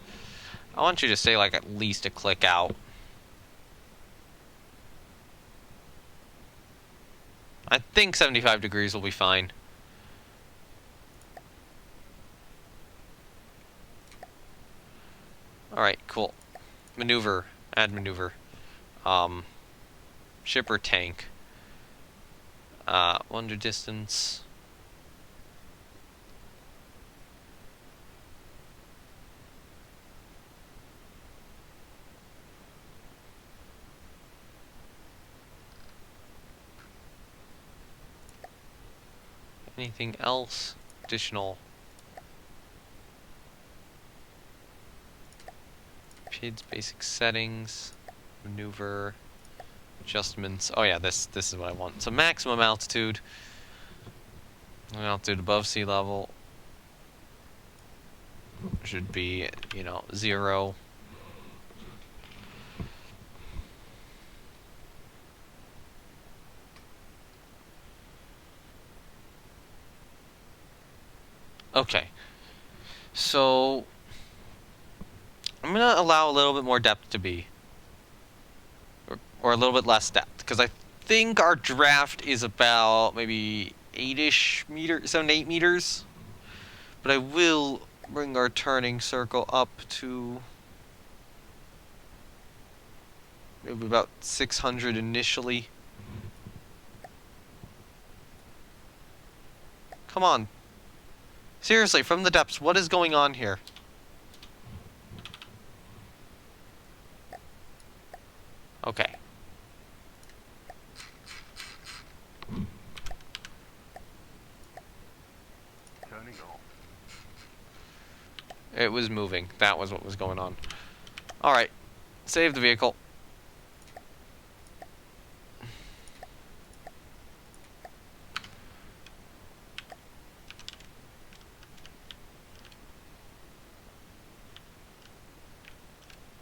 I want you to stay like at least a click out. I think 75 degrees will be fine. Alright, cool. Maneuver. Add maneuver. Shipper tank. Wonder distance. Anything else? Additional PIDs, basic settings, maneuver, adjustments. Oh yeah, this is what I want. So maximum altitude. Altitude above sea level should be, you know, 0. Okay. So I'm going to allow a little bit more depth to be. Or a little bit less depth. Because I think our draft is about maybe 8-ish meters, 7 to 8 meters. But I will bring our turning circle up to maybe about 600 initially. Come on. Seriously, from the depths, what is going on here? Okay. Turning off. It was moving. That was what was going on. Alright. Save the vehicle.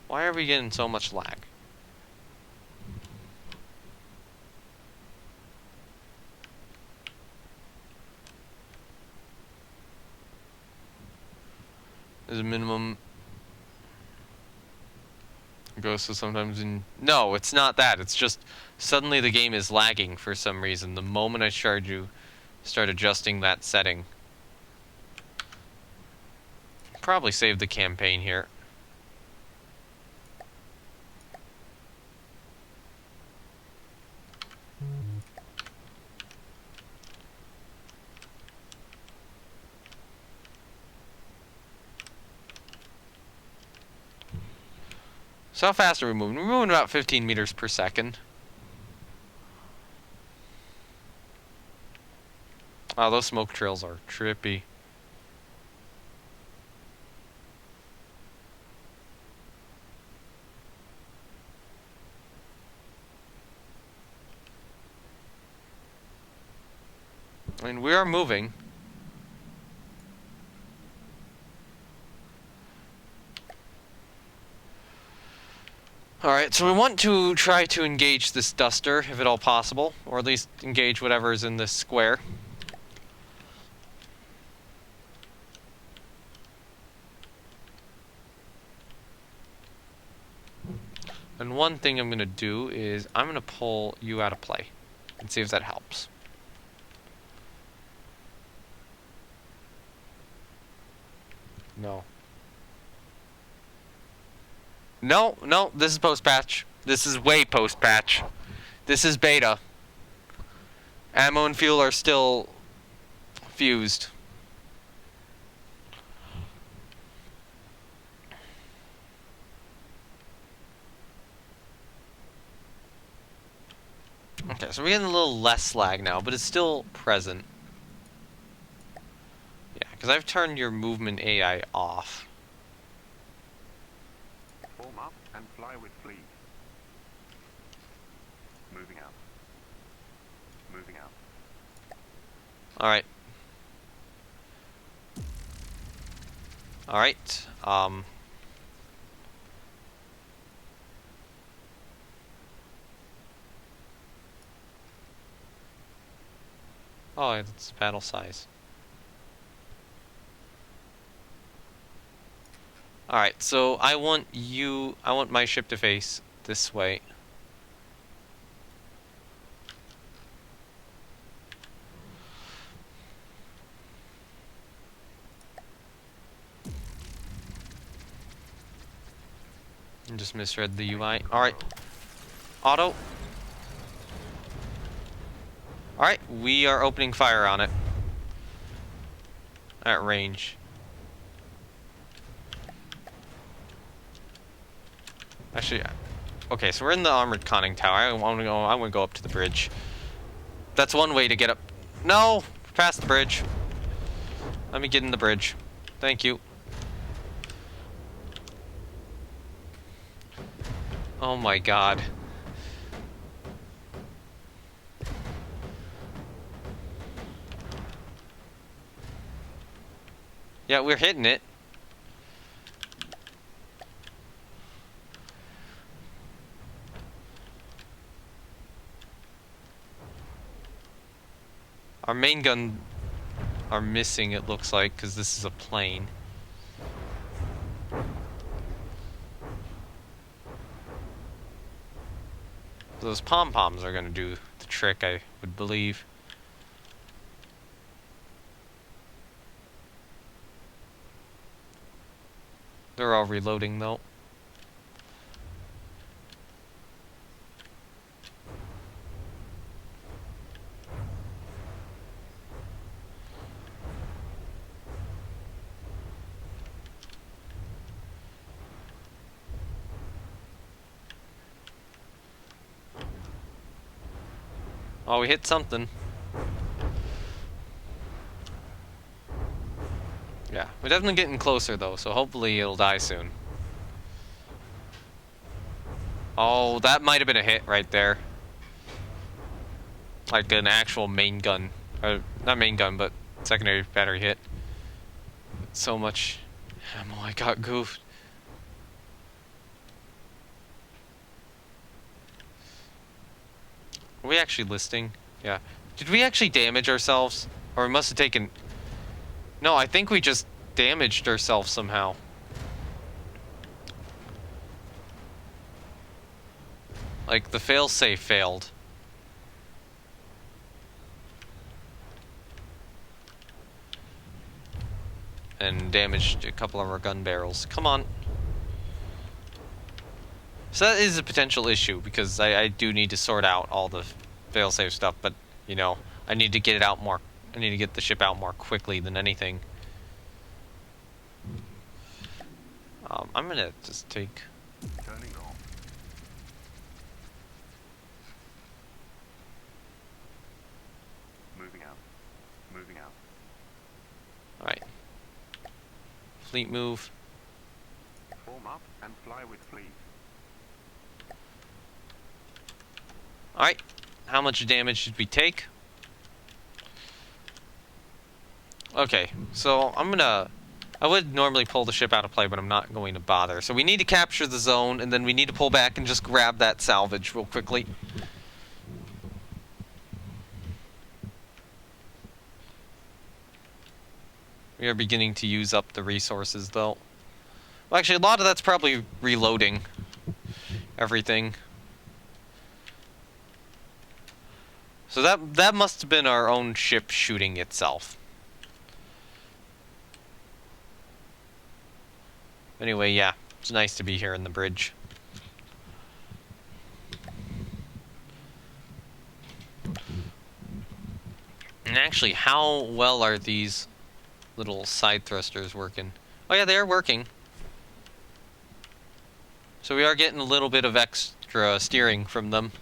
Why are we getting so much lag? There's a minimum. Goes to sometimes in. No, it's not that. It's just suddenly the game is lagging for some reason. The moment I start adjusting that setting. Probably save the campaign here. So how fast are we moving? We're moving about 15 meters per second. Oh, those smoke trails are trippy. I mean, we are moving. Alright, so we want to try to engage this duster, if at all possible, or at least engage whatever is in this square. And one thing I'm going to do is I'm going to pull you out of play and see if that helps. No. No, no, this is post-patch. This is way post-patch. This is beta. Ammo and fuel are still fused. Okay, so we're getting a little less lag now, but it's still present. Yeah, because I've turned your movement AI off. Form up and fly with fleet. Moving out. Moving out. Alright. Alright, oh, it's battle size. Alright, so I want my ship to face this way. I just misread the UI. Alright. Auto. Alright, we are opening fire on it. At range. Actually, okay, so we're in the armored conning tower. I want to go up to the bridge. That's one way to get up. No! past the bridge. Let me get in the bridge. Thank you. Oh my god. Yeah, we're hitting it. Our main gun are missing, it looks like, because this is a plane. Those pom-poms are going to do the trick, I would believe. They're all reloading, though. Oh, we hit something. Yeah, we're definitely getting closer, though, so hopefully it'll die soon. Oh, that might have been a hit right there. Like an actual main gun. Not main gun, but secondary battery hit. So much ammo, I got goofed. Are we actually listing? Yeah. Did we actually damage ourselves? Or we must have taken... No, I think we just damaged ourselves somehow. Like, the failsafe failed. And damaged a couple of our gun barrels. Come on. So that is a potential issue, because I do need to sort out all the failsafe stuff, but, you know, I need to get it out more... I need to get the ship out more quickly than anything. I'm gonna just take... Turning off. Moving out. Moving out. Alright. Fleet move. Form up and fly with fleet. Alright. How much damage did we take? Okay, so I'm gonna... I would normally pull the ship out of play, but I'm not going to bother. So we need to capture the zone, and then we need to pull back and just grab that salvage real quickly. We are beginning to use up the resources, though. Well, actually, a lot of that's probably reloading everything. So that must have been our own ship shooting itself. Anyway, yeah, it's nice to be here in the bridge. And actually, how well are these little side thrusters working? Oh yeah, they are working. So we are getting a little bit of extra steering from them.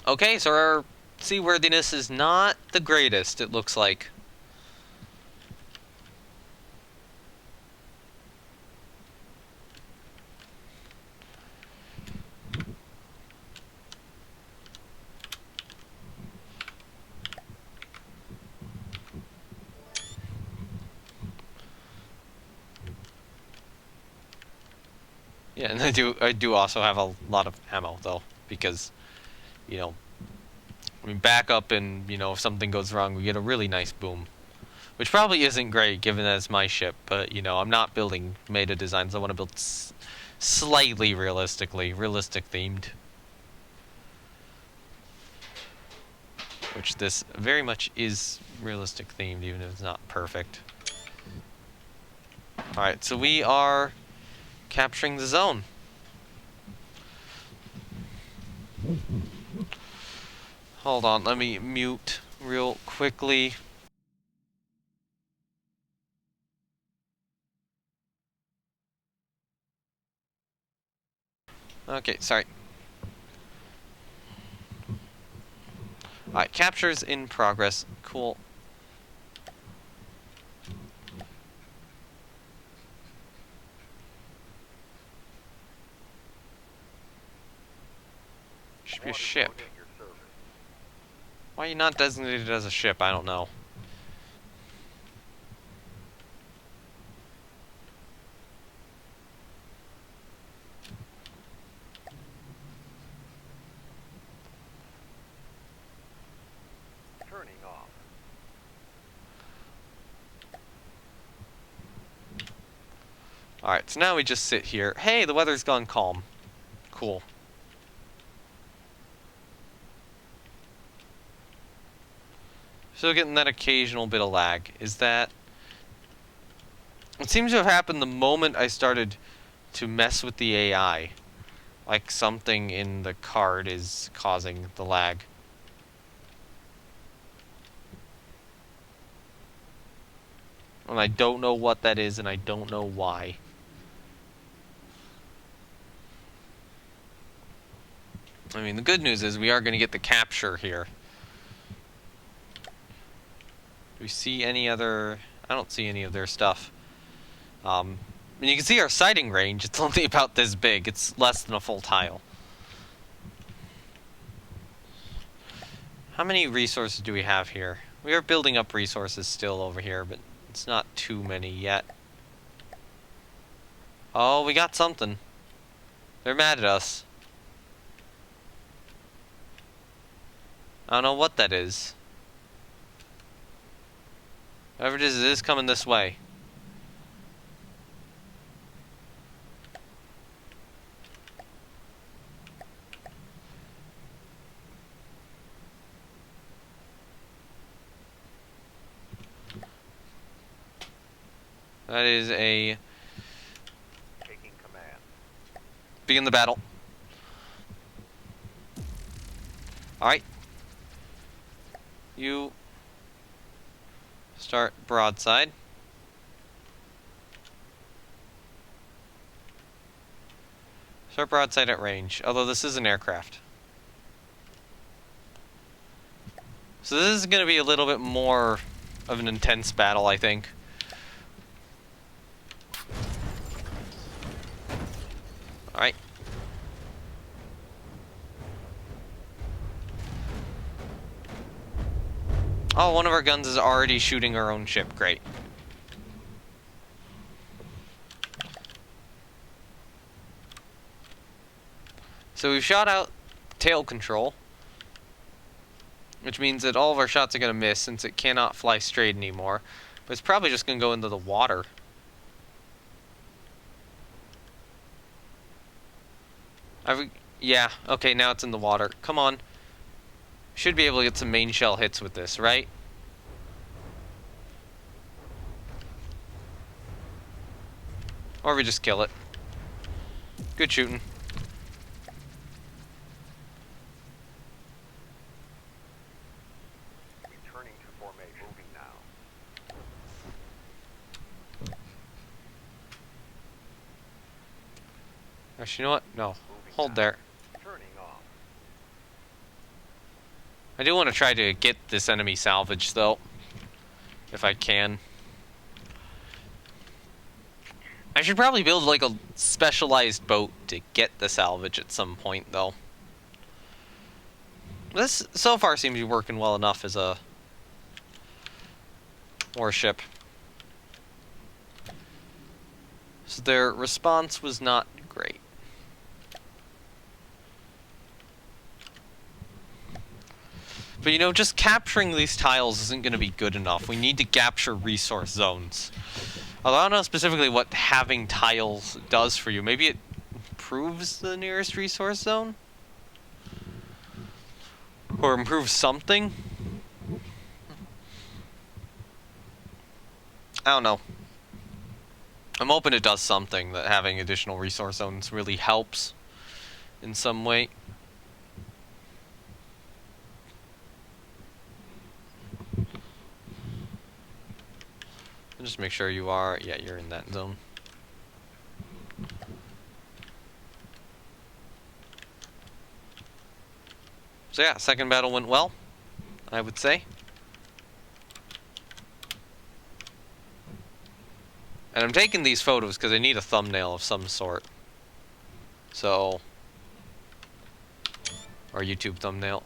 Okay, so our seaworthiness is not the greatest, it looks like. Yeah, and I do also have a lot of ammo though, because, you know, I mean, back up and, you know, if something goes wrong, we get a really nice boom. Which probably isn't great, given that it's my ship, but, you know, I'm not building meta designs. I want to build slightly realistic themed. Which this very much is realistic themed, even if it's not perfect. Alright, so we are capturing the zone. Hold on, let me mute real quickly. Okay, sorry. Alright, capture's in progress. Cool. Should be a ship. Why are you not designated as a ship? I don't know. Turning off. Alright, so now we just sit here. Hey, the weather's gone calm. Cool. Still getting that occasional bit of lag. Is that... It seems to have happened the moment I started to mess with the AI. Like something in the card is causing the lag. And I don't know what that is, and I don't know why. I mean, the good news is we are going to get the capture here. Do we see any other... I don't see any of their stuff. And you can see our sighting range. It's only about this big. It's less than a full tile. How many resources do we have here? We are building up resources still over here, but it's not too many yet. Oh, we got something. They're mad at us. I don't know what that is. Whatever it is coming this way. That is a... Taking command. Begin the battle. Alright. You... Start broadside. Start broadside at range, although this is an aircraft. So this is going to be a little bit more of an intense battle, I think. Alright. Oh, one of our guns is already shooting our own ship. Great. So we've shot out tail control, which means that all of our shots are going to miss since it cannot fly straight anymore. But it's probably just going to go into the water. Yeah, okay, now it's in the water. Come on. Should be able to get some main shell hits with this, right? Or we just kill it. Good shooting. Returning to formation. Moving now. Actually, you know what? No. Moving Hold now. there. Turning off. I do want to try to get this enemy salvage, though. If I can. I should probably build, like, a specialized boat to get the salvage at some point, though. This, so far, seems to be working well enough as a warship. So their response was not great. But, you know, just capturing these tiles isn't going to be good enough. We need to capture resource zones. Although I don't know specifically what having tiles does for you. Maybe it improves the nearest resource zone? Or improves something? I don't know. I'm hoping it does something, that having additional resource zones really helps in some way. Just make sure you are... Yeah, you're in that zone. So yeah, second battle went well. I would say. And I'm taking these photos because I need a thumbnail of some sort. So, or YouTube thumbnail.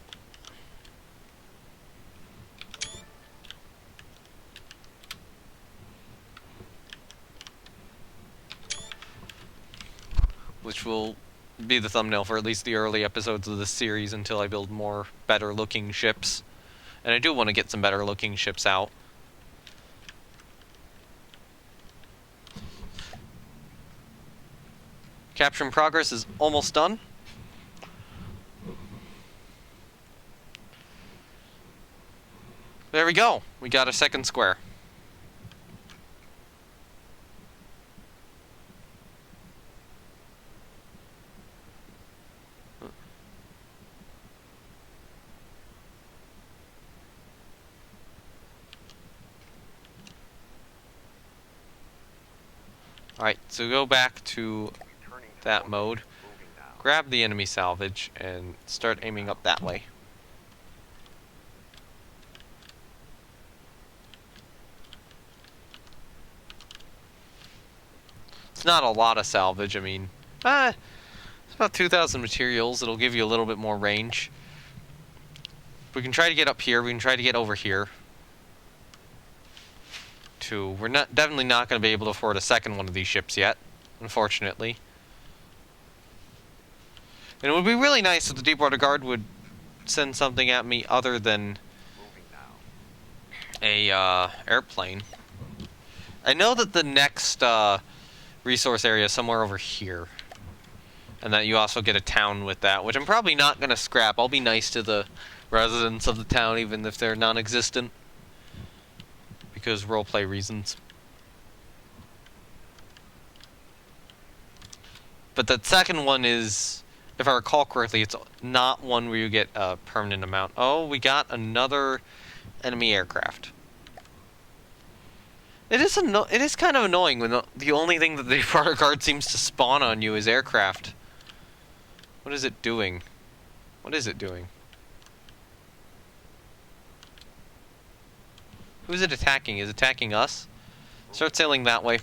Which will be the thumbnail for at least the early episodes of this series until I build more better looking ships. And I do want to get some better looking ships out. Capture in progress is almost done. There we go. We got a second square. Alright, so go back to Returning to that formation. mode. Moving now. Grab the enemy salvage and start aiming up that way. It's not a lot of salvage, I mean, it's about 2,000 materials. It'll give you a little bit more range. We can try to get up here, we can try to get over here. We're definitely not going to be able to afford a second one of these ships yet, unfortunately. And it would be really nice if the Deepwater Guard would send something at me other than Moving now. a airplane. I know that the next resource area is somewhere over here, and that you also get a town with that, which I'm probably not going to scrap. I'll be nice to the residents of the town even if they're non-existent, because roleplay reasons. But that second one is, if I recall correctly, it's not one where you get a permanent amount. Oh, we got another enemy aircraft. It is kind of annoying when the only thing that the Deepwater Guard seems to spawn on you is aircraft. What is it doing? What is it doing? Who's it attacking? Is it attacking us? Start sailing that way.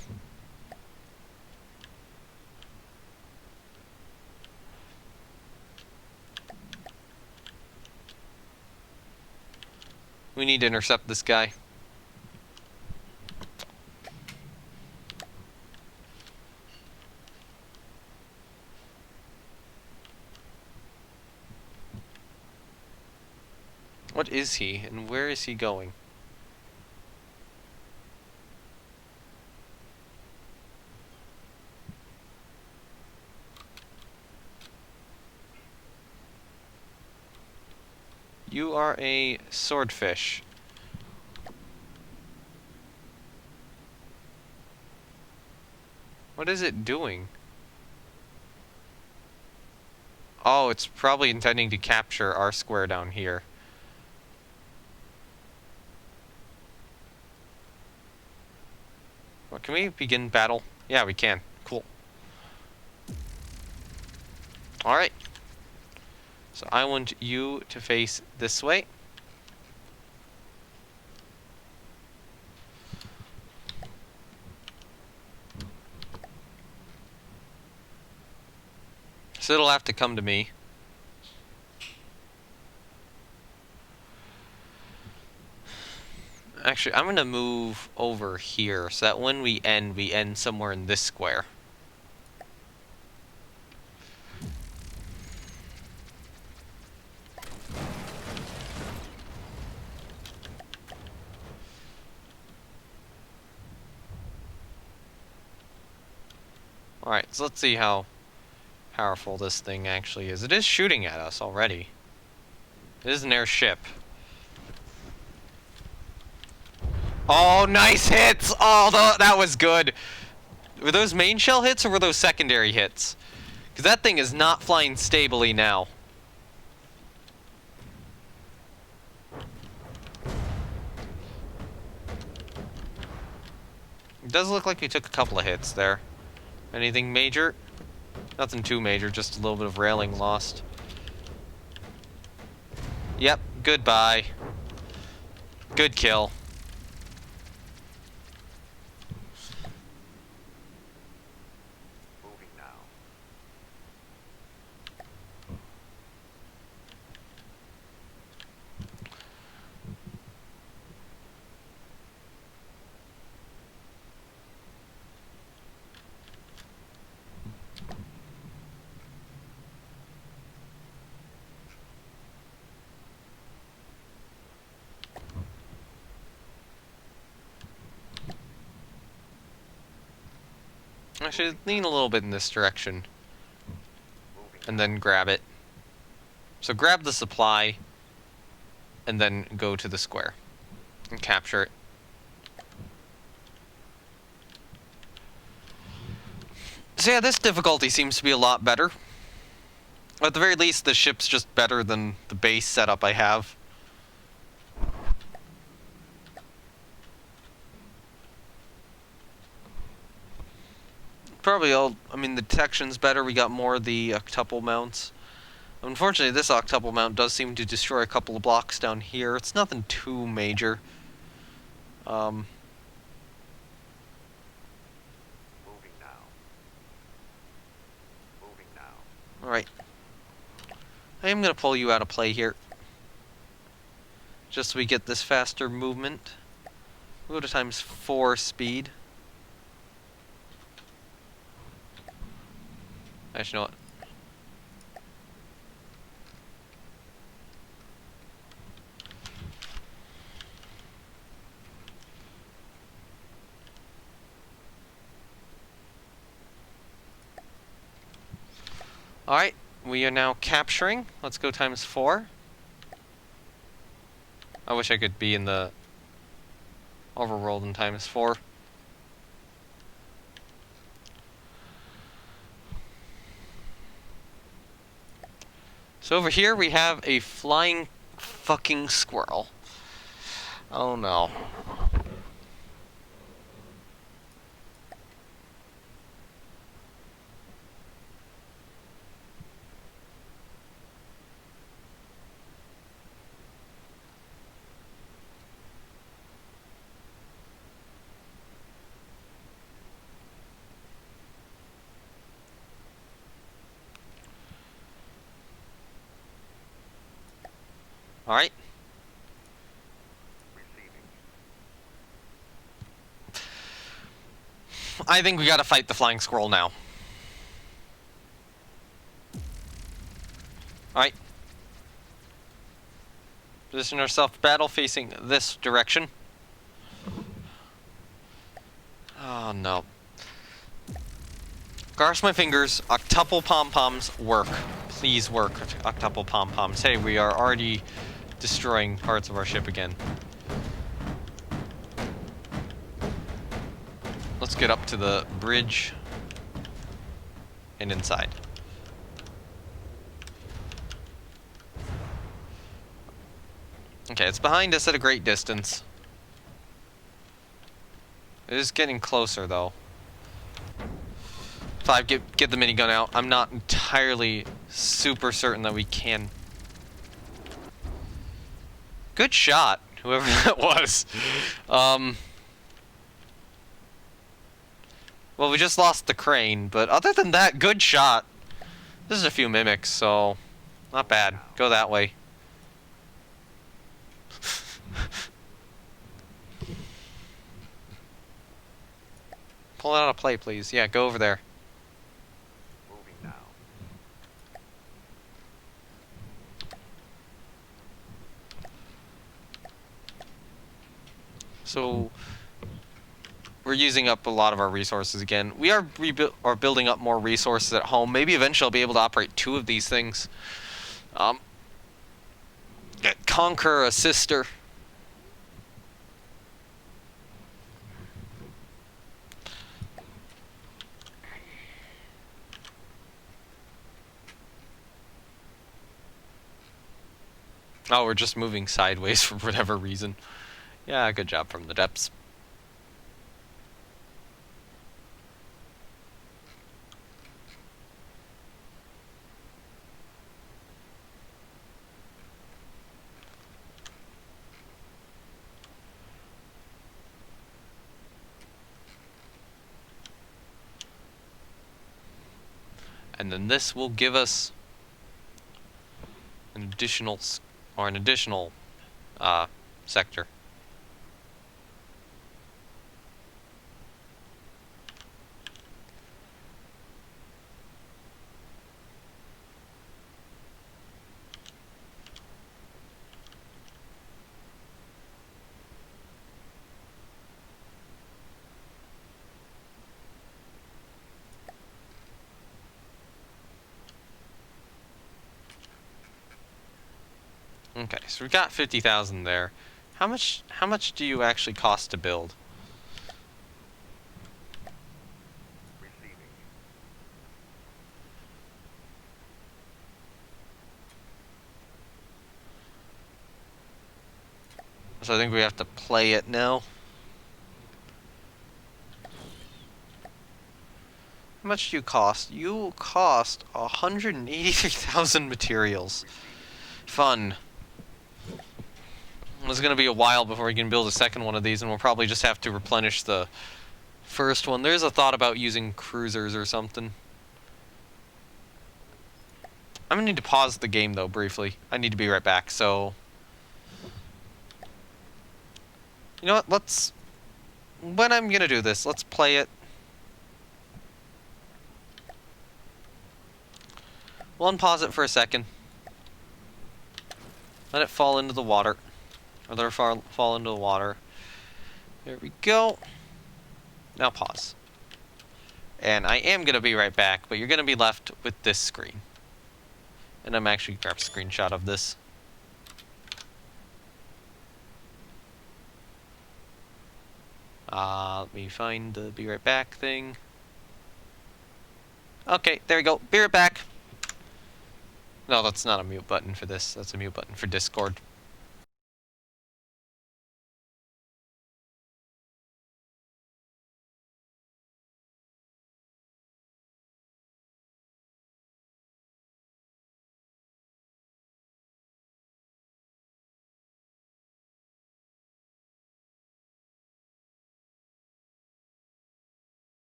We need to intercept this guy. What is he, and where is he going? You are a swordfish. What is it doing? Oh, it's probably intending to capture our square down here. Well, can we begin battle? Yeah, we can. Cool. Alright. So I want you to face this way. So it'll have to come to me. Actually, I'm gonna move over here so that when we end somewhere in this square. Alright, so let's see how powerful this thing actually is. It is shooting at us already. It is an airship. Oh, nice hits! Oh, that was good. Were those main shell hits or were those secondary hits? Because that thing is not flying stably now. It does look like we took a couple of hits there. Anything major? Nothing too major, just a little bit of railing lost. Yep, goodbye. Good kill. Moving now. I should lean a little bit in this direction. Moving And now. then grab it. So grab the supply. And then go to the square. And capture it. So yeah, this difficulty seems to be a lot better. At the very least, the ship's just better than the base setup I have. Probably I mean, the detection's better. We got more of the octuple mounts. Unfortunately, this octuple mount does seem to destroy a couple of blocks down here. It's nothing too major. Moving now. Moving now. Alright. I am going to pull you out of play here. Just so we get this faster movement. We'll go to ×4 speed. Actually, you know what? Alright, we are now capturing. Let's go ×4. I wish I could be in the overworld in ×4. So over here we have a flying fucking squirrel. Oh no. Alright. Receiving. I think we gotta fight the flying squirrel now. Alright. Position ourselves for battle facing this direction. Oh no. Cross my fingers. Octuple pom-poms work. Please work, octuple pom-poms. Hey, we are already destroying parts of our ship again. Let's get up to the bridge and inside. Okay, it's behind us at a great distance. It is getting closer, though. If I get the minigun out, I'm not entirely super certain that we can. Good shot, whoever that was. Well, we just lost the crane, but other than that, good shot. This is a few mimics, so not bad. Go that way. Pull it out of play, please. Yeah, go over there. Moving now. So we're using up a lot of our resources again. We are building up more resources at home. Maybe eventually I'll be able to operate 2 of these things. Conquer a sister. Oh, we're just moving sideways for whatever reason. Yeah, good job from the depths. And then this will give us an additional sector. Okay, so we've got 50,000 there. How much do you actually cost to build? Receiving. So I think we have to play it now. How much do you cost? You cost 183,000 materials. Receiving. Fun. It's gonna be a while before we can build a second one of these, and we'll probably just have to replenish the first one. There's a thought about using cruisers or something. I'm gonna need to pause the game though briefly. I need to be right back. So, you know what? When I'm gonna do this, let's play it. We'll unpause it for a second. Let it fall into the water. Or let it fall into the water. There we go. Now pause. And I am gonna be right back, but you're gonna be left with this screen. And I'm actually gonna grab a screenshot of this. Let me find the be right back thing. Okay, there we go. Be right back. No, that's not a mute button for this. That's a mute button for Discord.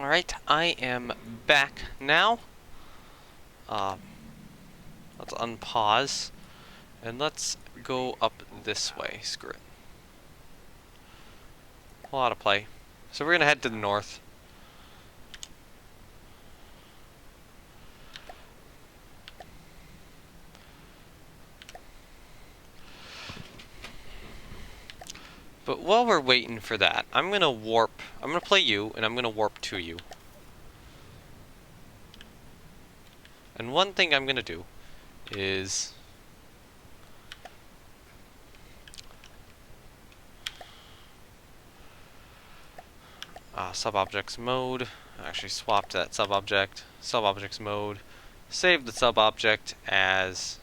Alright, I am back now. Let's unpause. And let's go up this way. Screw it. A lot of play. So we're gonna head to the north. But while we're waiting for that, I'm gonna warp. I'm gonna play you, and I'm gonna warp to you. And one thing I'm gonna do is subobjects mode. Actually, swap that subobject. Subobjects mode. Save the subobject as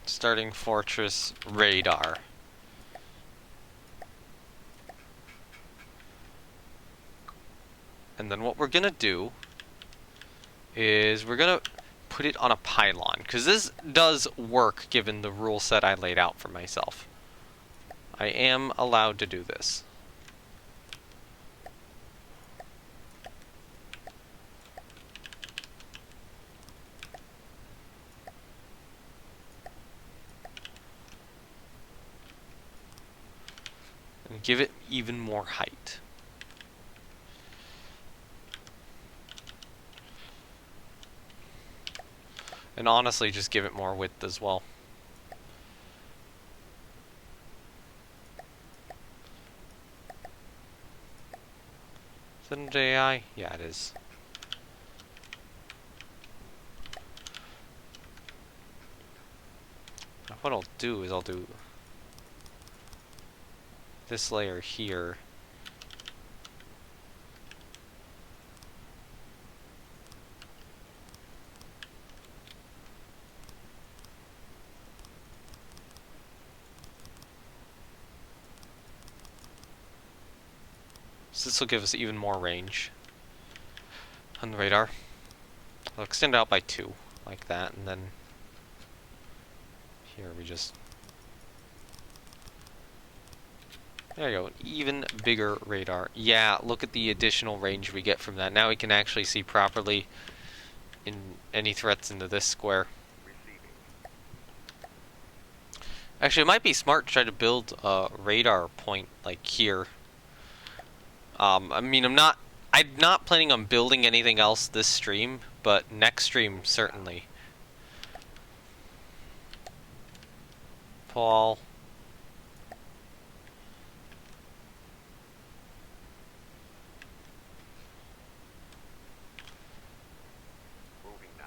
starting fortress radar. And then what we're gonna do is we're gonna put it on a pylon, because this does work given the rule set I laid out for myself. I am allowed to do this. And give it even more height. And honestly, just give it more width as well. Is it an AI? Yeah, it is. Now what I'll do is I'll do this layer here. So this will give us even more range on the radar. I'll extend it out by 2, like that, and then here we just... There you go, an even bigger radar. Yeah, look at the additional range we get from that. Now we can actually see properly in any threats into this square. Actually, it might be smart to try to build a radar point like here. I mean, I'm not planning on building anything else this stream, but next stream certainly. Paul. Moving now.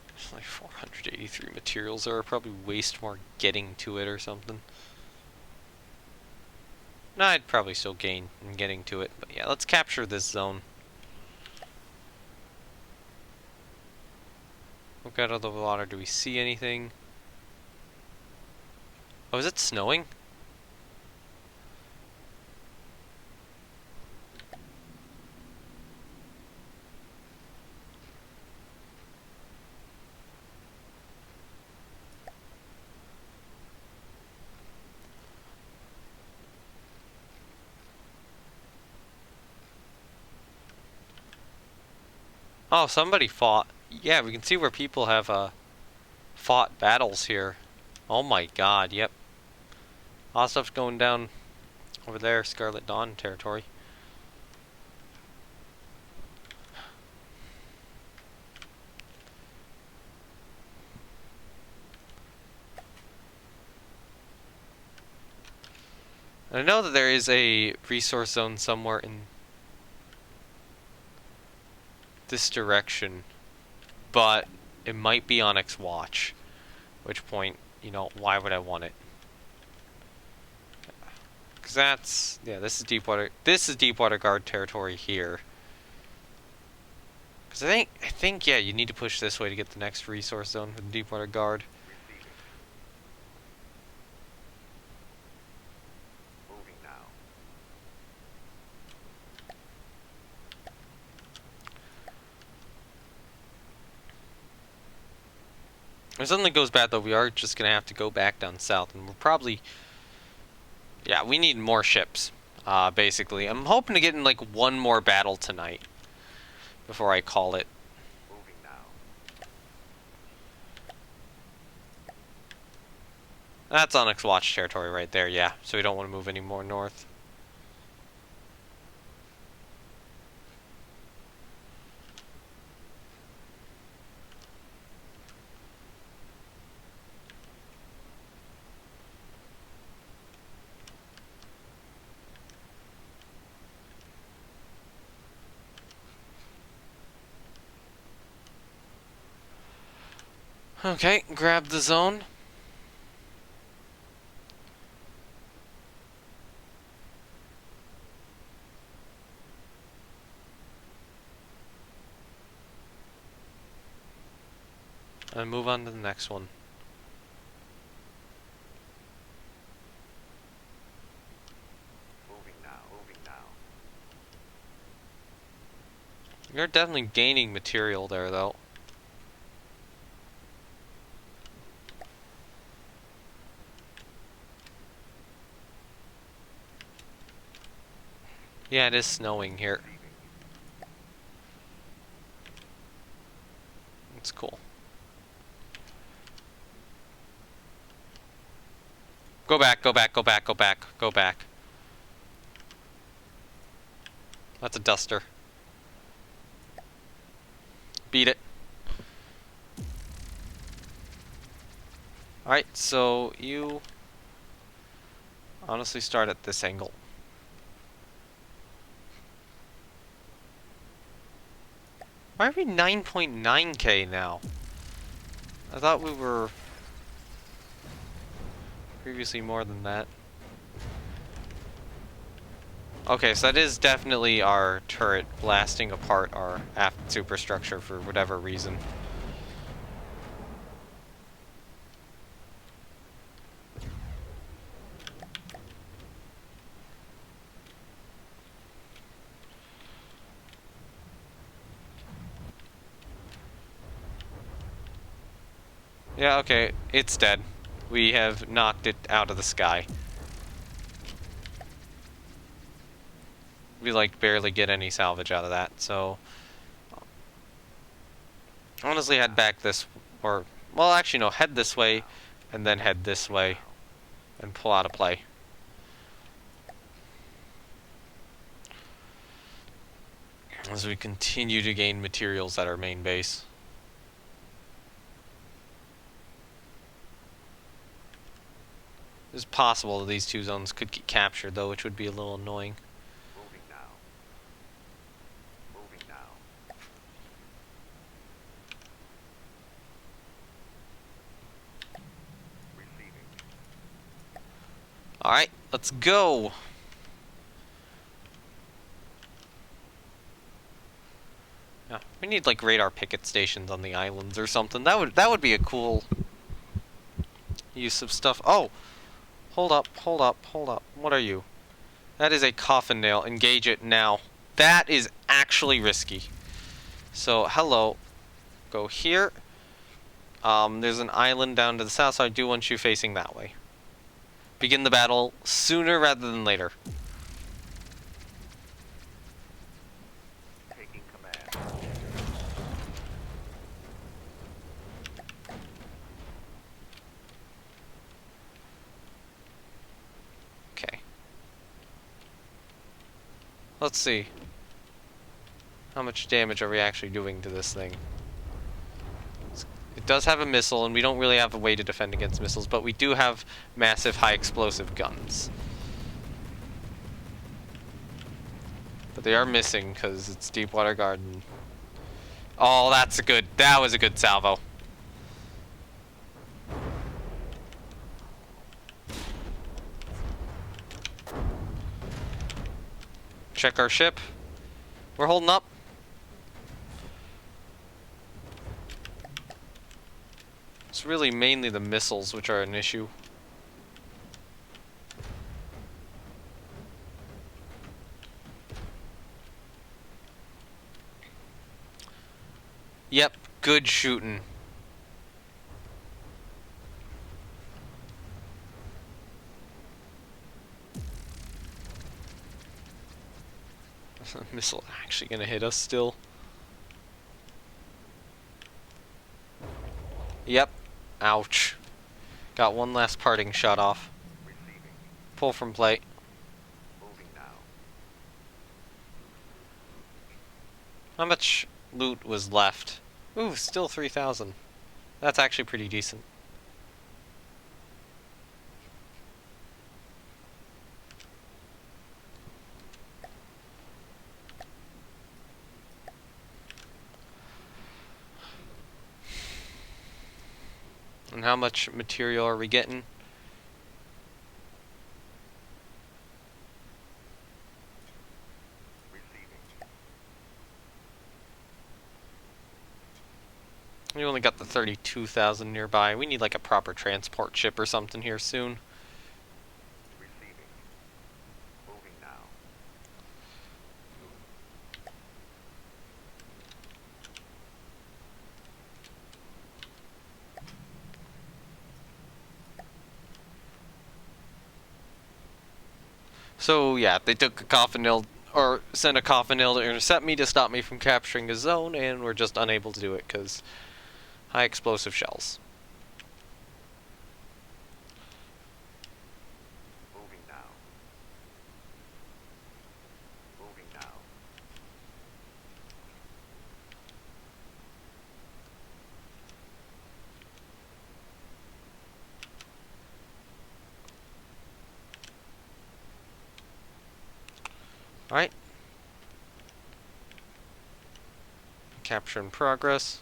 There's like 483 materials there. Probably waste more getting to it or something. No, I'd probably still gain in getting to it, but yeah, let's capture this zone. Look out of the water. Do we see anything? Oh, is it snowing? Oh, somebody fought. Yeah, we can see where people have fought battles here. Oh my god, yep. A lot of stuff's going down over there, Scarlet Dawn territory. And I know that there is a resource zone somewhere in this direction, but it might be Onyx Watch. Which point, you know, why would I want it? Because that's, yeah, this is Deepwater Guard territory here. Because I think, yeah, you need to push this way to get the next resource zone for the Deepwater Guard. Moving now. If something goes bad, though, we are just going to have to go back down south, and we're probably Yeah, we need more ships, basically. I'm hoping to get in, like, one more battle tonight before I call it. Moving now. That's Onyx Watch territory right there, yeah. So we don't want to move any more north. Okay, grab the zone. And move on to the next one. Moving now. Moving now. You're definitely gaining material there, though. Yeah, it is snowing here. It's cool. Go back, go back, go back, go back, go back. That's a duster. Beat it. Alright, so you honestly start at this angle. Why are we 9.9k now? I thought we were previously more than that. Okay, so that is definitely our turret blasting apart our aft superstructure for whatever reason. Yeah, okay, it's dead. We have knocked it out of the sky. We, like, barely get any salvage out of that, so... honestly, head back this... or... well, actually, no, head this way, and then head this way, and pull out a play. As we continue to gain materials at our main base. It's possible that these two zones could get captured, though, which would be a little annoying. Moving now. Moving now. Receiving. Alright, let's go! Yeah, we need, like, radar picket stations on the islands or something. That would be a cool use of stuff. Oh! Hold up, hold up, hold up. What are you? That is a coffin nail. Engage it now. That is actually risky. So, hello. Go here. There's an island down to the south, so I do want you facing that way. Begin the battle sooner rather than later. Taking command. Okay. Let's see. How much damage are we actually doing to this thing? It does have a missile, and we don't really have a way to defend against missiles, but we do have massive high explosive guns. But they are missing because it's Deepwater Garden. Oh, that was a good salvo. Check our ship. We're holding up. It's really mainly the missiles which are an issue. Yep, good shooting. Missile actually gonna hit us still. Yep. Ouch. Got one last parting shot off. Receiving. Pull from plate. Moving now. How much loot was left? Ooh, still 3,000. That's actually pretty decent. And how much material are we getting? Receiving. We only got the 32,000 nearby. We need like a proper transport ship or something here soon. Receiving. Moving now. So yeah, they took a coffin nail, or sent a coffin nail to intercept me to stop me from capturing a zone, and we're just unable to do it because high explosive shells. Moving now. Moving now. Alright. Capture in progress.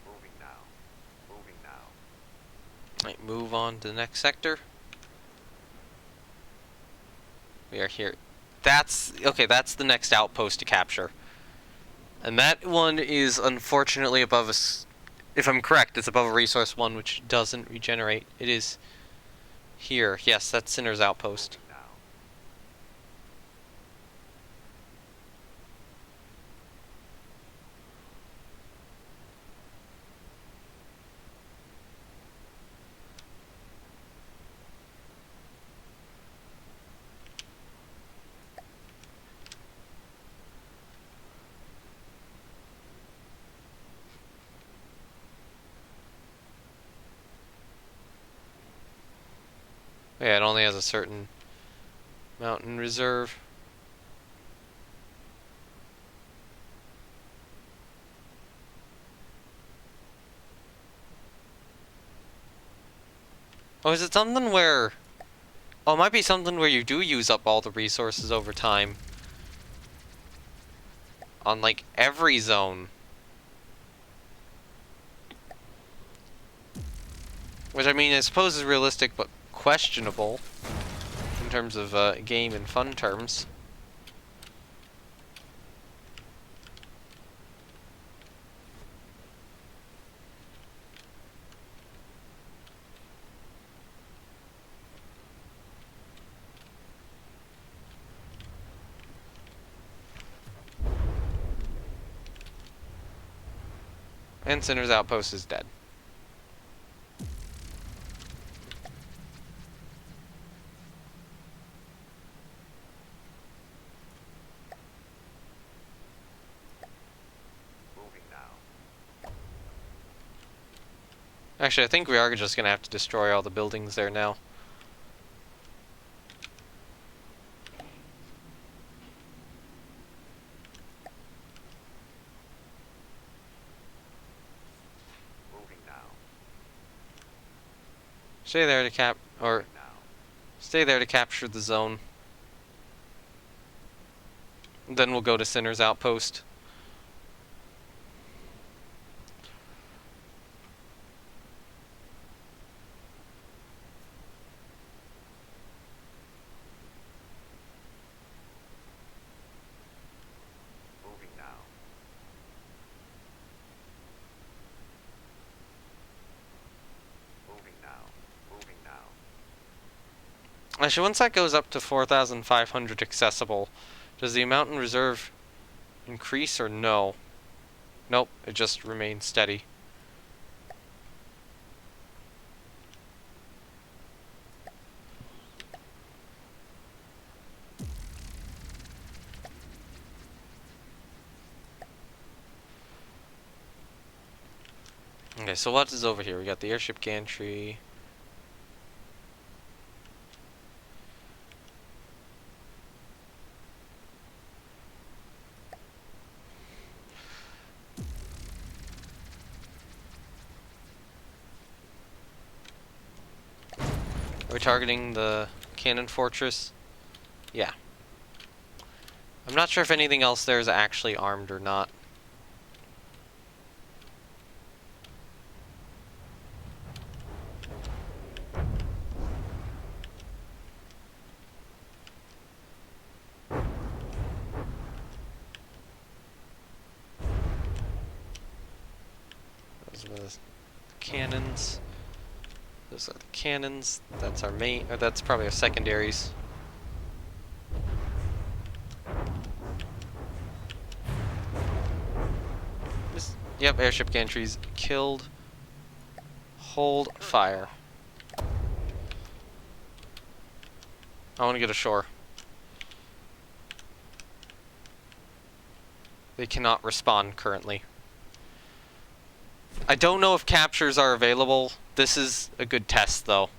Moving now. Moving now. Right, move on to the next sector. We are here. That's okay, that's the next outpost to capture. And that one is unfortunately above us. If I'm correct, it's above a resource one which doesn't regenerate. It is here. Yes, that's Sinner's outpost. Moving now. Yeah, it only has a certain mountain reserve. Oh, is it something where... Oh, it might be something where you do use up all the resources over time. On, like, every zone. Which, I mean, I suppose is realistic, but questionable. In terms of game and fun terms. And Sinner's outpost is dead. Moving now. Actually, I think we are just gonna have to destroy all the buildings there now. Moving now. Stay there to Moving now. stay there to capture the zone. Then we'll go to Sinner's outpost. Moving now. Actually, once that goes up to 4,500 accessible, does the amount in reserve increase or no? Nope, it just remains steady. Okay, so what is over here? We got the airship gantry. Are we targeting the cannon fortress? Yeah. I'm not sure if anything else there is actually armed or not. Those are the cannons. Those are the cannons. That's our main, or that's probably our secondaries. Yep, airship gantries killed. Hold fire. I want to get ashore. They cannot respond currently. I don't know if captures are available. This is a good test, though.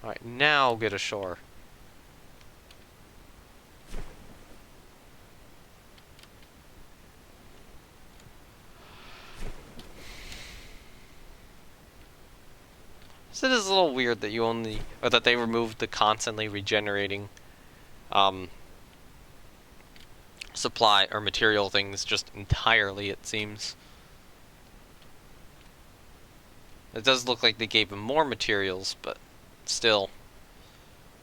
Alright, now get ashore. So it is a little weird that you only, or that they removed the constantly regenerating supply or material things just entirely, it seems. It does look like they gave him more materials, but still.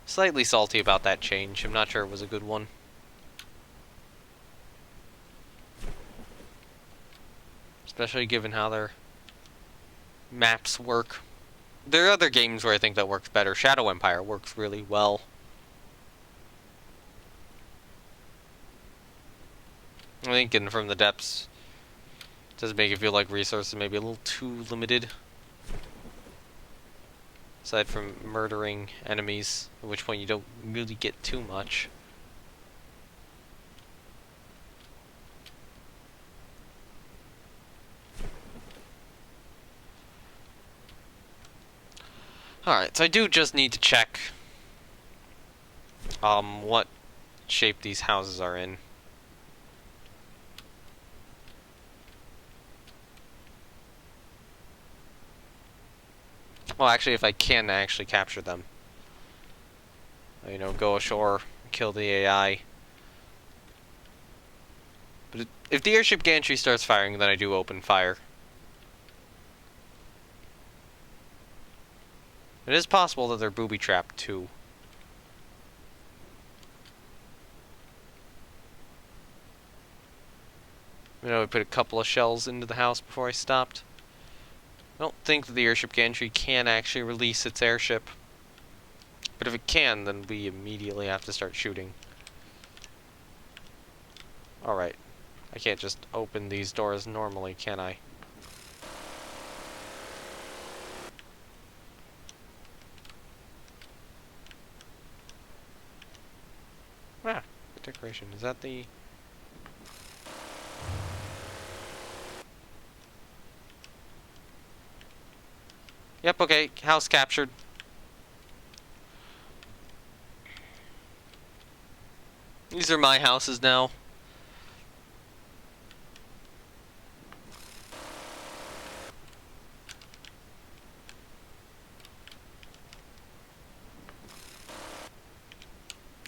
Slightly salty about that change. I'm not sure it was a good one. Especially given how their maps work. There are other games where I think that works better. Shadow Empire works really well. I think getting from the depths does make it feel like resources may be a little too limited. Aside from murdering enemies, at which point you don't really get too much. Alright, so I do just need to check what shape these houses are in. Well, actually, if I can actually capture them. You know, go ashore, kill the AI. But if the airship gantry starts firing, then I do open fire. It is possible that they're booby-trapped, too. You know, I put a couple of shells into the house before I stopped. I don't think that the airship gantry can actually release its airship. But if it can, then we immediately have to start shooting. Alright. I can't just open these doors normally, can I? Ah, the decoration. Is that the... Yep, okay. House captured. These are my houses now.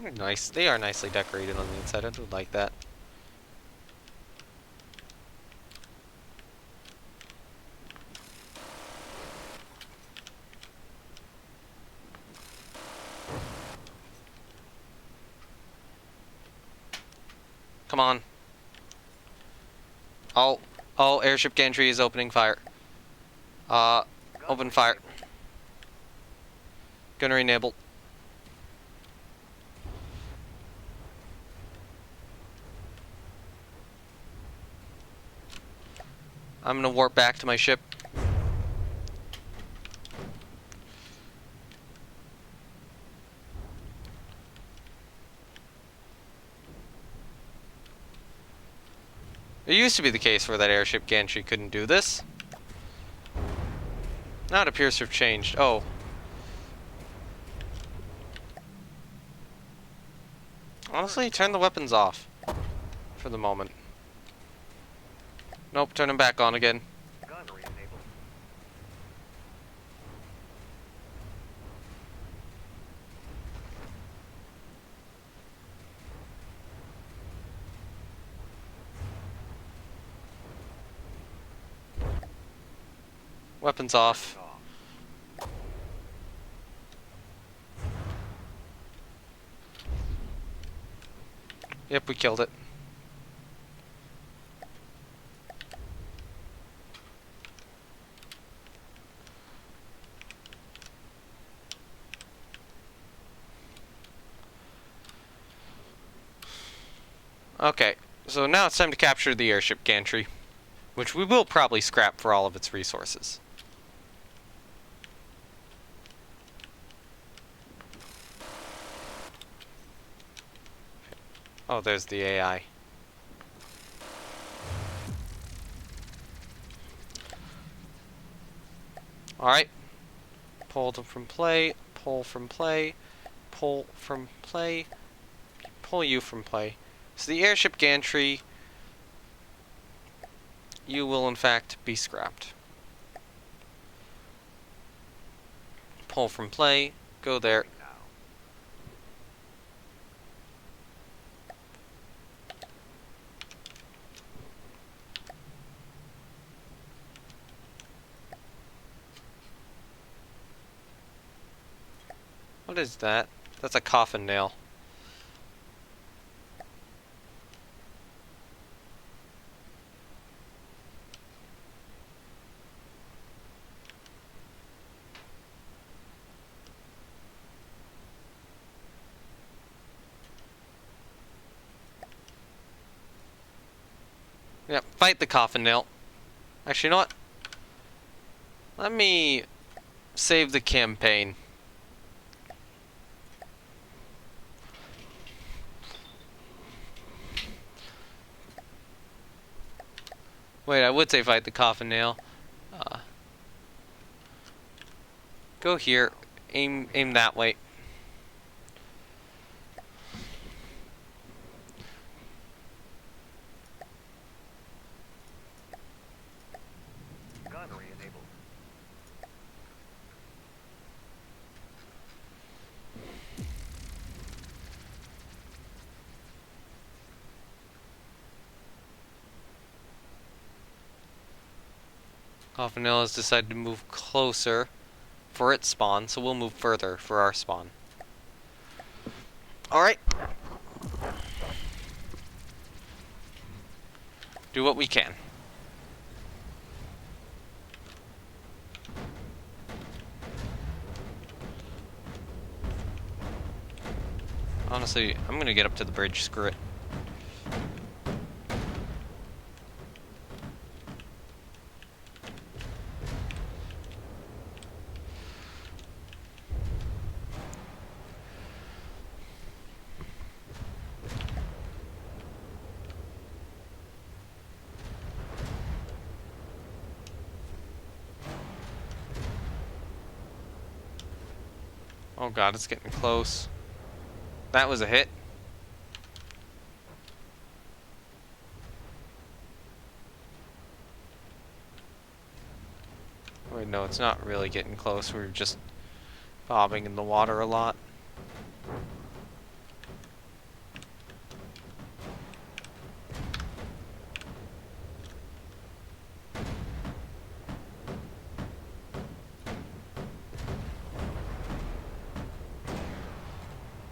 They're nice. They are nicely decorated on the inside. I do like that. on. Oh, airship gantry is opening fire. Open fire. Gunnery enabled. I'm gonna warp back to my ship. It used to be the case where that airship gantry couldn't do this. Now it appears to have changed. Oh. Honestly, turn the weapons off. For the moment. Nope, turn them back on again. Gunnery enabled. Weapons off. Yep, we killed it. Okay, so now it's time to capture the airship gantry, which we will probably scrap for all of its resources. Oh, there's the AI. Alright. Pull them from play, pull from play, pull from play, pull you from play. So the airship gantry, you will in fact be scrapped. Pull from play, go there. Now. What is that? That's a coffin nail. Yep, fight the coffin nail. Actually, you know what? Let me save the campaign. Wait, I would say fight the coffin nail. Go here. Aim that way. Gunnery enabled. Coffin nail has decided to move closer for its spawn, so we'll move further for our spawn. Alright. Do what we can. Honestly, I'm gonna get up to the bridge, screw it. Oh god, it's getting close. That was a hit. Wait, no, it's not really getting close. We're just bobbing in the water a lot.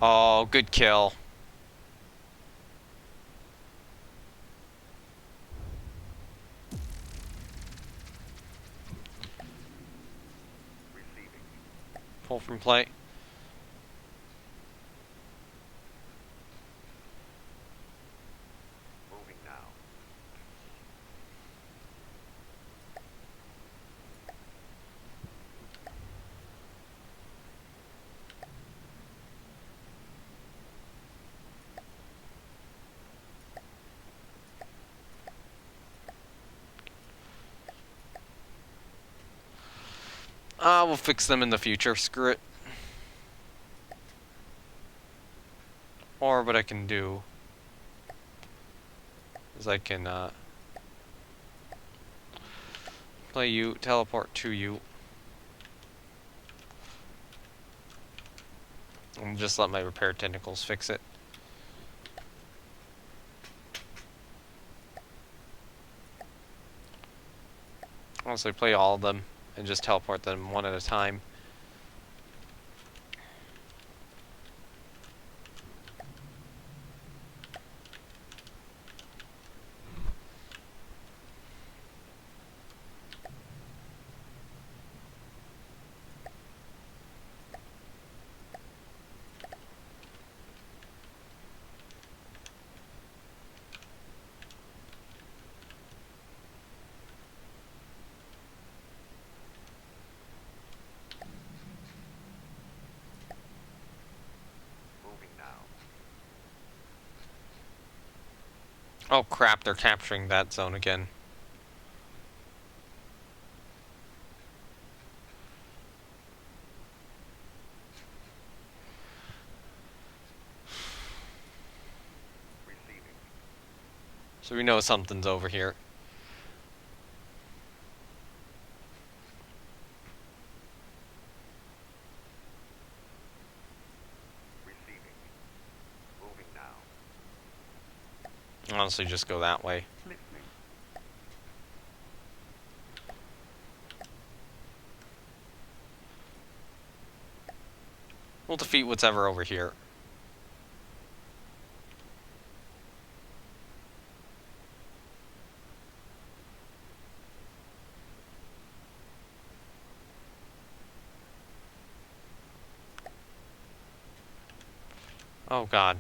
Oh, good kill. pull from play. Moving now. We'll fix them in the future. Screw it. Or what I can do is I can play you, teleport to you, and just let my repair tentacles fix it. Honestly, play all of them and just teleport them one at a time. Moving now. Oh crap, they're capturing that zone again. Receiving. So we know something's over here. Receiving. Moving now. Honestly, just go that way. Listening. We'll defeat whatever over here. Oh god.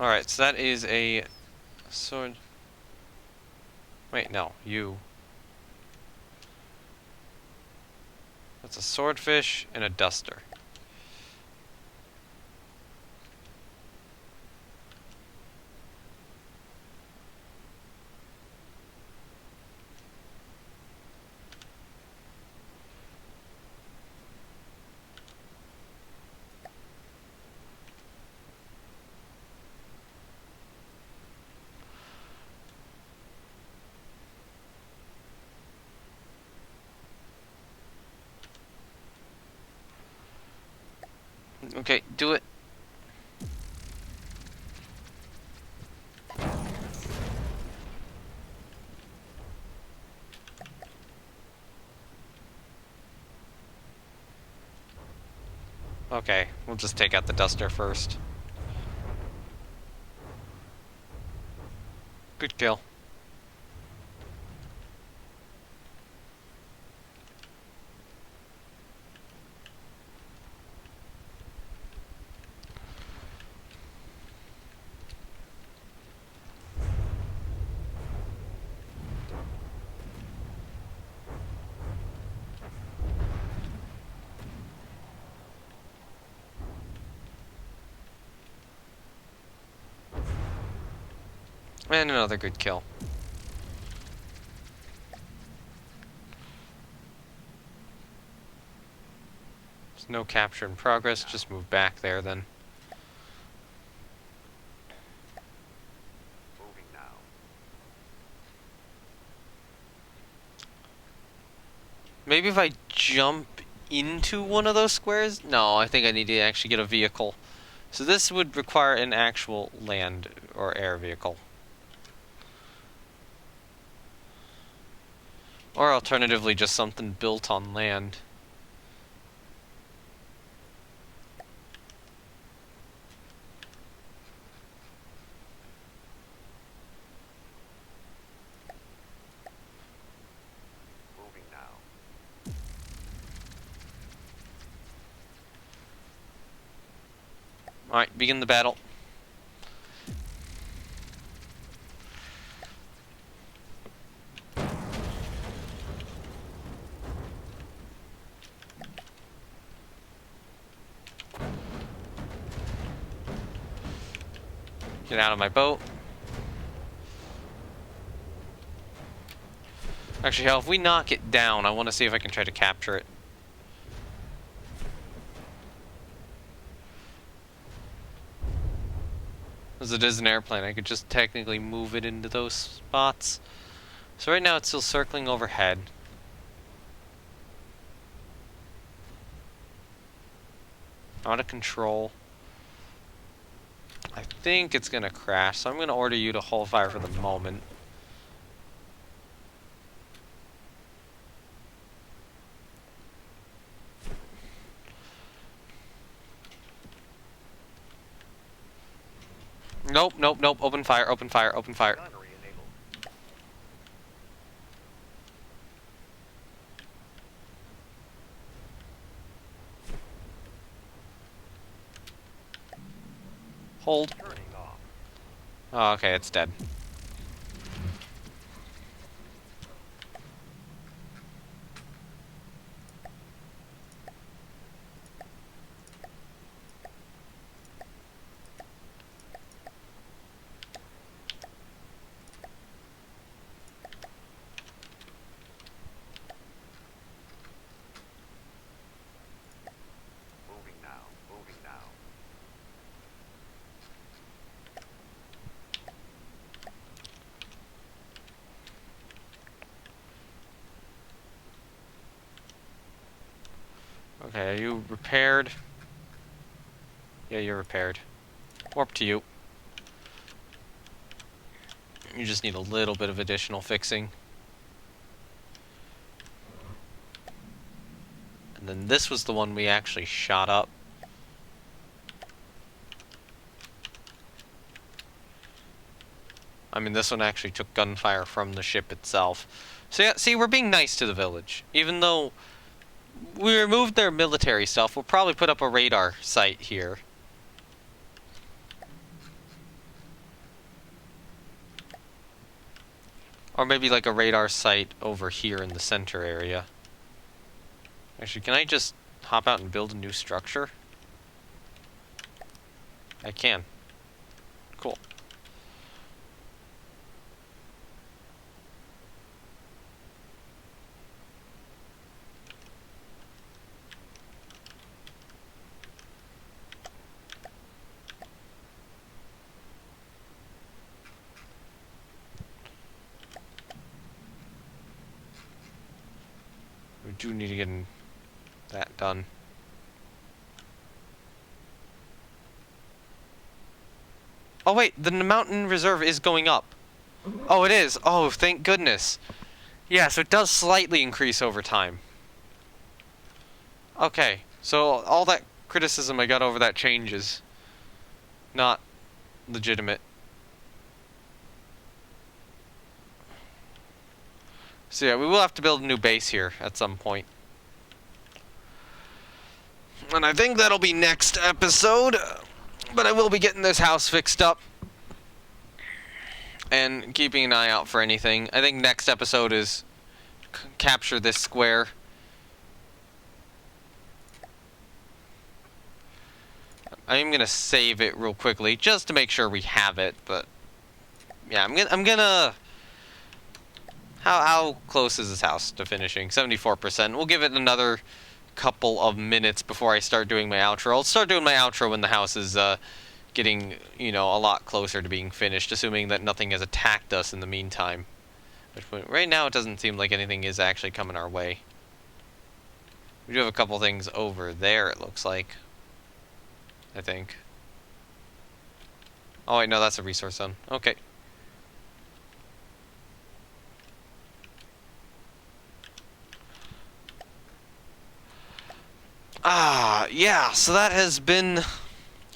Alright, so that is a sword. Wait, no, you. That's a swordfish and a duster. Okay, do it. Okay, we'll just take out the duster first. Good kill. And another good kill. There's no capture in progress, just move back there then. Moving now. Maybe if I jump into one of those squares? No, I think I need to actually get a vehicle. So this would require an actual land or air vehicle. Or alternatively, just something built on land. Alright, begin the battle. Get out of my boat. Actually, hell, if we knock it down, I want to see if I can try to capture it. As it is an airplane, I could just technically move it into those spots. So right now it's still circling overhead. Out of control. I think it's gonna crash, so I'm gonna order you to hold fire for the moment. Nope, nope, nope. Open fire, open fire, open fire. Gunnery enabled. Hold. Turning off. Oh, okay, it's dead. Moving now. Moving now. Okay, are you repaired? Yeah, you're repaired. Warp to you. You just need a little bit of additional fixing. And then this was the one we actually shot up. I mean, this one actually took gunfire from the ship itself. So yeah, see, we're being nice to the village. Even though we removed their military stuff, we'll probably put up a radar site here. Or maybe like a radar site over here in the center area. Actually, can I just hop out and build a new structure? I can. Cool. We do need to get that done. Oh wait, the mountain reserve is going up. Oh, it is. Oh, thank goodness. Yeah, so it does slightly increase over time. Okay, so all that criticism I got over that change is not legitimate. So yeah, we will have to build a new base here at some point. And I think that'll be next episode. But I will be getting this house fixed up. And keeping an eye out for anything. I think next episode is capture this square. I'm gonna save it real quickly just to make sure we have it. But yeah, I'm gonna. How close is this house to finishing? 74%. We'll give it another couple of minutes before I start doing my outro. I'll start doing my outro when the house is getting, you know, a lot closer to being finished, assuming that nothing has attacked us in the meantime. Which right now it doesn't seem like anything is actually coming our way. We do have a couple things over there, it looks like. I think. Oh wait, no, that's a resource zone. Okay. Yeah, so that has been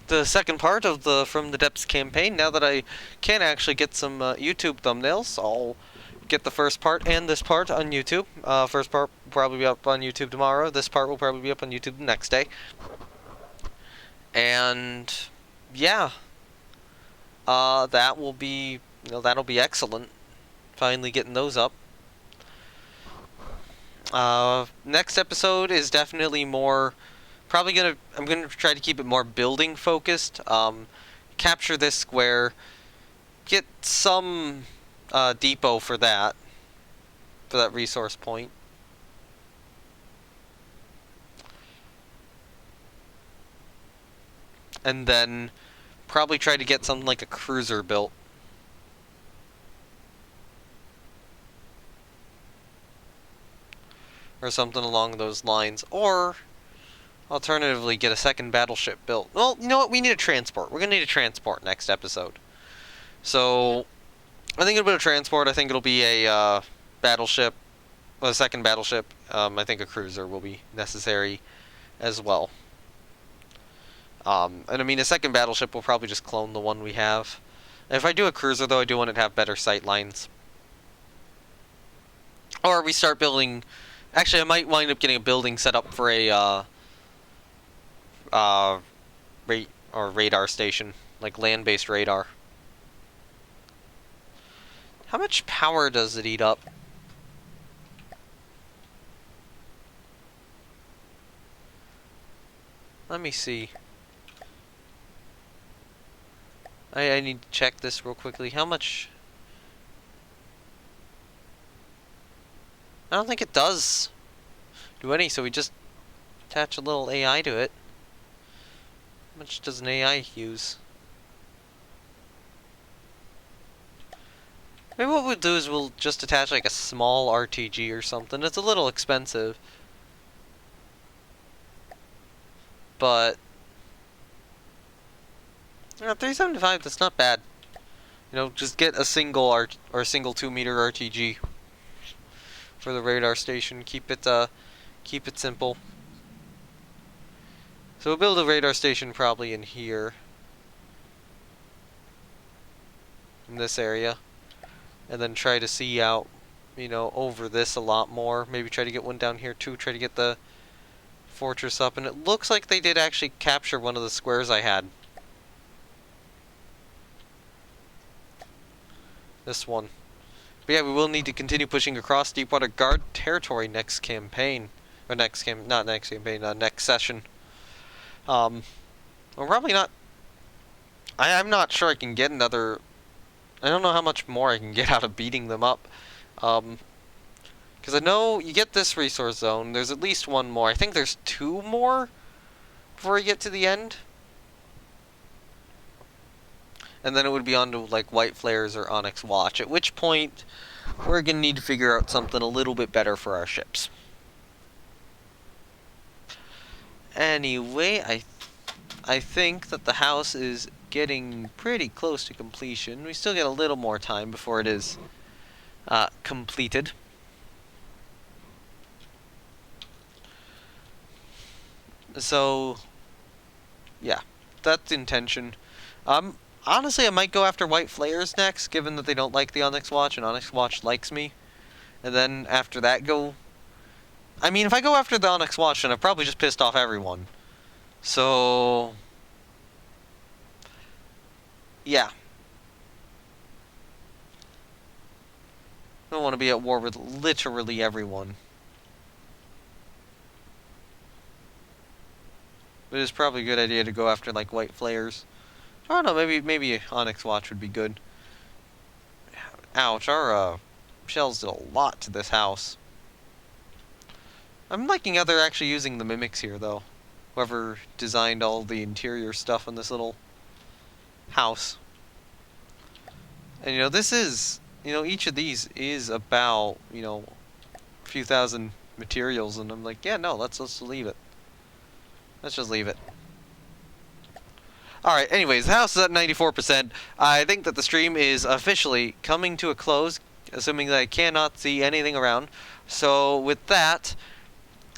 the second part of the From the Depths campaign. Now that I can actually get some YouTube thumbnails, I'll get the first part and this part on YouTube. First part will probably be up on YouTube tomorrow. This part will probably be up on YouTube the next day. And yeah, that will be, that'll be excellent. Finally getting those up. Next episode is definitely more. I'm gonna try to keep it more building focused. Capture this square, get some depot for that resource point. And then probably try to get something like a cruiser built. Or something along those lines. Or, alternatively, get a second battleship built. Well, you know what? We need a transport. We're going to need a transport next episode. So, I think it'll be a transport. I think it'll be a battleship. A second battleship. I think a cruiser will be necessary as well. And I mean, a second battleship will probably just clone the one we have. If I do a cruiser, though, I do want it to have better sight lines. Or we start building. Actually, I might wind up getting a building set up for a radar station, like land-based radar. How much power does it eat up? Let me see. I need to check this real quickly. How much? I don't think it does do any, so we just attach a little AI to it. How much does an AI use? Maybe what we'll do is we'll just attach like a small RTG or something. It's a little expensive. But 375, that's not bad. Just get a single or a single 2-meter RTG for the radar station. Keep it simple. So we'll build a radar station probably in here, in this area, and then try to see out, over this a lot more. Maybe try to get one down here too. Try to get the fortress up, and it looks like they did actually capture one of the squares I had. This one. But yeah, we will need to continue pushing across Deepwater Guard territory next campaign. Or next session. Well, probably not. I'm not sure I can get another. I don't know how much more I can get out of beating them up. Because I know you get this resource zone. There's at least one more. I think there's 2 more before you get to the end. And then it would be on to like White Flares or Onyx Watch, at which point we're going to need to figure out something a little bit better for our ships. Anyway, I think that the house is getting pretty close to completion. We still get a little more time before it is completed. So, yeah, that's the intention. Honestly, I might go after White Flares next, given that they don't like the Onyx Watch, and Onyx Watch likes me. And then after that go... I mean, if I go after the Onyx Watch, then I've probably just pissed off everyone. So... yeah. I don't want to be at war with literally everyone. But it's probably a good idea to go after, like, White Flares. I don't know, maybe Onyx Watch would be good. Ouch, our shells did a lot to this house. I'm liking how they're actually using the mimics here, though. Whoever designed all the interior stuff in this little house. And, this is, each of these is about, a few thousand materials, and I'm like, yeah, no, let's leave it. Let's just leave it. Alright, anyways, the house is at 94%. I think that the stream is officially coming to a close, assuming that I cannot see anything around. So, with that,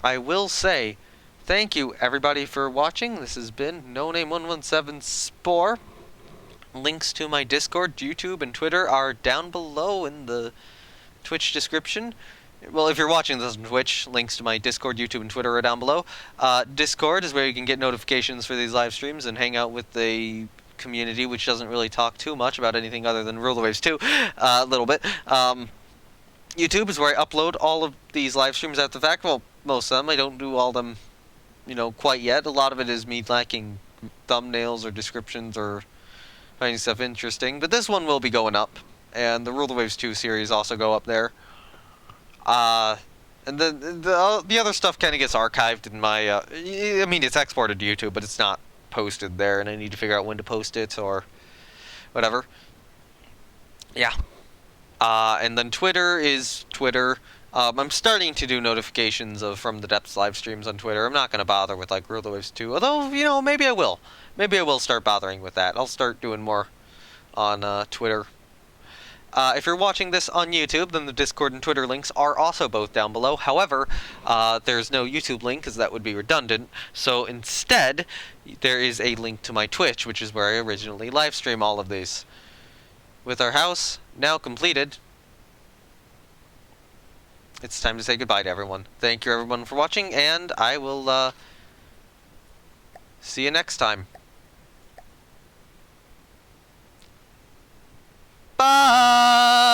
I will say thank you, everybody, for watching. This has been No Name 117 Spore. Links to my Discord, YouTube, and Twitter are down below in the Twitch description. Well, if you're watching this on Twitch, links to my Discord, YouTube, and Twitter are down below. Discord is where you can get notifications for these live streams and hang out with the community, which doesn't really talk too much about anything other than Rule the Waves 2, a little bit. YouTube is where I upload all of these live streams after the fact. Well, most of them. I don't do all of them, quite yet. A lot of it is me lacking thumbnails or descriptions or finding stuff interesting. But this one will be going up, and the Rule the Waves 2 series also go up there. And the other stuff kind of gets archived in my. I mean, it's exported to YouTube, but it's not posted there, and I need to figure out when to post it or whatever. Yeah. And then Twitter is Twitter. I'm starting to do notifications of From the Depths live streams on Twitter. I'm not going to bother with like Rule the Waves 2, although maybe I will. Maybe I will start bothering with that. I'll start doing more on Twitter. If you're watching this on YouTube, then the Discord and Twitter links are also both down below. However, there's no YouTube link because that would be redundant. So instead, there is a link to my Twitch, which is where I originally live stream all of these. With our house now completed, it's time to say goodbye to everyone. Thank you everyone for watching, and I will see you next time. Bye!